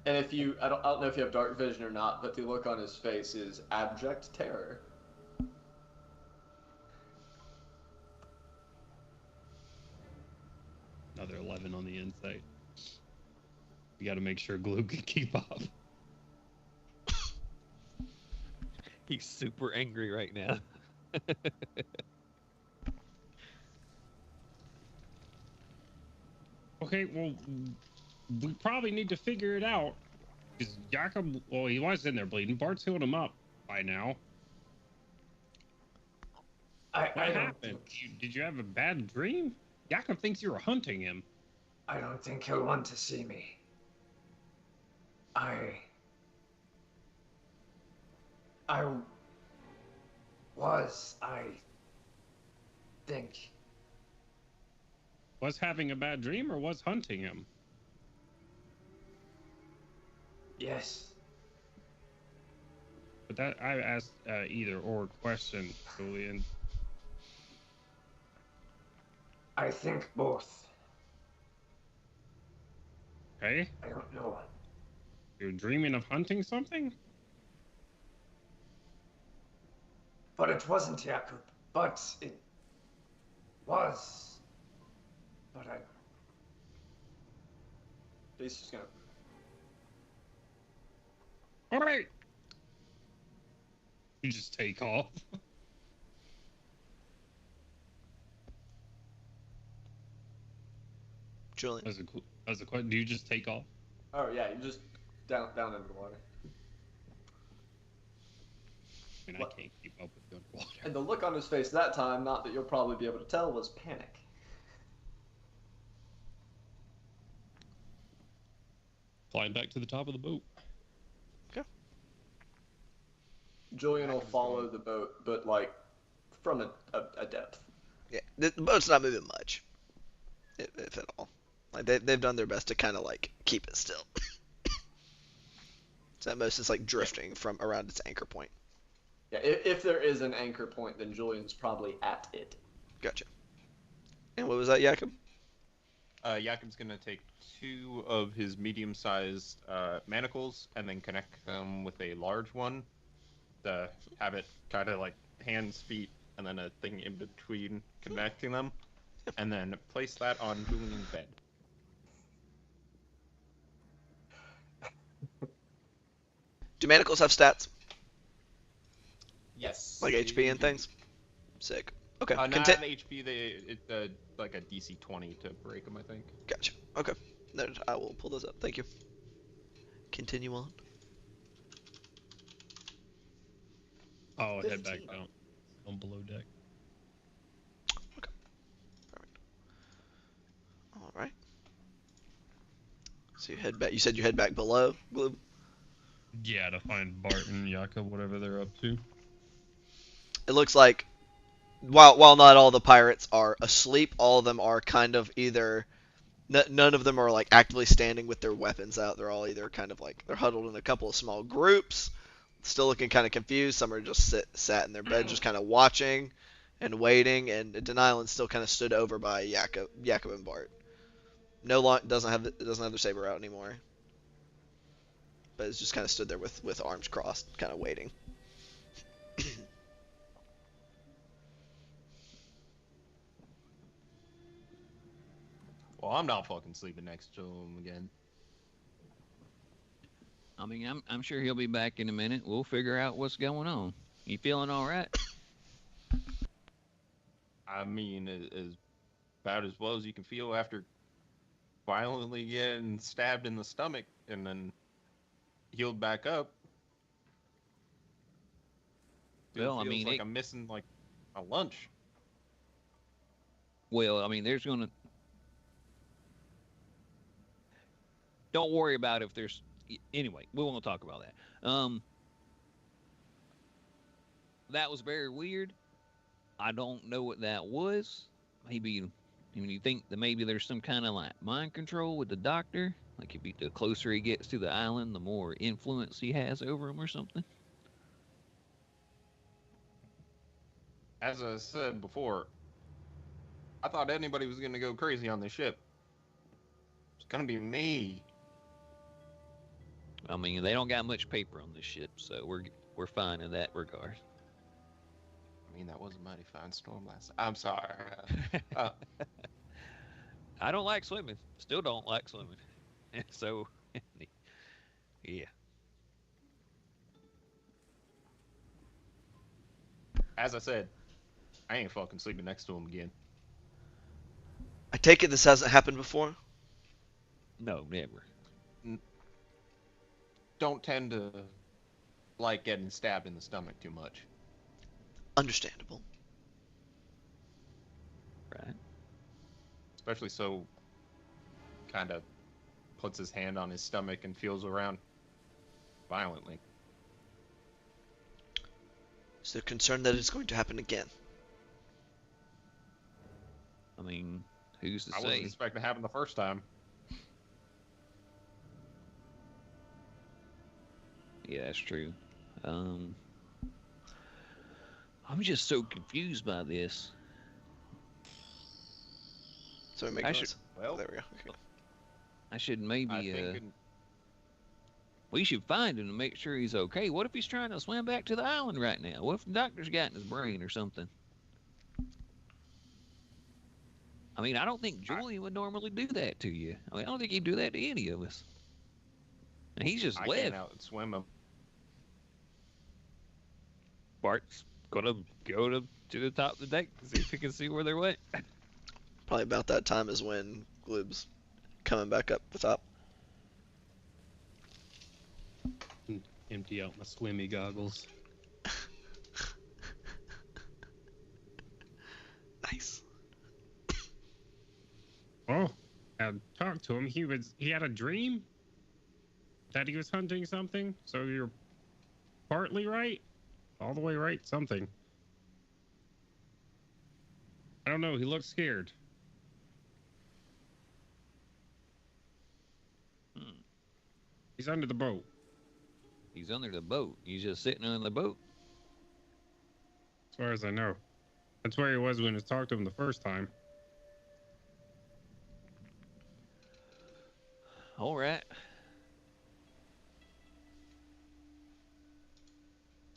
Speaker 3: And if you, I don't know if you have dark vision or not, but the look on his face is abject terror.
Speaker 4: Another 11 on the insight. You gotta make sure Glue can keep up.
Speaker 6: He's super angry right now.
Speaker 4: Okay, well, we probably need to figure it out. Because Jakob, well, he was in there bleeding. Bart's healed him up by now.
Speaker 3: I
Speaker 4: What
Speaker 3: don't
Speaker 4: happened?
Speaker 3: think-
Speaker 4: Did you have a bad dream? Jakob thinks you were hunting him.
Speaker 3: I don't think he'll want to see me. I think.
Speaker 4: Was having a bad dream or was hunting him?
Speaker 3: Yes.
Speaker 4: But that I asked either or question, Julian.
Speaker 3: I think both.
Speaker 4: Okay,
Speaker 3: I don't know.
Speaker 4: you're dreaming of hunting something?
Speaker 3: But it wasn't Jakob. But it was. But I. He's just gonna.
Speaker 4: All right. You just take off.
Speaker 1: Julian.
Speaker 4: As a question, do you just take off?
Speaker 3: Oh yeah, you just down into the water.
Speaker 4: I mean, I can't keep up with the water.
Speaker 3: And the look on his face that time, not that you'll probably be able to tell, was panic.
Speaker 4: Flying back to the top of the boat.
Speaker 3: Julian will follow the boat, but like from a depth.
Speaker 1: Yeah, the boat's not moving much, if at all. Like they've done their best to kind of like keep it still. So at most it's like drifting from around its anchor point.
Speaker 3: Yeah, if there is an anchor point, then Julian's probably at it.
Speaker 1: Gotcha. And what was that, Jakob?
Speaker 5: Jakob's gonna take 2 of his medium-sized manacles and then connect them with a large one to have it kind of like hands, feet, and then a thing in between connecting them, and then place that on Julian's bed.
Speaker 1: Do manacles have stats?
Speaker 5: Yes.
Speaker 1: Like HP and things? Sick. Okay.
Speaker 5: Not have HP. It's like a DC 20 to break them, I think.
Speaker 1: Gotcha. Okay. Noted. I will pull those up. Thank you. Continue on.
Speaker 4: Oh, head
Speaker 3: 15.
Speaker 4: back down on below deck.
Speaker 1: Okay. Perfect. All right. So you head back. You said you head back below, Gloob?
Speaker 4: Yeah, to find Bart and Jakob, whatever they're up to.
Speaker 1: It looks like while not all the pirates are asleep, all of them are kind of either none of them are like actively standing with their weapons out. They're all either kind of like they're huddled in a couple of small groups, still looking kind of confused. Some are just sat in their bed, just kind of watching and waiting. And Denailin's still kind of stood over by Jakob and Bart. Doesn't have their saber out anymore, but it's just kind of stood there with arms crossed, kind of waiting.
Speaker 5: Well, I'm not fucking sleeping next to him again.
Speaker 6: I mean, I'm sure he'll be back in a minute. We'll figure out what's going on. You feeling all right?
Speaker 5: I mean, as about as well as you can feel after violently getting stabbed in the stomach and then healed back up.
Speaker 6: Well, I
Speaker 5: feels
Speaker 6: mean,
Speaker 5: like I'm missing like a lunch.
Speaker 6: Well, I mean, don't worry about if there's. Anyway, we won't talk about that. That was very weird. I don't know what that was. Maybe you think that maybe there's some kind of like mind control with the doctor. Like the closer he gets to the island, the more influence he has over him or something.
Speaker 5: As I said before, I thought anybody was gonna go crazy on this ship. It's gonna be me.
Speaker 6: I mean, they don't got much paper on this ship, so we're fine in that regard.
Speaker 5: I mean, that was a mighty fine storm last. I'm sorry.
Speaker 6: I don't like swimming. Still don't like swimming. So, yeah.
Speaker 5: As I said, I ain't fucking sleeping next to him again.
Speaker 1: I take it this hasn't happened before?
Speaker 6: No, never.
Speaker 5: Don't tend to like getting stabbed in the stomach too much.
Speaker 1: Understandable.
Speaker 6: Right.
Speaker 5: Especially so kind of puts his hand on his stomach and feels around violently.
Speaker 1: So concerned that it's going to happen again.
Speaker 6: I mean, who's to
Speaker 5: I wasn't
Speaker 6: say?
Speaker 5: expecting it to happen the first time.
Speaker 6: Yeah, that's true. I'm just so confused by this.
Speaker 1: So we make
Speaker 6: I
Speaker 1: noise.
Speaker 5: Well,
Speaker 1: There we go. Okay.
Speaker 6: I should maybe,
Speaker 5: I think
Speaker 6: we should find him to make sure he's okay. What if he's trying to swim back to the island right now? What if the doctor's got in his brain or something? I mean, I don't think Julian would normally do that to you. I mean, I don't think he'd do that to any of us. And he's just
Speaker 5: I
Speaker 6: left.
Speaker 5: can't outswim him.
Speaker 6: Bart's gonna go to the top of the deck to see if he can see where they went.
Speaker 1: Probably about that time is when Gloob's coming back up the top.
Speaker 4: Empty out my swimmy goggles.
Speaker 1: Nice.
Speaker 4: Oh, I talked to him. He had a dream that he was hunting something. So you're partly right, all the way right. Something. I don't know. He looks scared. He's under the boat.
Speaker 6: He's under the boat. He's just sitting on the boat.
Speaker 4: As far as I know. That's where he was when I talked to him the first time.
Speaker 6: All right.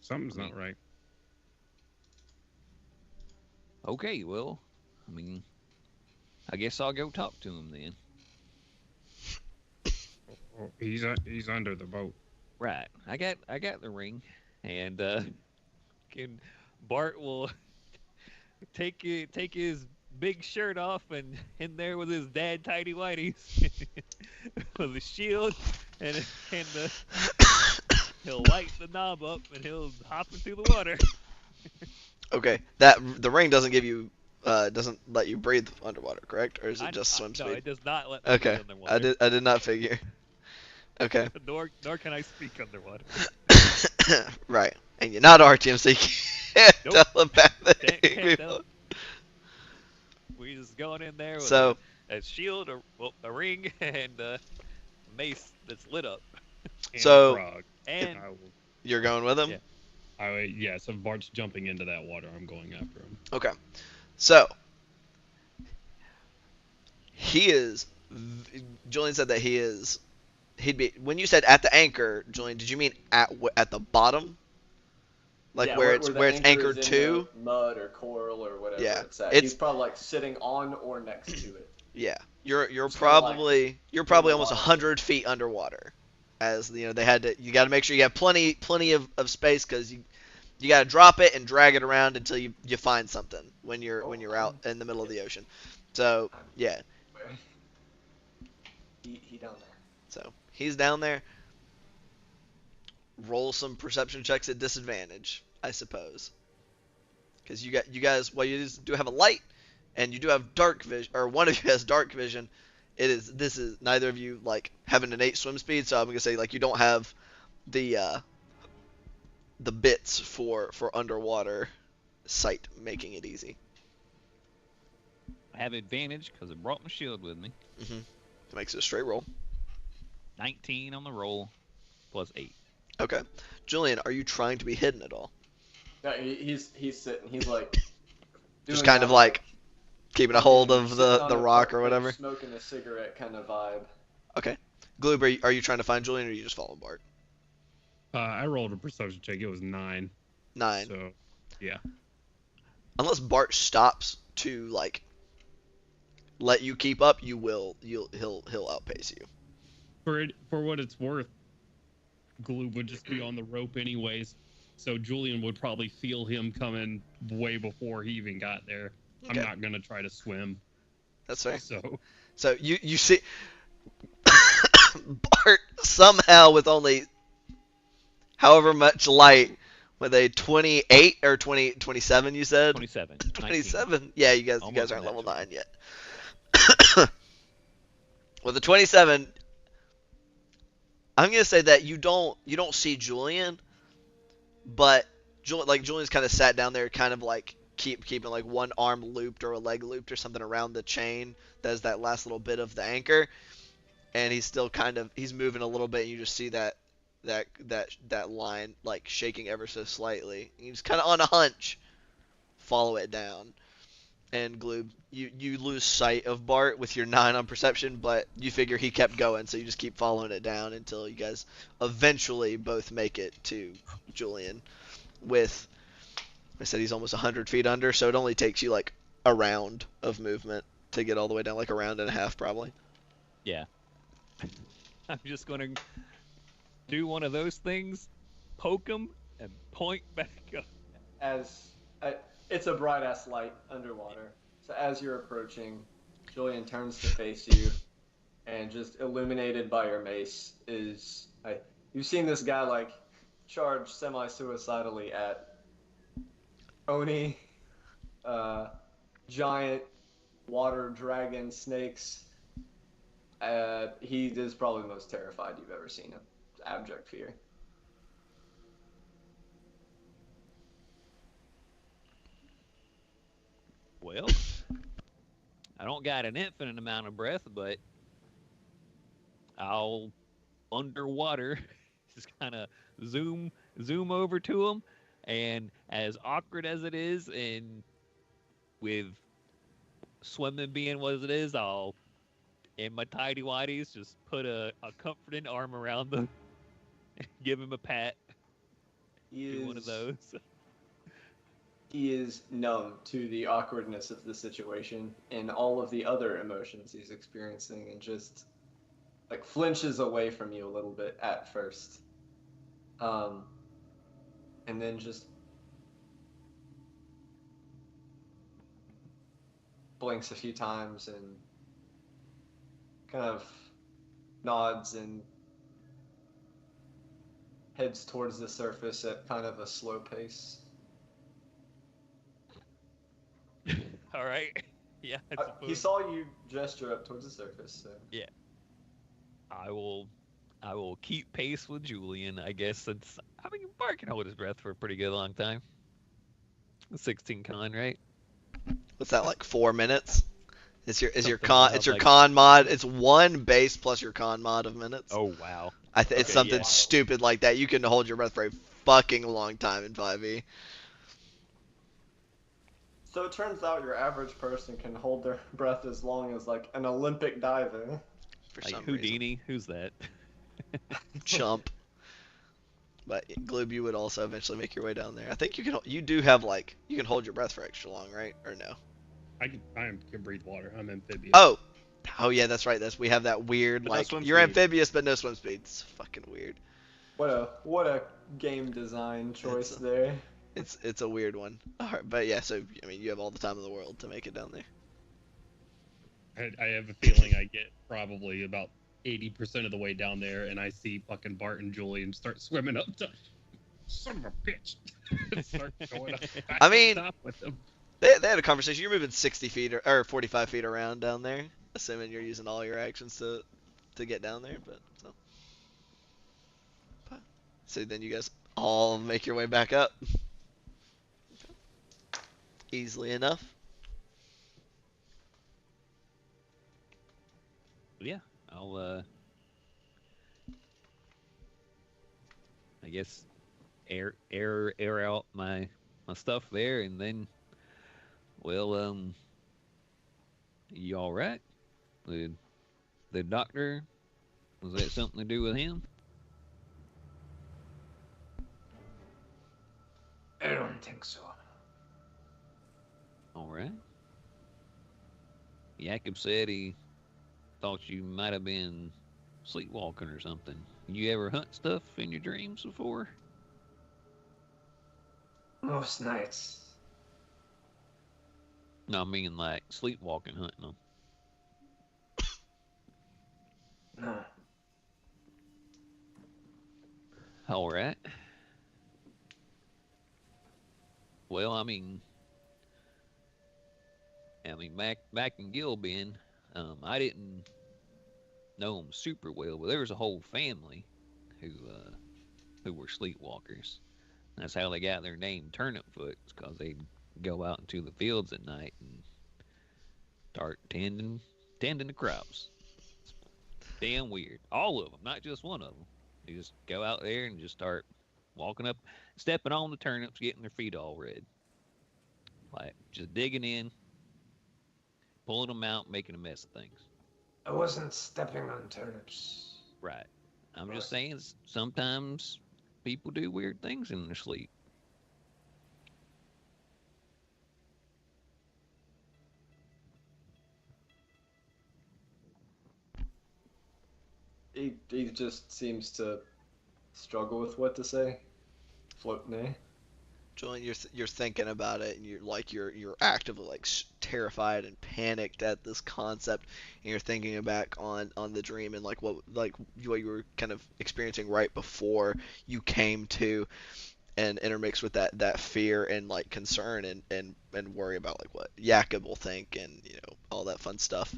Speaker 4: Something's not right.
Speaker 6: Okay, well, I mean, I guess I'll go talk to him then.
Speaker 4: Oh, he's under the boat.
Speaker 6: Right. I got the ring, and Bart will take his big shirt off and in there with his dad tidy whities with a shield and he'll light the knob up and he'll hop into the water.
Speaker 1: Okay, that the ring doesn't give you doesn't let you breathe underwater, correct? Or is it just swim
Speaker 6: No,
Speaker 1: speed?
Speaker 6: it does not let me
Speaker 1: Okay,
Speaker 6: breathe underwater.
Speaker 1: I did not figure. Okay.
Speaker 6: Nor can I speak underwater.
Speaker 1: Right, and you're not Artyom, so you can't
Speaker 6: Nope.
Speaker 1: telepathic.
Speaker 6: Can't tell. We just going in there with
Speaker 1: So
Speaker 6: a shield, a ring, and a mace that's lit up.
Speaker 4: And
Speaker 1: So-
Speaker 4: a frog.
Speaker 6: And
Speaker 1: you're going with him?
Speaker 6: Yeah.
Speaker 4: So Bart's jumping into that water. I'm going after him.
Speaker 1: Okay. So he is. Julian said that he'd be. When you said at the anchor, Julian, did you mean at the bottom? Like
Speaker 3: Yeah,
Speaker 1: where it's
Speaker 3: the
Speaker 1: anchored
Speaker 3: anchor is in
Speaker 1: to?
Speaker 3: the mud or coral or whatever
Speaker 1: Yeah,
Speaker 3: it's at.
Speaker 1: it's-
Speaker 3: He's probably like sitting on or next to it.
Speaker 1: Yeah. You're
Speaker 3: It's kinda like
Speaker 1: probably
Speaker 3: in the
Speaker 1: almost
Speaker 3: water.
Speaker 1: 100 feet underwater. As you know, they had to. You got to make sure you have plenty of space because you got to drop it and drag it around until you find something when you're out in the middle of the ocean. So yeah.
Speaker 3: He down there.
Speaker 1: So he's down there. Roll some perception checks at disadvantage, I suppose, because you guys. Well, you do have a light, and you do have dark vision, or one of you has dark vision. This is neither of you like have an innate swim speed, so I'm gonna say like you don't have the bits for underwater sight, making it easy.
Speaker 6: I have advantage because I brought my shield with me.
Speaker 1: It makes it a straight roll.
Speaker 6: 19 on the roll, plus 8.
Speaker 1: Okay, Julian, are you trying to be hidden at all?
Speaker 3: No, he's sitting. He's like
Speaker 1: Just
Speaker 3: doing
Speaker 1: kind
Speaker 3: that,
Speaker 1: of like keeping a hold of
Speaker 3: sitting on
Speaker 1: the
Speaker 3: a
Speaker 1: rock or
Speaker 3: bench,
Speaker 1: whatever.
Speaker 3: smoking a cigarette kind of vibe.
Speaker 1: Okay. Gloob, are you trying to find Julian, or are you just following Bart?
Speaker 4: I rolled a perception check. It was 9.
Speaker 1: 9.
Speaker 4: So, yeah.
Speaker 1: Unless Bart stops to like let you keep up, he'll outpace you.
Speaker 4: For what it's worth, Gloob would just be on the rope anyways. So Julian would probably feel him coming way before he even got there.
Speaker 1: Okay.
Speaker 4: I'm not gonna try to swim.
Speaker 1: That's fair.
Speaker 4: So
Speaker 1: You see Bart somehow with only however much light with a 28 or 27 you said?
Speaker 6: 27.
Speaker 1: 27. Yeah, you guys
Speaker 6: Almost
Speaker 1: aren't level
Speaker 6: natural.
Speaker 1: 9 yet. With the 27, I'm going to say that you don't see Julian, but Julian's kind of sat down there kind of like keeping like one arm looped or a leg looped or something around the chain that's that last little bit of the anchor, and he's still he's moving a little bit, and you just see that line like shaking ever so slightly. You just kind of on a hunch follow it down. And Gloob, you lose sight of Bart with your 9 on perception, but you figure he kept going, so you just keep following it down until you guys eventually both make it to Julian. I said he's almost 100 feet under, so it only takes you like a round of movement to get all the way down, like a round and a half probably.
Speaker 6: Yeah. I'm just gonna do one of those things, poke him, and point back up.
Speaker 3: It's a bright ass light underwater. So as you're approaching, Julian turns to face you, and just illuminated by your mace is you've seen this guy like charge semi-suicidally at Oni, giant water dragon snakes. He is probably the most terrified you've ever seen him. Abject fear.
Speaker 6: Well, I don't got an infinite amount of breath, but I'll underwater just kind of zoom over to him, and as awkward as it is, and with swimming being what it is, I'll, in my tidy whities, just put a comforting arm around them, give him a pat. Do one of those.
Speaker 3: He is numb to the awkwardness of the situation and all of the other emotions he's experiencing, and just like flinches away from you a little bit at first, and then just blinks a few times and kind of nods and heads towards the surface at kind of a slow pace.
Speaker 6: All right. Yeah.
Speaker 3: He saw you gesture up towards the surface. So.
Speaker 6: Yeah. I will keep pace with Julian, I guess, since Bart can hold his breath for a pretty good long time. 16 con, right?
Speaker 1: What's that, like 4 minutes? Is your
Speaker 6: Something
Speaker 1: con
Speaker 6: about
Speaker 1: it's your
Speaker 6: like-
Speaker 1: con mod? It's 1 base plus your con mod of minutes.
Speaker 6: Oh wow.
Speaker 1: It's
Speaker 6: okay,
Speaker 1: something
Speaker 6: yeah.
Speaker 1: stupid like that. You can hold your breath for a fucking long time in 5e.
Speaker 3: So it turns out your average person can hold their breath as long as like an Olympic diver.
Speaker 1: For
Speaker 6: Like
Speaker 1: some
Speaker 6: Houdini, who's that?
Speaker 1: reason. Chump. But Gloob, you would also eventually make your way down there. I think you do have like you can hold your breath for extra long, right? Or no?
Speaker 4: I can breathe water. I'm amphibious.
Speaker 1: Oh yeah, that's right. We have that weird
Speaker 5: But no
Speaker 1: like
Speaker 5: swim
Speaker 1: you're
Speaker 5: speed.
Speaker 1: amphibious but no swim speed. It's fucking weird.
Speaker 3: What a game design choice
Speaker 1: It's
Speaker 3: there.
Speaker 1: It's a weird one. All right, but yeah, so I mean you have all the time in the world to make it down there.
Speaker 4: I have a feeling I get probably about 80% of the way down there, and I see fucking Bart and Julian start swimming up to. Son of a bitch! Start going up.
Speaker 1: I mean-
Speaker 4: Stop with them.
Speaker 1: They had a conversation. You're moving 60 feet or 45 feet around down there, assuming you're using all your actions to get down there. So then you guys all make your way back up easily enough.
Speaker 6: Yeah, I'll I guess air out my stuff there, and then you all right? The doctor, was that something to do with him?
Speaker 7: I don't think so.
Speaker 6: All right. Jacob said he thought you might have been sleepwalking or something. You ever hunt stuff in your dreams before?
Speaker 7: Most nights.
Speaker 6: No, I mean like sleepwalking hunting them.
Speaker 7: No.
Speaker 6: All right. Well, I mean back in Gilbin, I didn't know them super well, but there was a whole family who were sleepwalkers. That's how they got their name Turnipfoots, because they'd go out into the fields at night and start tending the crops. It's damn weird. All of them, not just one of them. They just go out there and just start walking up, stepping on the turnips, getting their feet all red. Like, just digging in, pulling them out, making a mess of things.
Speaker 7: I wasn't stepping on turnips.
Speaker 6: Right. I'm just saying, sometimes people do weird things in their sleep.
Speaker 3: He just seems to struggle with what to say. Float nay.
Speaker 1: Julian, you're thinking about it, and you're actively like terrified and panicked at this concept, and you're thinking back on the dream and what you were kind of experiencing right before you came to, and intermixed with that fear and like concern and worry about like what Jakob will think and all that fun stuff.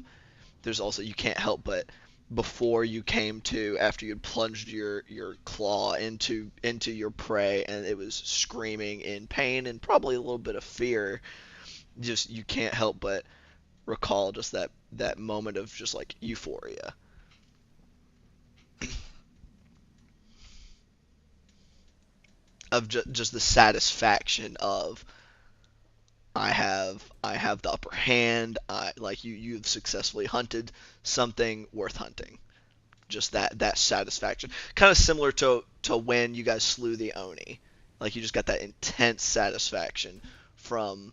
Speaker 1: There's also, you can't help but, before you came to, after you'd plunged your claw into your prey and it was screaming in pain and probably a little bit of fear, just you can't help but recall just that moment of just like euphoria. Of just the satisfaction of, I have the upper hand. You've successfully hunted something worth hunting. Just that satisfaction, kind of similar to when you guys slew the Oni. Like, you just got that intense satisfaction from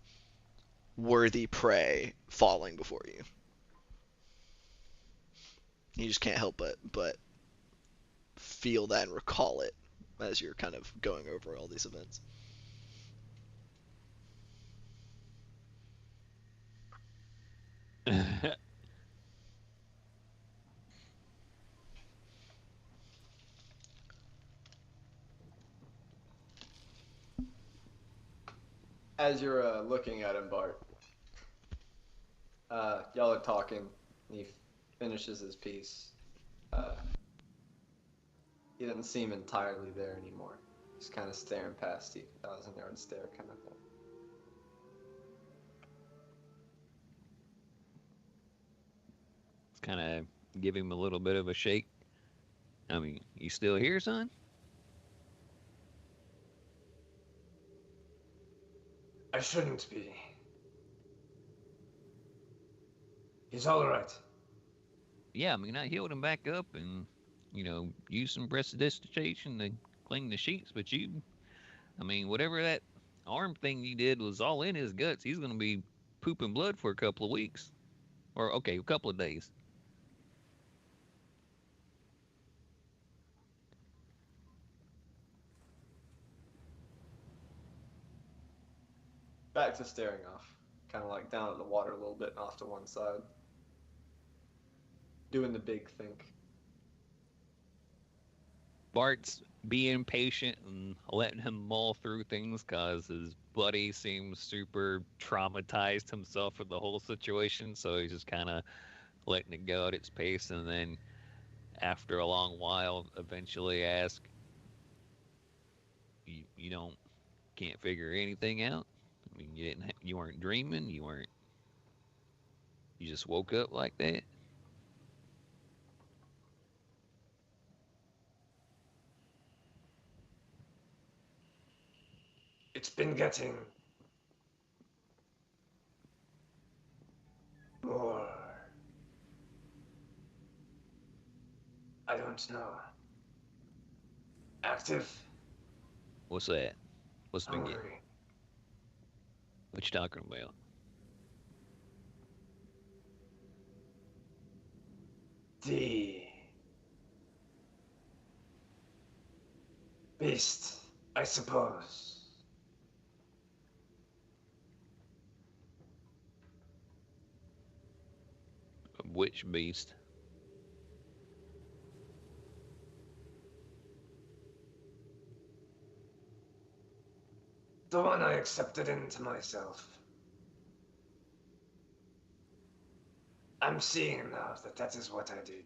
Speaker 1: worthy prey falling before you. You just can't help but feel that and recall it as you're kind of going over all these events.
Speaker 3: As you're looking at him, Bart, y'all are talking. And he finishes his piece. He doesn't seem entirely there anymore. Just kind of staring past you, 1,000-yard stare kind of thing.
Speaker 6: It's kind of give him a little bit of a shake. I mean, you still here, son?
Speaker 7: I shouldn't be. He's all right.
Speaker 6: Yeah, I mean, I healed him back up and, used some prestidigitation to clean the sheets, but I mean, whatever that arm thing you did was all in his guts. He's going to be pooping blood for a couple of weeks. Or, okay, a couple of days.
Speaker 3: Back to staring off. Kind of like down at the water a little bit and off to one side. Doing the big think.
Speaker 6: Bart's being patient and letting him mull through things because his buddy seems super traumatized himself with the whole situation. So he's just kind of letting it go at its pace. And then after a long while, eventually ask, you can't figure anything out? I mean, you weren't dreaming, you just woke up like that?
Speaker 7: It's been getting more. I don't know. Active.
Speaker 6: What's that? What's been getting?
Speaker 7: Hungry.
Speaker 6: What you talking about?
Speaker 7: The beast, I suppose.
Speaker 6: Which beast?
Speaker 7: The one I accepted into myself. I'm seeing now that is what I did.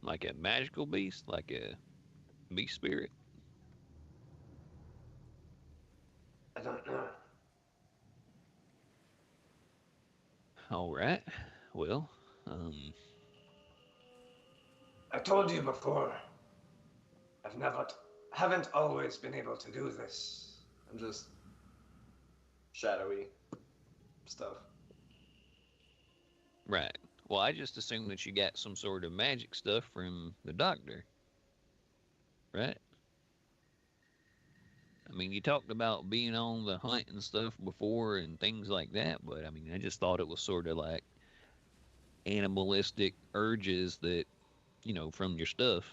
Speaker 6: Like a magical beast? Like a beast spirit?
Speaker 7: I don't know.
Speaker 6: All right. Well,
Speaker 7: I told you before. Haven't always been able to do this.
Speaker 3: And just shadowy stuff.
Speaker 6: right. Well, I just assumed that you got some sort of magic stuff from the doctor. Right? I mean, you talked about being on the hunt and stuff before and things like that, but I mean, I just thought it was sort of like animalistic urges that, from your stuff.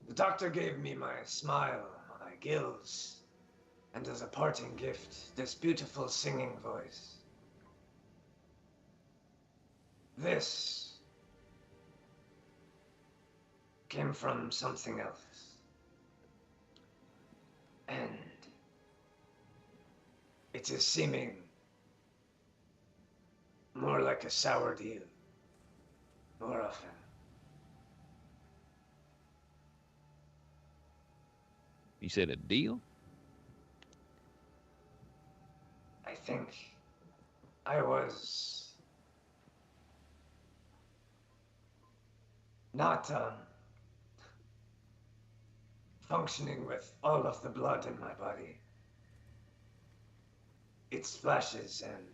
Speaker 7: The doctor gave me my smile, my gills, and as a parting gift, this beautiful singing voice. This came from something else. And it is seeming more like a sour deal more often.
Speaker 6: You said a deal?
Speaker 7: I think I was not functioning with all of the blood in my body. It splashes and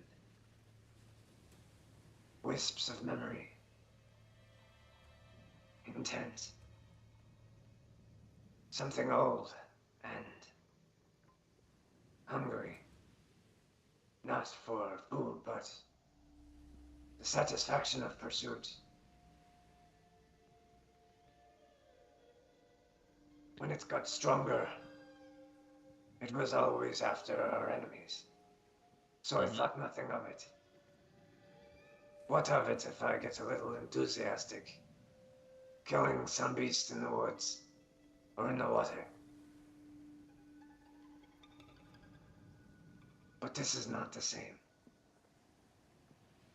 Speaker 7: wisps of memory. Intent. Something old and hungry. Not for food, but the satisfaction of pursuit. When it got stronger, it was always after our enemies. So I thought nothing of it. What of it if I get a little enthusiastic, killing some beast in the woods or in the water? But this is not the same.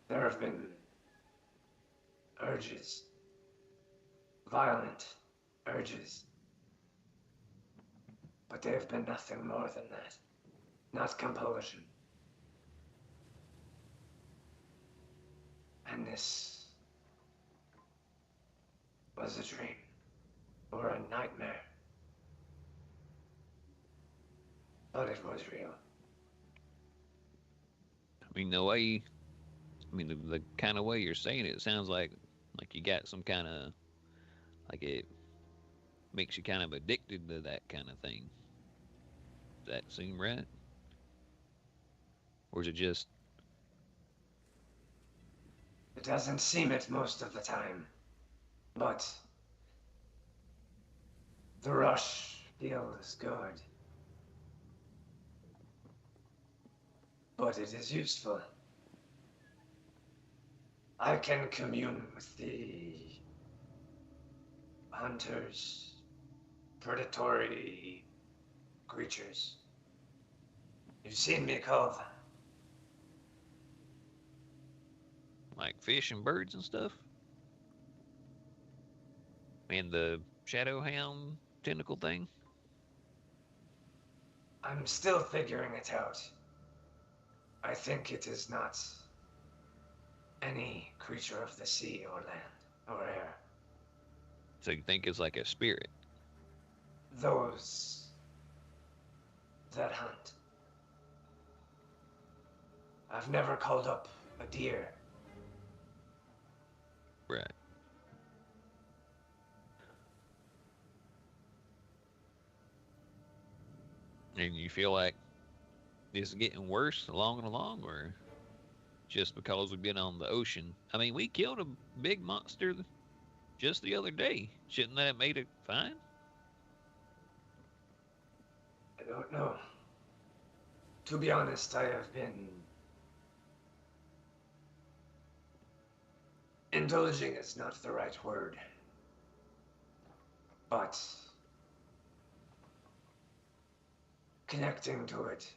Speaker 7: There have been urges, violent urges, but they have been nothing more than that, not compulsion. And this was a dream or a nightmare, but it was real.
Speaker 6: The kind of way you're saying it sounds like you got some kind of, like it makes you kind of addicted to that kind of thing. Does that seem right? Or is it just...
Speaker 7: It doesn't seem it most of the time, but the rush feels good. But it is useful. I can commune with the hunters, predatory creatures. You've seen me call them.
Speaker 6: like fish and birds and stuff? And the shadow hound tentacle thing?
Speaker 7: I'm still figuring it out. I think it is not any creature of the sea or land or air.
Speaker 6: So you think it's like a spirit?
Speaker 7: Those that hunt. I've never called up a deer.
Speaker 6: Right. And you feel like this is getting worse along and along, or just because we've been on the ocean? I mean, we killed a big monster just the other day. Shouldn't that have made it fine?
Speaker 7: I don't know. To be honest, I have been indulging is not the right word, but connecting to it.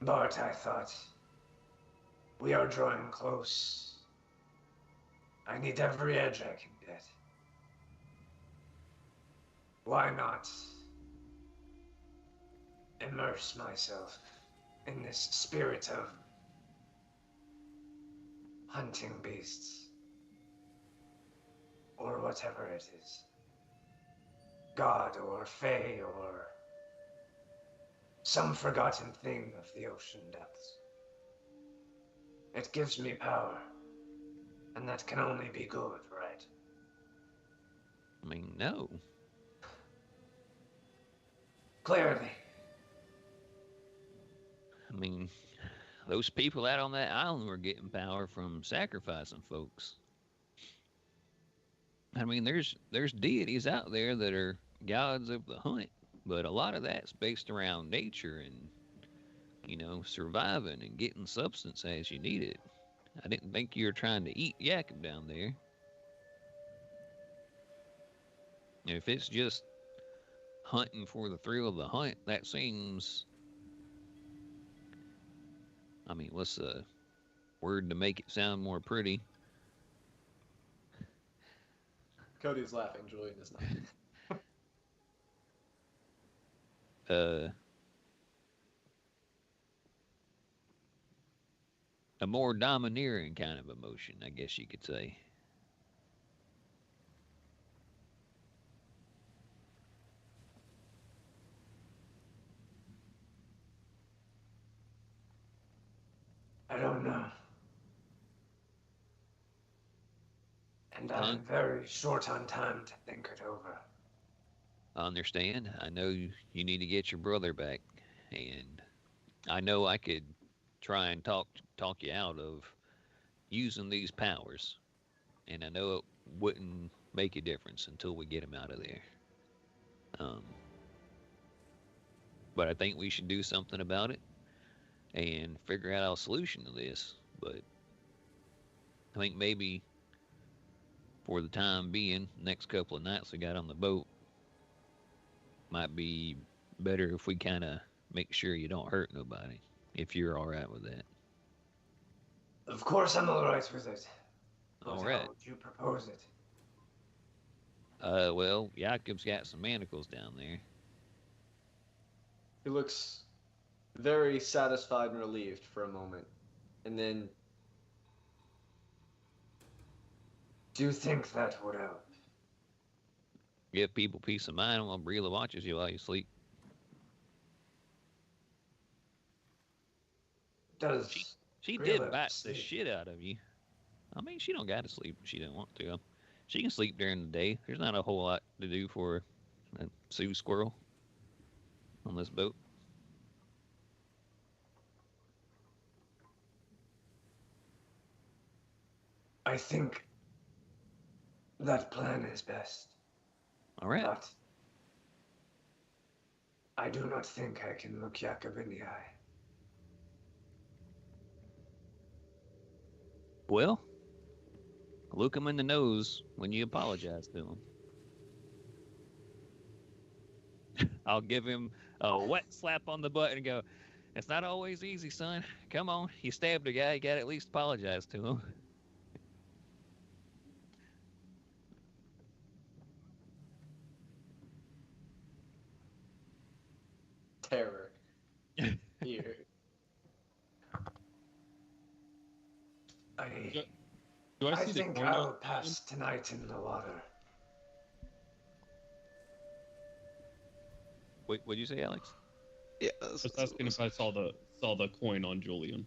Speaker 7: But I thought, we are drawing close. I need every edge I can get. Why not immerse myself in this spirit of hunting beasts, or whatever it is, god or fae or some forgotten thing of the ocean depths. It gives me power, and that can only be good, right?
Speaker 6: I mean, no.
Speaker 7: Clearly.
Speaker 6: I mean, those people out on that island were getting power from sacrificing folks. I mean, there's deities out there that are gods of the hunt, but a lot of that's based around nature and surviving and getting substance as you need it. I didn't think you were trying to eat Jacob down there. If it's just hunting for the thrill of the hunt, that seems. I mean, what's the word to make it sound more pretty?
Speaker 3: Cody's laughing. Julian is not.
Speaker 6: A more domineering kind of emotion, I guess you could say.
Speaker 7: I don't know. And
Speaker 6: Huh?
Speaker 7: I'm very short on time to think it over.
Speaker 6: I understand. I know you need to get your brother back, and I know I could try and talk you out of using these powers, and I know it wouldn't make a difference until we get him out of there. But I think we should do something about it and figure out a solution to this. But I think maybe for the time being, next couple of nights we got on the boat, might be better if we kind of make sure you don't hurt nobody, if you're all right with that.
Speaker 7: Of course I'm alright with it. But
Speaker 6: All right.
Speaker 7: how would you propose it?
Speaker 6: Well, Jakob's got some manacles down there.
Speaker 3: He looks very satisfied and relieved for a moment, and then.
Speaker 7: Do you think that would help?
Speaker 6: Give people peace of mind while Brila watches you while you sleep.
Speaker 7: Does
Speaker 6: She
Speaker 7: Brila
Speaker 6: did bite the
Speaker 7: sleep?
Speaker 6: shit out of you. I mean, she don't got to sleep if she don't want to. She can sleep during the day. There's not a whole lot to do for a Sioux squirrel on this boat.
Speaker 7: I think that plan is best.
Speaker 6: All right.
Speaker 7: But I do not think I can look Jacob in the eye.
Speaker 6: Well, look him in the nose when you apologize to him. I'll give him a wet slap on the butt and go, it's not always easy, son. Come on. You stabbed a guy, you got to at least apologize to him.
Speaker 3: Terror. Here.
Speaker 4: Do I
Speaker 7: I
Speaker 4: see the
Speaker 7: think
Speaker 4: coin
Speaker 7: I'll
Speaker 4: on-
Speaker 7: pass tonight in the water.
Speaker 6: Wait, what'd you say, Alex?
Speaker 1: Yeah.
Speaker 4: I was asking if I saw the coin on Julian.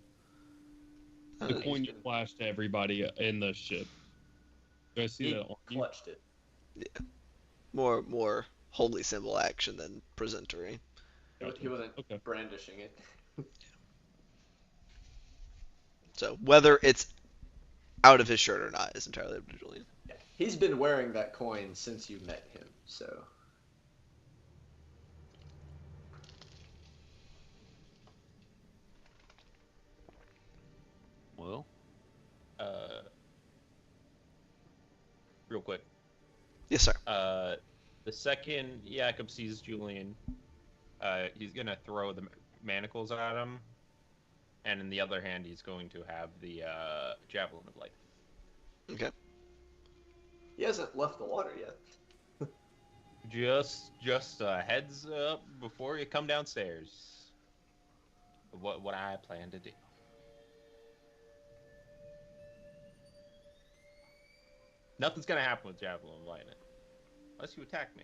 Speaker 4: The
Speaker 1: Uh,
Speaker 4: coin you flashed to everybody in the ship. Do I see
Speaker 3: He
Speaker 4: that on you?
Speaker 3: clutched it.
Speaker 1: more holy symbol action than presentory.
Speaker 4: Gotcha.
Speaker 3: He wasn't
Speaker 4: Okay.
Speaker 3: brandishing it.
Speaker 1: So whether it's out of his shirt or not is entirely up to Julian.
Speaker 3: Yeah. He's been wearing that coin since you met him, so.
Speaker 6: Well,
Speaker 5: Real quick.
Speaker 1: Yes, sir.
Speaker 5: The second Jacob sees Julian, he's gonna throw the manacles at him, and in the other hand, he's going to have the javelin of light.
Speaker 1: Okay.
Speaker 3: He hasn't left the water yet.
Speaker 5: Just a heads up before you come downstairs. What I plan to do. Nothing's gonna happen with javelin of lightning, unless you attack me.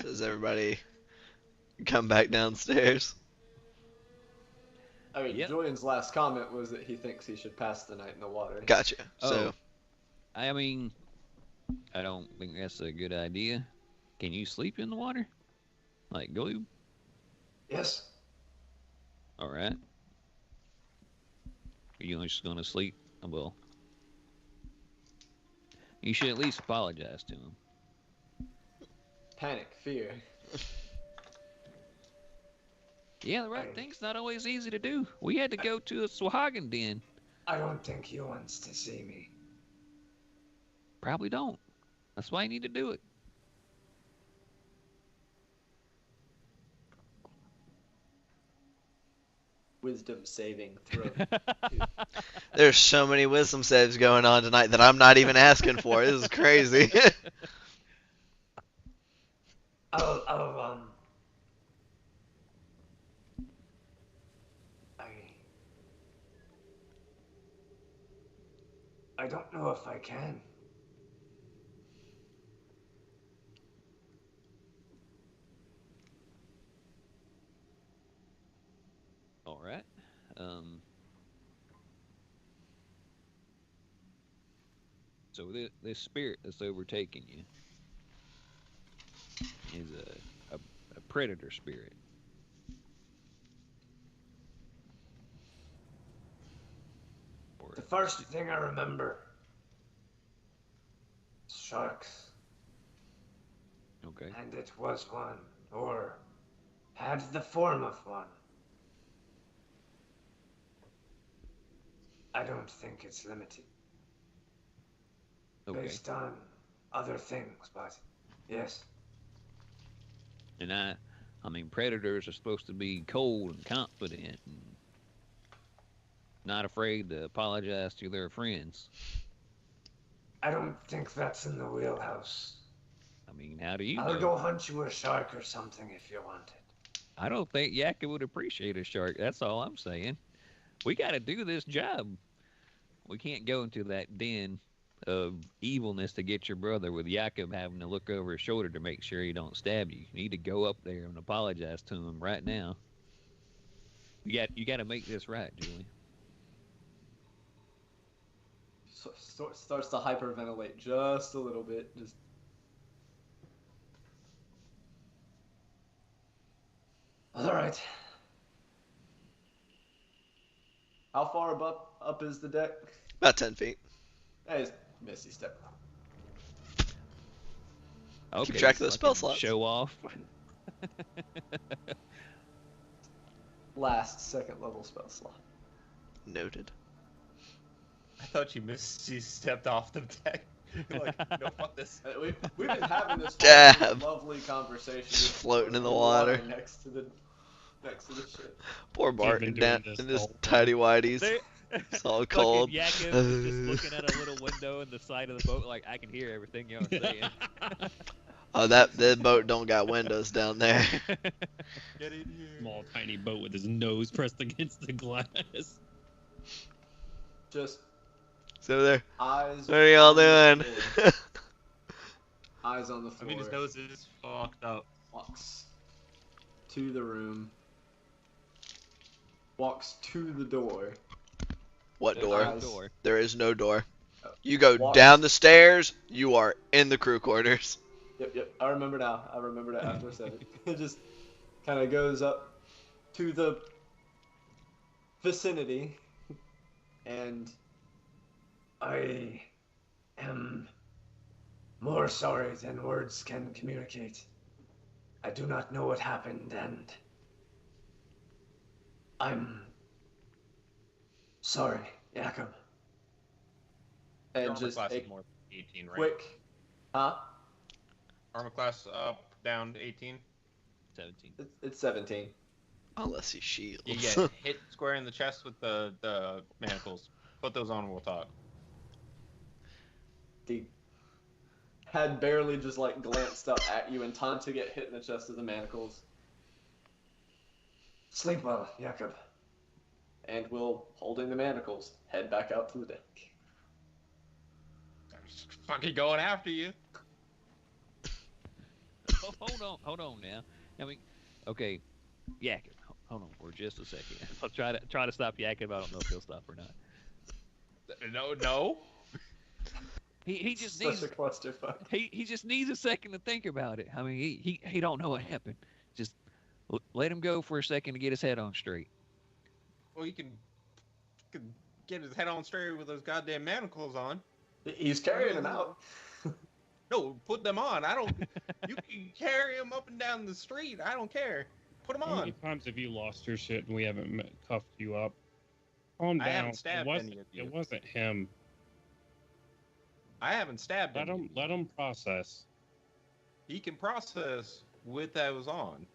Speaker 1: Does everybody come back downstairs?
Speaker 3: I mean,
Speaker 6: Yep.
Speaker 3: Julian's last comment was that he thinks he should pass the night in the water.
Speaker 1: Gotcha. So
Speaker 6: I mean, I don't think that's a good idea. Can you sleep in the water? Like, go.
Speaker 7: Yes.
Speaker 6: All right. Are you just gonna sleep? Well, you should at least apologize to him.
Speaker 3: Panic, fear.
Speaker 6: Yeah, the right thing's not always easy to do. We had to go to a Swahagan den.
Speaker 7: I don't think he wants to see me.
Speaker 6: Probably don't. That's why you need to do it.
Speaker 3: Wisdom saving throw.
Speaker 1: There's so many wisdom saves going on tonight that I'm not even asking for. This is crazy.
Speaker 7: I'll I don't know if I can.
Speaker 6: All right. So this spirit that's overtaking you is a predator spirit.
Speaker 7: The first thing I remember is sharks.
Speaker 6: Okay.
Speaker 7: And it was one, or had the form of one. I don't think it's limited.
Speaker 6: Okay.
Speaker 7: Based on other things, but yes.
Speaker 6: And I mean, predators are supposed to be cold and confident and not afraid to apologize to their friends.
Speaker 7: I don't think that's in the wheelhouse.
Speaker 6: I mean, how do you
Speaker 7: I'll
Speaker 6: know?
Speaker 7: go hunt you a shark or something if you want it.
Speaker 6: I don't think Yakka would appreciate a shark. That's all I'm saying. We got to do this job. We can't go into that den of evilness to get your brother with Yakub having to look over his shoulder to make sure he don't stab you. You need to go up there and apologize to him right now. You got to make this right, Julie.
Speaker 3: Starts to hyperventilate just a little bit. Just. All right. How far up is the deck?
Speaker 1: About 10 feet.
Speaker 3: That is Misty step.
Speaker 6: Okay,
Speaker 1: Keep track of those spell
Speaker 6: fucking
Speaker 1: slots.
Speaker 6: Show off.
Speaker 3: Last second level spell slot.
Speaker 1: Noted.
Speaker 5: I thought you stepped off the deck. Like, no, fuck this.
Speaker 3: We've been having this
Speaker 1: Dab.
Speaker 3: lovely conversation.
Speaker 1: Just floating in the water.
Speaker 3: next to the ship.
Speaker 1: Poor
Speaker 4: We've been
Speaker 1: Barton
Speaker 4: doing
Speaker 1: down
Speaker 4: this
Speaker 1: in
Speaker 4: the
Speaker 1: his
Speaker 4: whole time.
Speaker 1: tidy whities. It's all cold.
Speaker 6: Yakub is just looking at a little window in the side of the boat, like I can hear everything y'all are saying.
Speaker 1: Oh, that boat don't got windows down there.
Speaker 5: Get in here.
Speaker 4: Small, tiny boat with his nose pressed against the glass.
Speaker 3: Just
Speaker 1: So there.
Speaker 3: eyes.
Speaker 1: What are y'all
Speaker 3: on the
Speaker 1: doing?
Speaker 3: floor. Eyes on the
Speaker 5: I
Speaker 3: floor.
Speaker 5: mean, his nose is fucked up.
Speaker 3: Walks to the room. Walks to the door.
Speaker 1: What door?
Speaker 3: Eyes.
Speaker 1: There is no door.
Speaker 3: Oh.
Speaker 1: You go
Speaker 3: Walks-
Speaker 1: down the stairs, you are in the crew quarters.
Speaker 3: Yep. I remember now. I remember that after I said it. It just kind of goes up to the vicinity, and
Speaker 7: I am more sorry than words can communicate. I do not know what happened, and I'm sorry, Jakob.
Speaker 3: and
Speaker 5: Armor
Speaker 3: just
Speaker 5: class
Speaker 3: a
Speaker 5: is more than 18, right?
Speaker 3: quick, huh?
Speaker 5: Armor class up, down to 18.
Speaker 6: 17.
Speaker 3: It's 17.
Speaker 1: Unless he shields.
Speaker 5: You get hit square in the chest with the manacles. Put those on and we'll talk.
Speaker 3: The had barely just like glanced up at you in time to get hit in the chest with the manacles,
Speaker 7: Sleep well, Jakob.
Speaker 3: and will, holding the manacles, head back out to the deck.
Speaker 5: I'm just fucking going after you.
Speaker 6: Oh, hold on now. I mean, okay, Yakub, hold on for just a second. I'll try to stop Yakub. I don't know if he'll stop or not.
Speaker 5: No.
Speaker 6: He just
Speaker 3: Such
Speaker 6: needs
Speaker 3: a clusterfuck.
Speaker 6: he just needs a second to think about it. I mean, he don't know what happened. Just let him go for a second to get his head on straight.
Speaker 5: Well, he can get his head on straight with those goddamn manacles on.
Speaker 3: He's carrying him out.
Speaker 5: No, put them on. I don't. You can carry him up and down the street. I don't care. Put them
Speaker 4: How many
Speaker 5: on.
Speaker 4: times have you lost your shit and we haven't cuffed you up? Calm down.
Speaker 5: I haven't stabbed any of you.
Speaker 4: It wasn't him.
Speaker 5: I haven't stabbed
Speaker 4: Let
Speaker 5: him.
Speaker 4: him. Let him process.
Speaker 5: He can process with those on.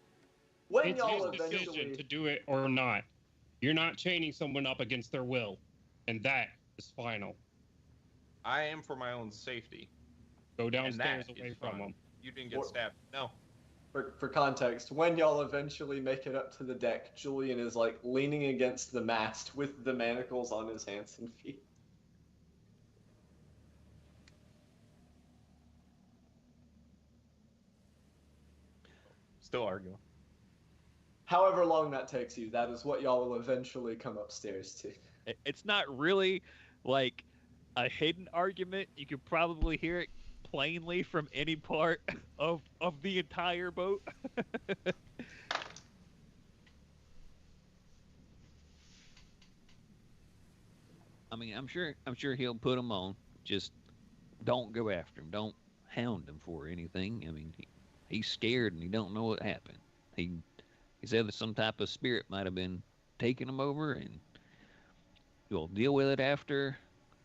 Speaker 3: When
Speaker 4: It's
Speaker 3: y'all
Speaker 4: his decision
Speaker 3: eventually,
Speaker 4: to do it or not. You're not chaining someone up against their will, and that is final.
Speaker 5: I am for my own safety.
Speaker 4: Go
Speaker 5: And
Speaker 4: downstairs
Speaker 5: that
Speaker 4: away
Speaker 5: is
Speaker 4: from
Speaker 5: fine.
Speaker 4: him.
Speaker 5: You didn't get
Speaker 3: Or-
Speaker 5: stabbed. No.
Speaker 3: for context, when y'all eventually make it up to the deck, Julian is like leaning against the mast with the manacles on his hands and feet.
Speaker 5: Still arguing.
Speaker 3: However long that takes you, that is what y'all will eventually come upstairs to.
Speaker 6: It's not really like a hidden argument. You could probably hear it plainly from any part of the entire boat. I mean, I'm sure he'll put him on. Just don't go after him. Don't hound him for anything. I mean, he's scared and he don't know what happened. He said that some type of spirit might have been taking him over, and we'll deal with it after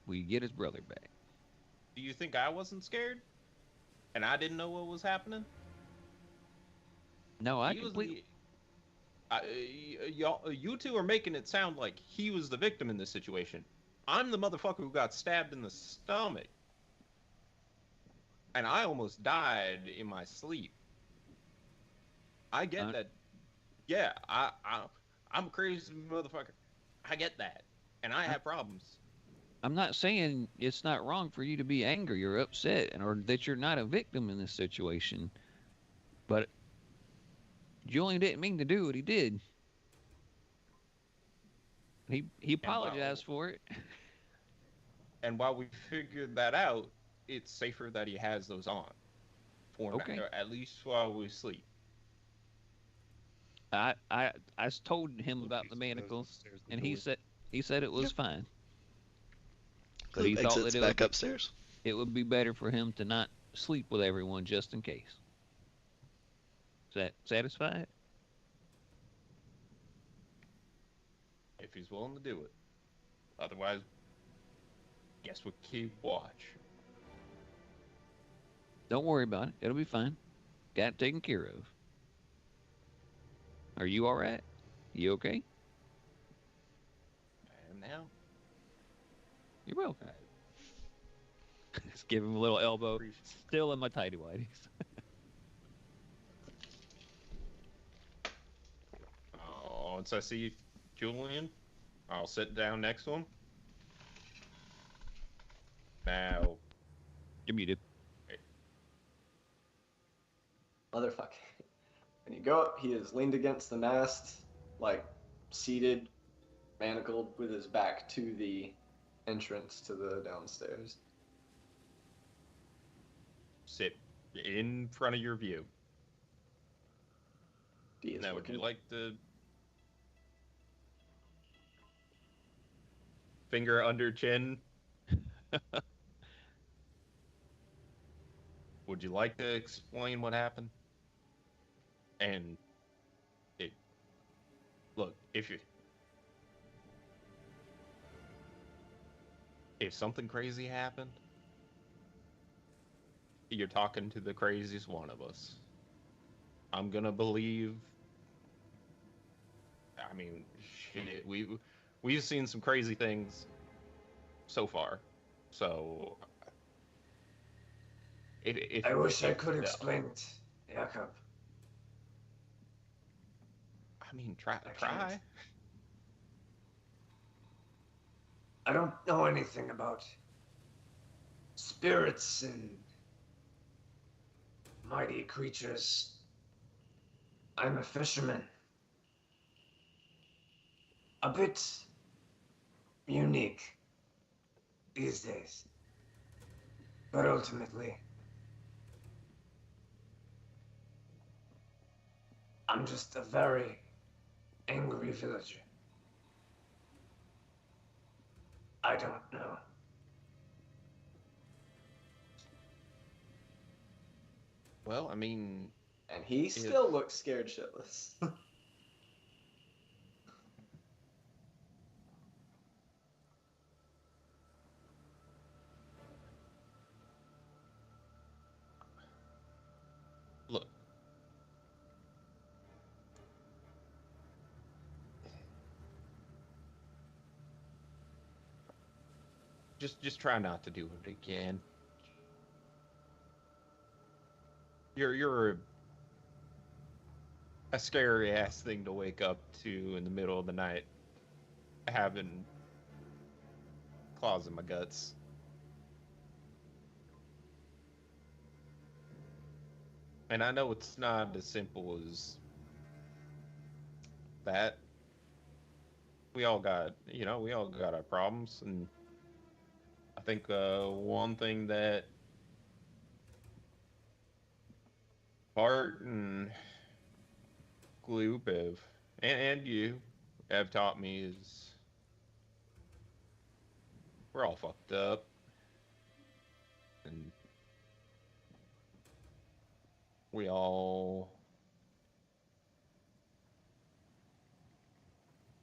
Speaker 6: we get his brother back.
Speaker 5: Do you think I wasn't scared? And I didn't know what was happening?
Speaker 6: No, I
Speaker 5: He was
Speaker 6: completely.
Speaker 5: you two are making it sound like he was the victim in this situation. I'm the motherfucker who got stabbed in the stomach. And I almost died in my sleep. I get that. Yeah, I'm a crazy motherfucker. I get that. And I have problems.
Speaker 6: I'm not saying it's not wrong for you to be angry or upset, or that you're not a victim in this situation. But Julian didn't mean to do what he did. He apologized for it.
Speaker 5: And while we figured that out, it's safer that he has those on. For
Speaker 6: Okay.
Speaker 5: now, at least while we sleep.
Speaker 6: I told him about the manacles, and he said it was fine. But he
Speaker 1: Luke
Speaker 6: thought
Speaker 1: exits
Speaker 6: that
Speaker 1: back upstairs.
Speaker 6: it would be better for him to not sleep with everyone just in case. Is that satisfied?
Speaker 5: If he's willing to do it. Otherwise, guess we'll keep watch.
Speaker 6: Don't worry about it. It'll be fine. Got it taken care of. Are you all right? You okay?
Speaker 5: I am now.
Speaker 6: You're welcome. Just give him a little elbow.
Speaker 5: Appreciate it.
Speaker 6: Still in my tighty whities.
Speaker 5: Once I see Julian, I'll sit down next to him. Now,
Speaker 6: You're muted.
Speaker 3: Motherfucker. When you go up, he is leaned against the mast, like seated, manacled, with his back to the entrance to the downstairs.
Speaker 5: sit in front of your view.
Speaker 3: D is
Speaker 5: Now, would you
Speaker 3: looking.
Speaker 5: like to finger under chin? Would you like to explain what happened? And look, if something crazy happened, you're talking to the craziest one of us. I'm gonna believe. I mean, shit, we've seen some crazy things so far. So, if
Speaker 7: I wish I could
Speaker 5: no.
Speaker 7: explain it, Jakob.
Speaker 5: I mean, try.
Speaker 7: can't. I don't know anything about spirits and mighty creatures. I'm a fisherman. A bit unique these days. But ultimately, I'm just a very angry villager. I don't know.
Speaker 5: Well, I mean,
Speaker 3: And he still looks scared shitless.
Speaker 5: look. Just try not to do it again. You're a scary ass thing to wake up to in the middle of the night, having claws in my guts. And I know it's not as simple as that. We all got, we all got our problems, and I think one thing that Bart and Gloop have, and you have taught me is we're all fucked up, and we all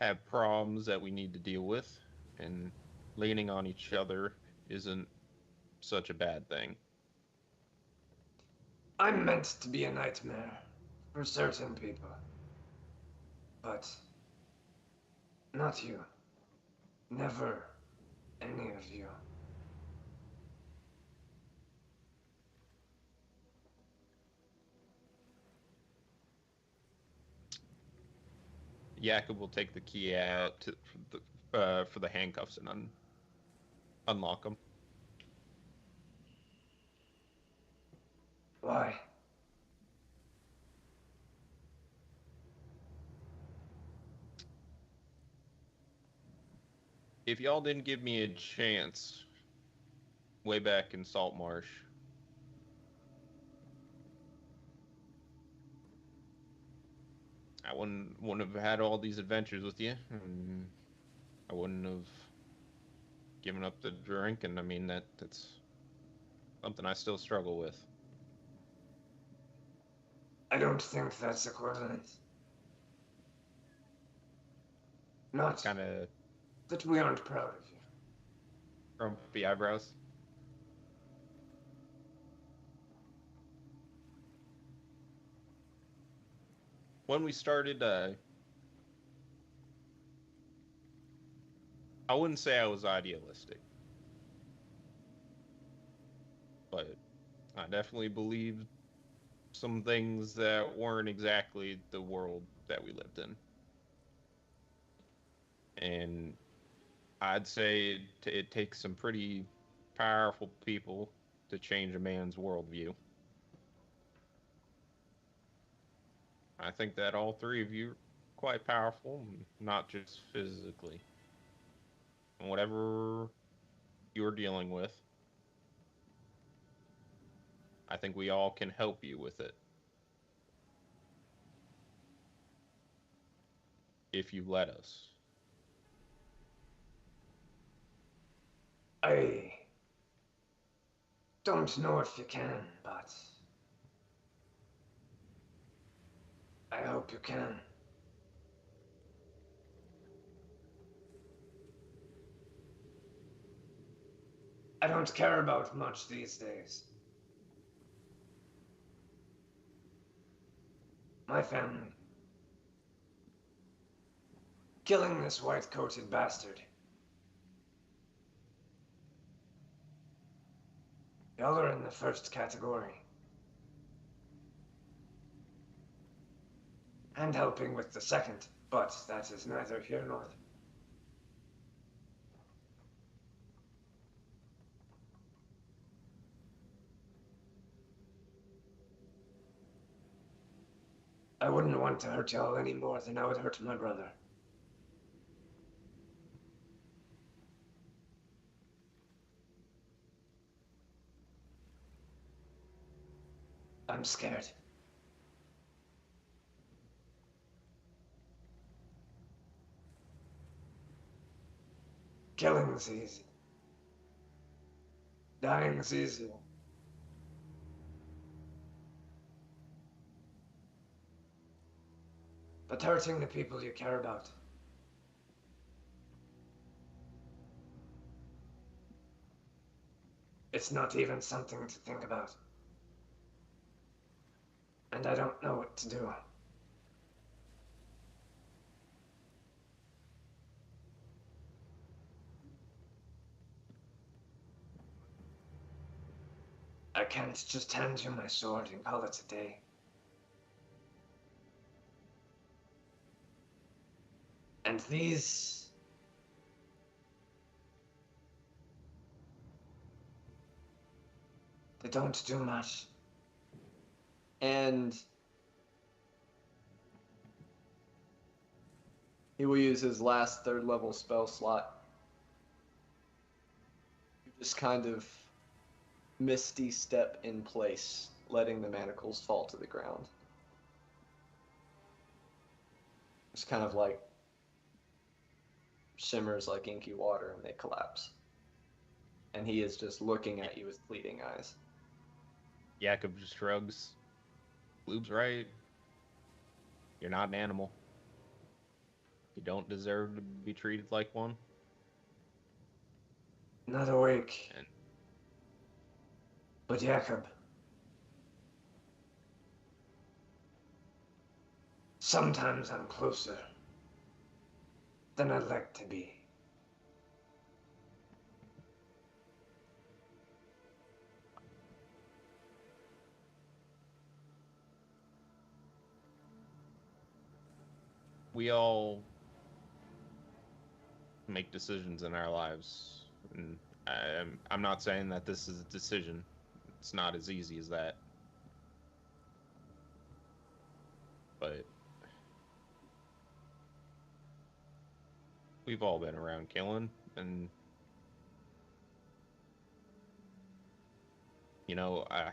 Speaker 5: have problems that we need to deal with, and leaning on each other isn't such a bad thing.
Speaker 7: I'm meant to be a nightmare for certain people. But not you. Never any of you.
Speaker 5: Jakob will take the key out for the handcuffs and unlock them.
Speaker 7: Why?
Speaker 5: If y'all didn't give me a chance way back in Saltmarsh, I wouldn't have had all these adventures with you, and I wouldn't have given up the drink, and I mean that's something I still struggle with.
Speaker 7: I don't think that's equivalent. Not
Speaker 5: Kind of
Speaker 7: that we aren't proud of you.
Speaker 5: grumpy eyebrows. When we started, I wouldn't say I was idealistic, but I definitely believed some things that weren't exactly the world that we lived in. And I'd say it takes some pretty powerful people to change a man's worldview. I think that all three of you are quite powerful, not just physically. And whatever you're dealing with, I think we all can help you with it. If you let us.
Speaker 7: I don't know if you can, but I hope you can. I don't care about much these days. My family. Killing this white-coated bastard. Y'all are in the first category. And helping with the second, but that is neither here nor there. I wouldn't want to hurt y'all any more than I would hurt my brother. I'm scared. Killing's easy. Dying's easy. But hurting the people you care about, it's not even something to think about. And I don't know what to do. I can't just hand you my sword and call it a day. And these... they don't do much.
Speaker 3: And he will use his last 3rd level spell slot. You just kind of misty step in place, letting the manacles fall to the ground. It's kind of like shimmers like inky water and they collapse. And he is just looking at you with pleading eyes.
Speaker 5: Jakob just shrugs. Lube's right. You're not an animal. You don't deserve to be treated like one.
Speaker 7: Not awake.
Speaker 5: And
Speaker 7: But Jakob, sometimes I'm closer than I'd like to be.
Speaker 5: we all make decisions in our lives. And I'm not saying that this is a decision. It's not as easy as that. But we've all been around killing, and you know, I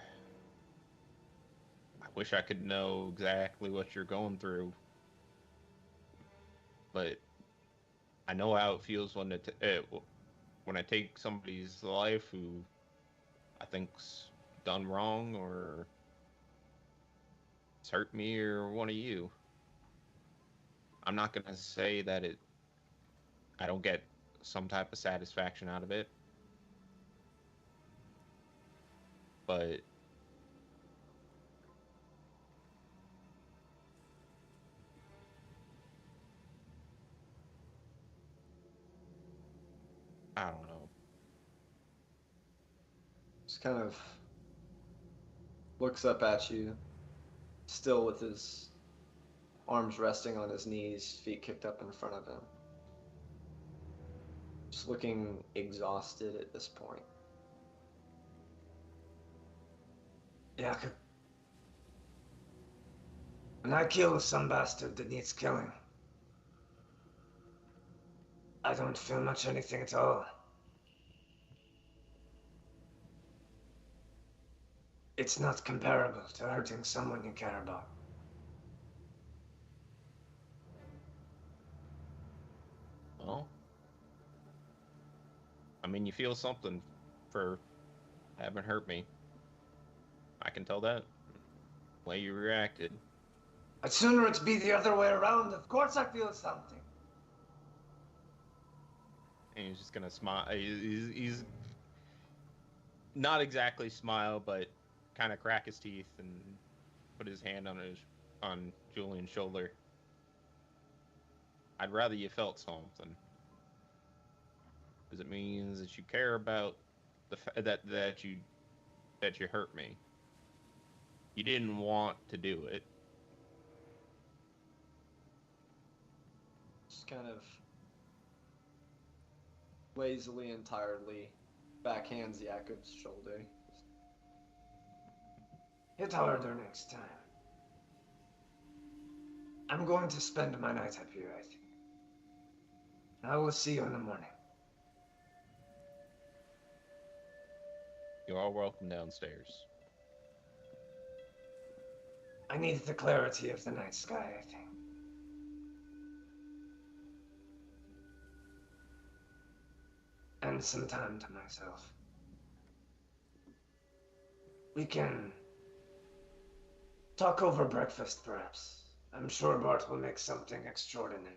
Speaker 5: wish I could know exactly what you're going through, but I know how it feels when when I take somebody's life who I think's done wrong or it's hurt me or one of you. I'm not gonna say that I don't get some type of satisfaction out of it, but I don't know.
Speaker 3: Just kind of looks up at you, still with his arms resting on his knees, feet kicked up in front of him. Just looking exhausted at this point.
Speaker 7: Jakob, when I kill some bastard that needs killing, I don't feel much anything at all. It's not comparable to hurting someone you care about.
Speaker 5: Well, I mean, you feel something for having hurt me. I can tell that. The way you reacted.
Speaker 7: I'd sooner it be the other way around. Of course I feel something.
Speaker 5: And he's just gonna smile. He's not exactly smile, but kind of crack his teeth and put his hand on Julian's shoulder. I'd rather you felt something, because it means that you care about that you hurt me. You didn't want to do it.
Speaker 3: Just kind of lazily and tiredly backhands Jakob's shoulder.
Speaker 7: Hit harder next time. I'm going to spend my night up here, I think. I will see you in the morning.
Speaker 5: You're all welcome downstairs.
Speaker 7: I need the clarity of the night sky, I think. and some time to myself. We can talk over breakfast, perhaps. I'm sure Bart will make something extraordinary.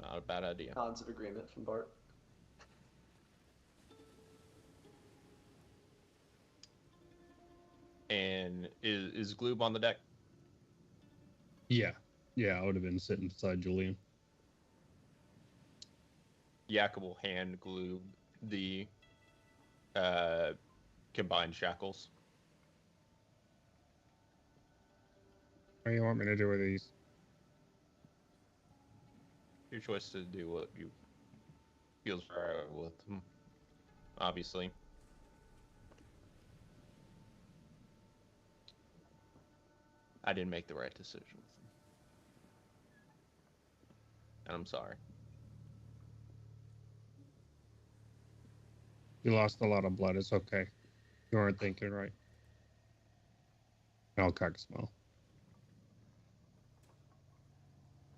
Speaker 5: Not a bad idea.
Speaker 3: Nods of agreement from Bart.
Speaker 5: And is Gloob on the deck?
Speaker 8: Yeah. Yeah, I would have been sitting beside Julian.
Speaker 5: Jakob will hand Gloob the combined shackles.
Speaker 8: What do you want me to do with these?
Speaker 5: Your choice to do what you feels right with them, obviously. I didn't make the right decision with them. And I'm sorry.
Speaker 8: You lost a lot of blood. It's okay. You weren't thinking right. I'll cock a smile.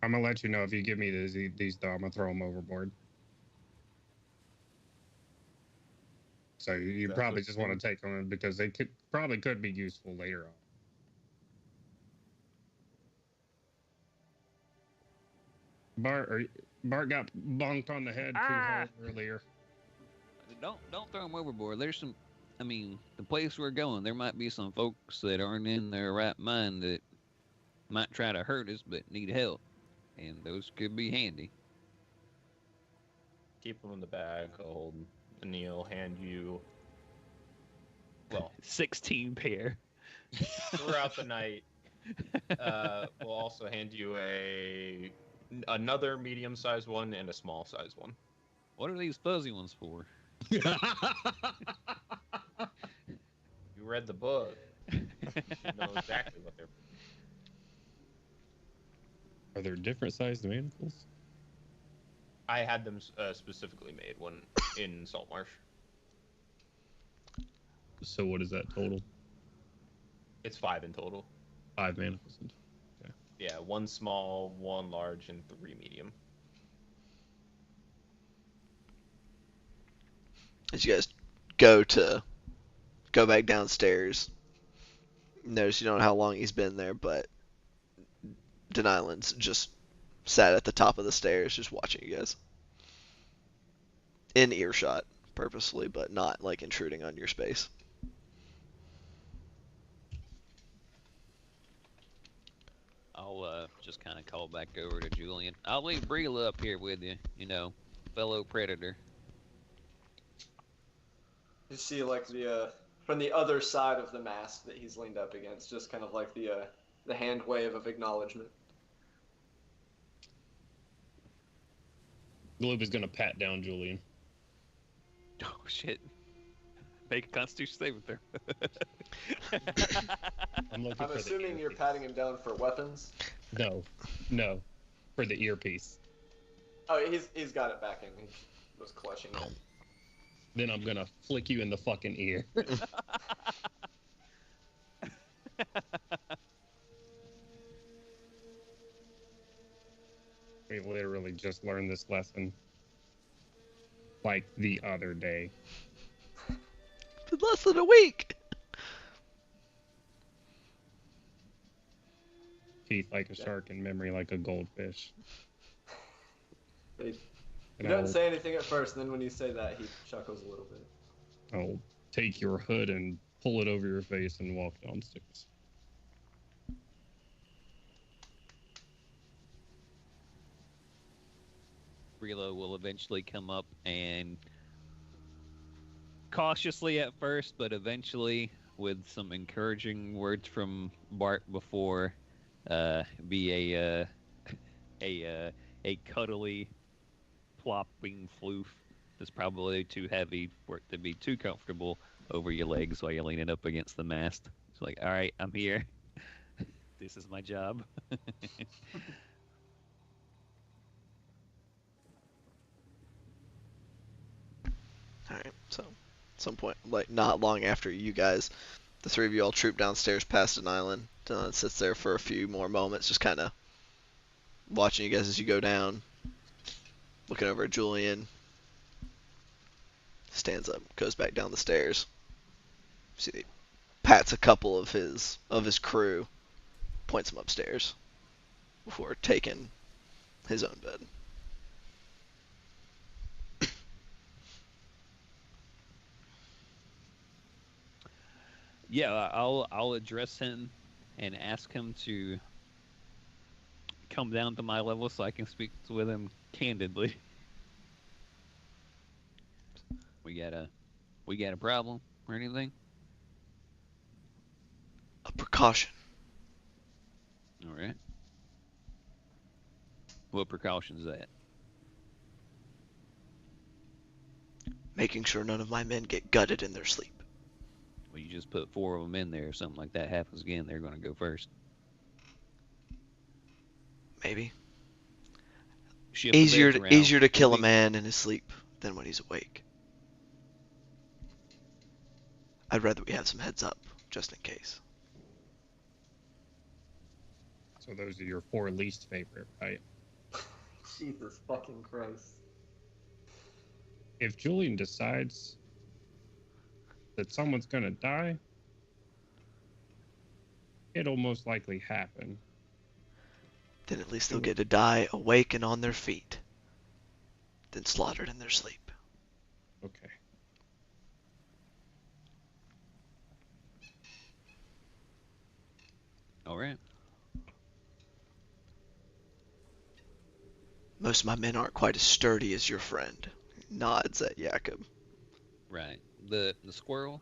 Speaker 8: I'm gonna let you know if you give me these though. I'm gonna throw them overboard. So you
Speaker 5: That's
Speaker 8: probably
Speaker 5: what
Speaker 8: just want to take them because they probably could be useful later on. Bart got bonked on the head too hard earlier.
Speaker 6: Don't throw them overboard. There's some. I mean, the place we're going, there might be some folks that aren't in their right mind that might try to hurt us but need help, and those could be handy.
Speaker 5: Keep them in the bag. I'll hold them. And he'll hand you, well,
Speaker 6: 16 pair.
Speaker 5: throughout the night, we'll also hand you another medium-sized one and a small-sized one.
Speaker 6: What are these fuzzy ones for?
Speaker 5: You read the book. You should know exactly what they're for.
Speaker 8: Are there different sized manacles?
Speaker 5: I had them specifically made when in Saltmarsh.
Speaker 8: So what is that total?
Speaker 5: It's 5 in total.
Speaker 8: 5 manacles. Okay.
Speaker 5: Yeah, 1 small, 1 large, and 3 medium.
Speaker 1: As you guys go back downstairs, notice you don't know how long he's been there, but Denylon's just sat at the top of the stairs just watching you guys. In earshot, purposely, but not like intruding on your space.
Speaker 6: I'll just kind of call back over to Julian. I'll leave Breela up here with you, fellow predator.
Speaker 3: You see, like, the from the other side of the mast that he's leaned up against, just kind of like the hand wave of acknowledgement.
Speaker 8: Gloob is gonna pat down Julian.
Speaker 6: Oh shit! Make a Constitution saving throw.
Speaker 8: I'm
Speaker 3: assuming you're patting him down for weapons.
Speaker 8: No, for the earpiece.
Speaker 3: Oh, he's got it back in. He was clutching it.
Speaker 8: Then I'm gonna flick you in the fucking ear. We literally just learned this lesson like the other day.
Speaker 1: It's less than a week.
Speaker 8: Teeth like a shark and memory like a goldfish.
Speaker 3: He
Speaker 8: And
Speaker 3: doesn't say anything at first, and then when you say that, he chuckles a little bit.
Speaker 8: I'll take your hood and pull it over your face and walk downstairs.
Speaker 6: Breela will eventually come up and cautiously at first, but eventually with some encouraging words from Bart before, be a cuddly plopping floof that's probably too heavy for it to be too comfortable over your legs while you're leaning up against the mast. It's like, all right, I'm here. This is my job.
Speaker 1: Alright, so at some point, like not long after you guys, the three of you all troop downstairs past an island. Dylan sits there for a few more moments, just kind of watching you guys as you go down. Looking over at Julian. Stands up, goes back down the stairs. See, he pats a couple of his crew, points them upstairs before taking his own bed.
Speaker 6: Yeah, I'll address him and ask him to come down to my level so I can speak with him candidly. We got a problem or anything?
Speaker 1: A precaution.
Speaker 6: All right. What precautions that?
Speaker 1: Making sure none of my men get gutted in their sleep.
Speaker 6: Well, you just put 4 of them in there. If something like that happens again, they're going to go first.
Speaker 1: Maybe.
Speaker 6: Shift the
Speaker 1: Easier
Speaker 6: beds
Speaker 1: to,
Speaker 6: around.
Speaker 1: easier to kill
Speaker 6: We'll
Speaker 1: a
Speaker 6: be-
Speaker 1: man in his sleep than when he's awake. I'd rather we have some heads up, just in case.
Speaker 8: So those are your 4 least favorite, right?
Speaker 3: Jesus fucking Christ.
Speaker 8: If Julian decides that someone's gonna die, it'll most likely happen.
Speaker 1: Then at least they'll get to die awake and on their feet, than slaughtered in their sleep.
Speaker 8: Okay.
Speaker 6: All right.
Speaker 1: Most of my men aren't quite as sturdy as your friend. Nods at Jakob.
Speaker 6: Right. The squirrel.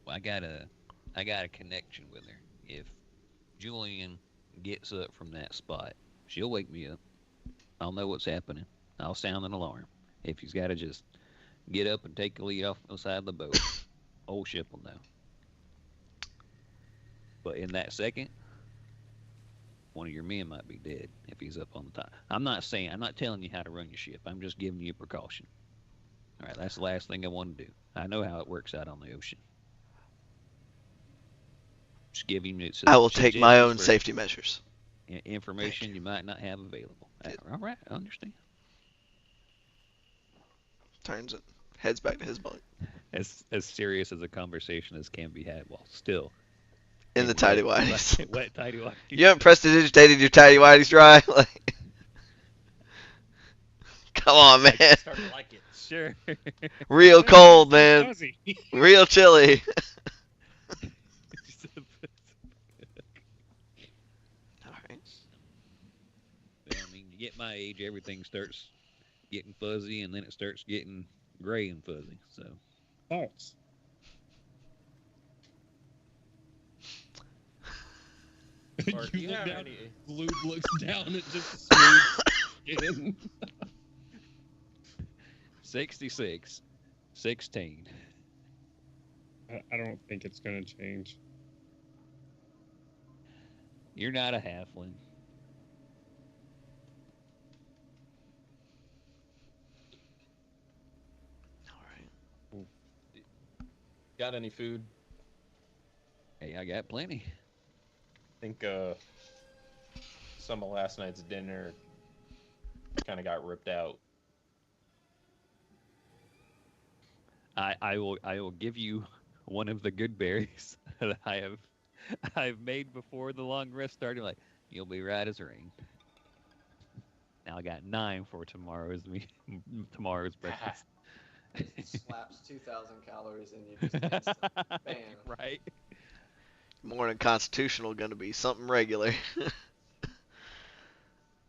Speaker 6: Well, I got a connection with her. If Julian gets up from that spot, she'll wake me up. I'll know what's happening. I'll sound an alarm. If he's got to just get up and take the lead off the side of the boat, old ship will know. But in that second, one of your men might be dead if he's up on the top. I'm not telling you how to run your ship. I'm just giving you a precaution. All right, that's the last thing I want to do. I know how it works out on the ocean. Just giving you
Speaker 1: I will take my own
Speaker 6: suggestions for
Speaker 1: safety measures.
Speaker 6: information you might not have available. All right, I understand.
Speaker 1: Turns it, heads back to his bunk.
Speaker 6: As serious as a conversation as can be had while still
Speaker 1: In the tidy whities.
Speaker 6: wet tidy whities.
Speaker 1: You haven't prestidigitated your tidy whities dry? Like, come on, man.
Speaker 5: Starting to like it.
Speaker 6: Sure.
Speaker 1: Real cold, man.
Speaker 8: Fuzzy.
Speaker 1: Real chilly. Alright.
Speaker 6: I mean, you get my age, everything starts getting fuzzy, and then it starts getting gray and fuzzy. So
Speaker 8: False.
Speaker 5: Or do
Speaker 8: You
Speaker 5: you
Speaker 8: look
Speaker 5: have
Speaker 8: down,
Speaker 5: any?
Speaker 8: Lude looks down at just a smooth skin.
Speaker 6: 66, 16.
Speaker 8: I don't think it's gonna change.
Speaker 6: You're not a halfling.
Speaker 1: Alright.
Speaker 5: Got any food?
Speaker 6: Hey, I got plenty.
Speaker 5: I think some of last night's dinner kind of got ripped out.
Speaker 6: I will give you one of the good berries that I've made before the long rest started. Like, you'll be right as rain. Now I got 9 for tomorrow's breakfast.
Speaker 3: Slaps 2,000 calories in you just instant. Bam.
Speaker 6: Right.
Speaker 1: Morning constitutional gonna be something regular.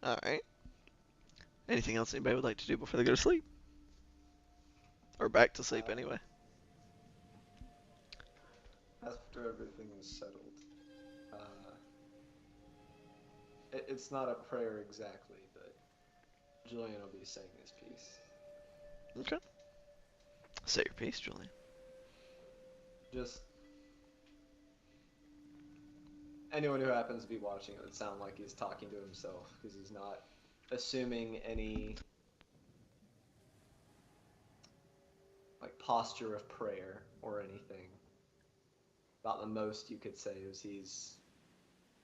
Speaker 1: Alright. Anything else anybody would like to do before they go to sleep? Or back to sleep anyway.
Speaker 3: After everything is settled, it's not a prayer exactly, but Julian will be saying his piece.
Speaker 1: Okay. Say your piece, Julian.
Speaker 3: Just anyone who happens to be watching, it would sound like he's talking to himself because he's not assuming any like posture of prayer or anything. About the most you could say is he's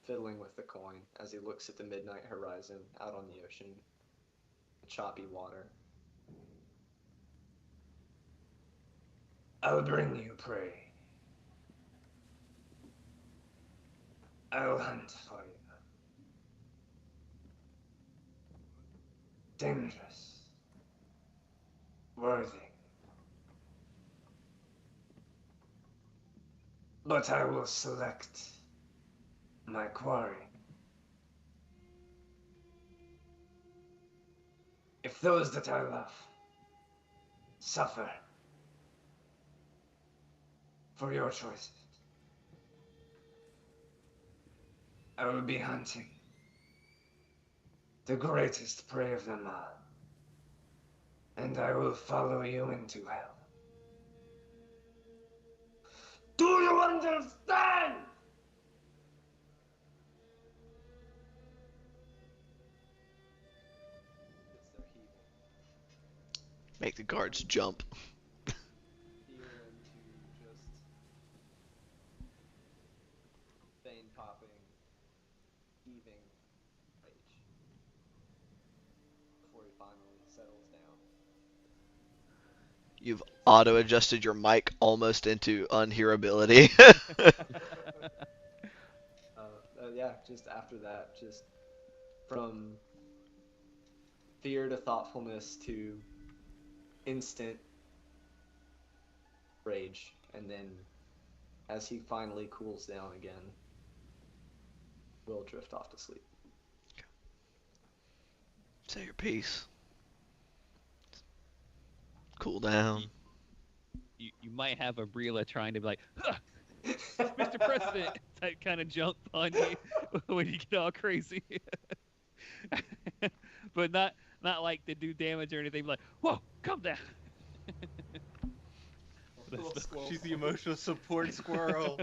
Speaker 3: fiddling with the coin as he looks at the midnight horizon out on the ocean, choppy water.
Speaker 7: I'll bring you prey. I'll hunt for you. Dangerous. Worthy. But I will select my quarry. If those that I love suffer for your choices, I will be hunting the greatest prey of them all, and I will follow you into hell. Do you understand?
Speaker 1: Make the guards jump.
Speaker 3: Fear into just vein popping, heaving rage before he finally settles down.
Speaker 1: You've auto-adjusted your mic almost into unhearability.
Speaker 3: Yeah, just after that, just from fear to thoughtfulness to instant rage, and then as he finally cools down again, will drift off to sleep.
Speaker 1: Say your piece. Cool down.
Speaker 6: You might have a Brila trying to be like, huh, Mr. President, type kind of jump on you when you get all crazy. But not like to do damage or anything. Like, whoa, calm down.
Speaker 5: She's the emotional support squirrel.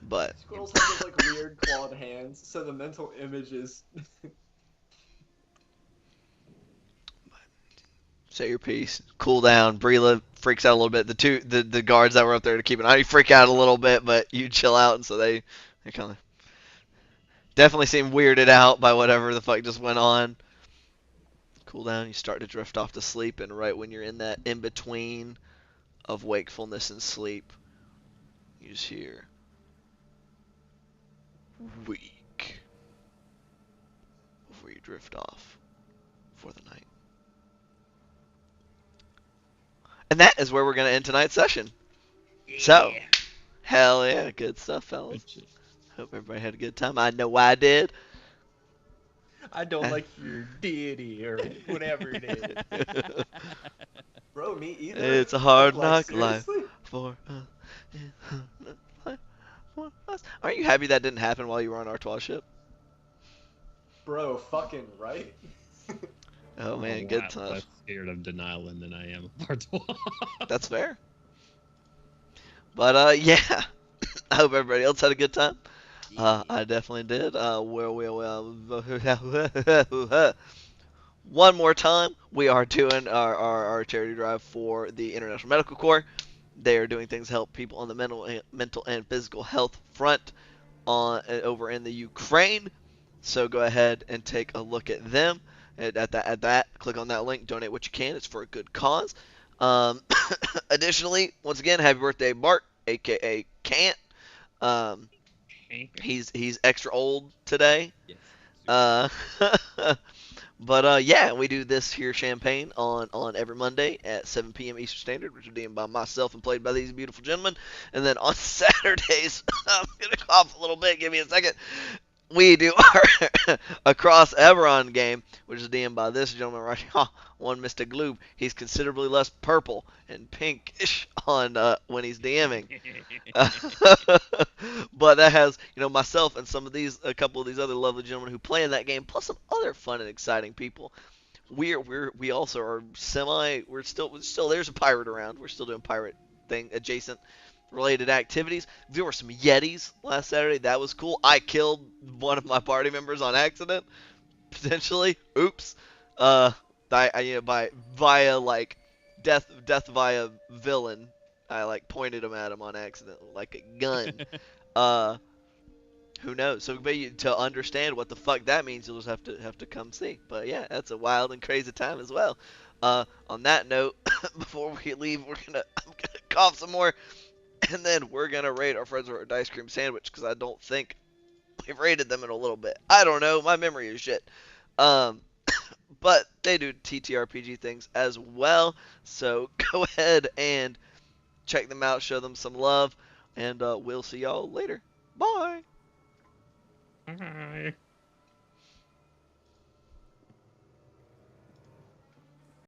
Speaker 1: But
Speaker 3: Squirrels have those like weird clawed hands, so the mental image is
Speaker 1: say your piece. Cool down. Brila freaks out a little bit. The guards that were up there to keep an eye, you freak out a little bit, but you chill out, and so they kind of definitely seem weirded out by whatever the fuck just went on. Cool down. You start to drift off to sleep, and right when you're in that in between of wakefulness and sleep, you just hear weak before you drift off for the night. And that is where we're going to end tonight's session. So, hell yeah, good stuff, fellas. Hope everybody had a good time. I know I did.
Speaker 5: I don't like your deity or whatever it is.
Speaker 3: bro, me either.
Speaker 1: It's a hard
Speaker 3: Like,
Speaker 1: knock life
Speaker 3: seriously?
Speaker 1: for us. Aren't you happy that didn't happen while you were on Artois ship?
Speaker 3: Bro, fucking right.
Speaker 1: Oh man,
Speaker 8: I'm a
Speaker 1: good
Speaker 8: lot
Speaker 1: times.
Speaker 8: less scared of Denialin than I am of Artois.
Speaker 1: That's fair. But yeah, I hope everybody else had a good time. I definitely did. One more time, we are doing our charity drive for the International Medical Corps. They are doing things to help people on the mental and physical health front over in the Ukraine. So go ahead and take a look at them. At that, click on that link, donate what you can. It's for a good cause. Additionally, once again, happy birthday, Bart, aka Cant. He's extra old today.
Speaker 6: Yes.
Speaker 1: But yeah, we do this here champagne on every Monday at 7 p.m. Eastern Standard, which is named by myself and played by these beautiful gentlemen. And then on Saturdays, I'm gonna cough a little bit. Give me a second. We do our Across Eberron game, which is DM'd by this gentleman right here, one Mr. Gloob. He's considerably less purple and pinkish on when he's DMing. But that has, myself and a couple of these other lovely gentlemen who play in that game, plus some other fun and exciting people. We also are we're still there's a pirate around. We're still doing pirate thing adjacent related activities. There were some Yetis last Saturday. That was cool. I killed one of my party members on accident, potentially. Oops. Via like death via villain. I pointed him at him on accident like a gun. Who knows? So maybe to understand what the fuck that means, you'll just have to come see. But yeah, that's a wild and crazy time as well. On that note, before we leave, I'm gonna cough some more, and then we're gonna rate our friends over at Ice Cream Sandwich because I don't think we've rated them in a little bit. I don't know. My memory is shit. But they do TTRPG things as well. So go ahead and check them out. Show them some love. And we'll see y'all later. Bye.
Speaker 8: Bye.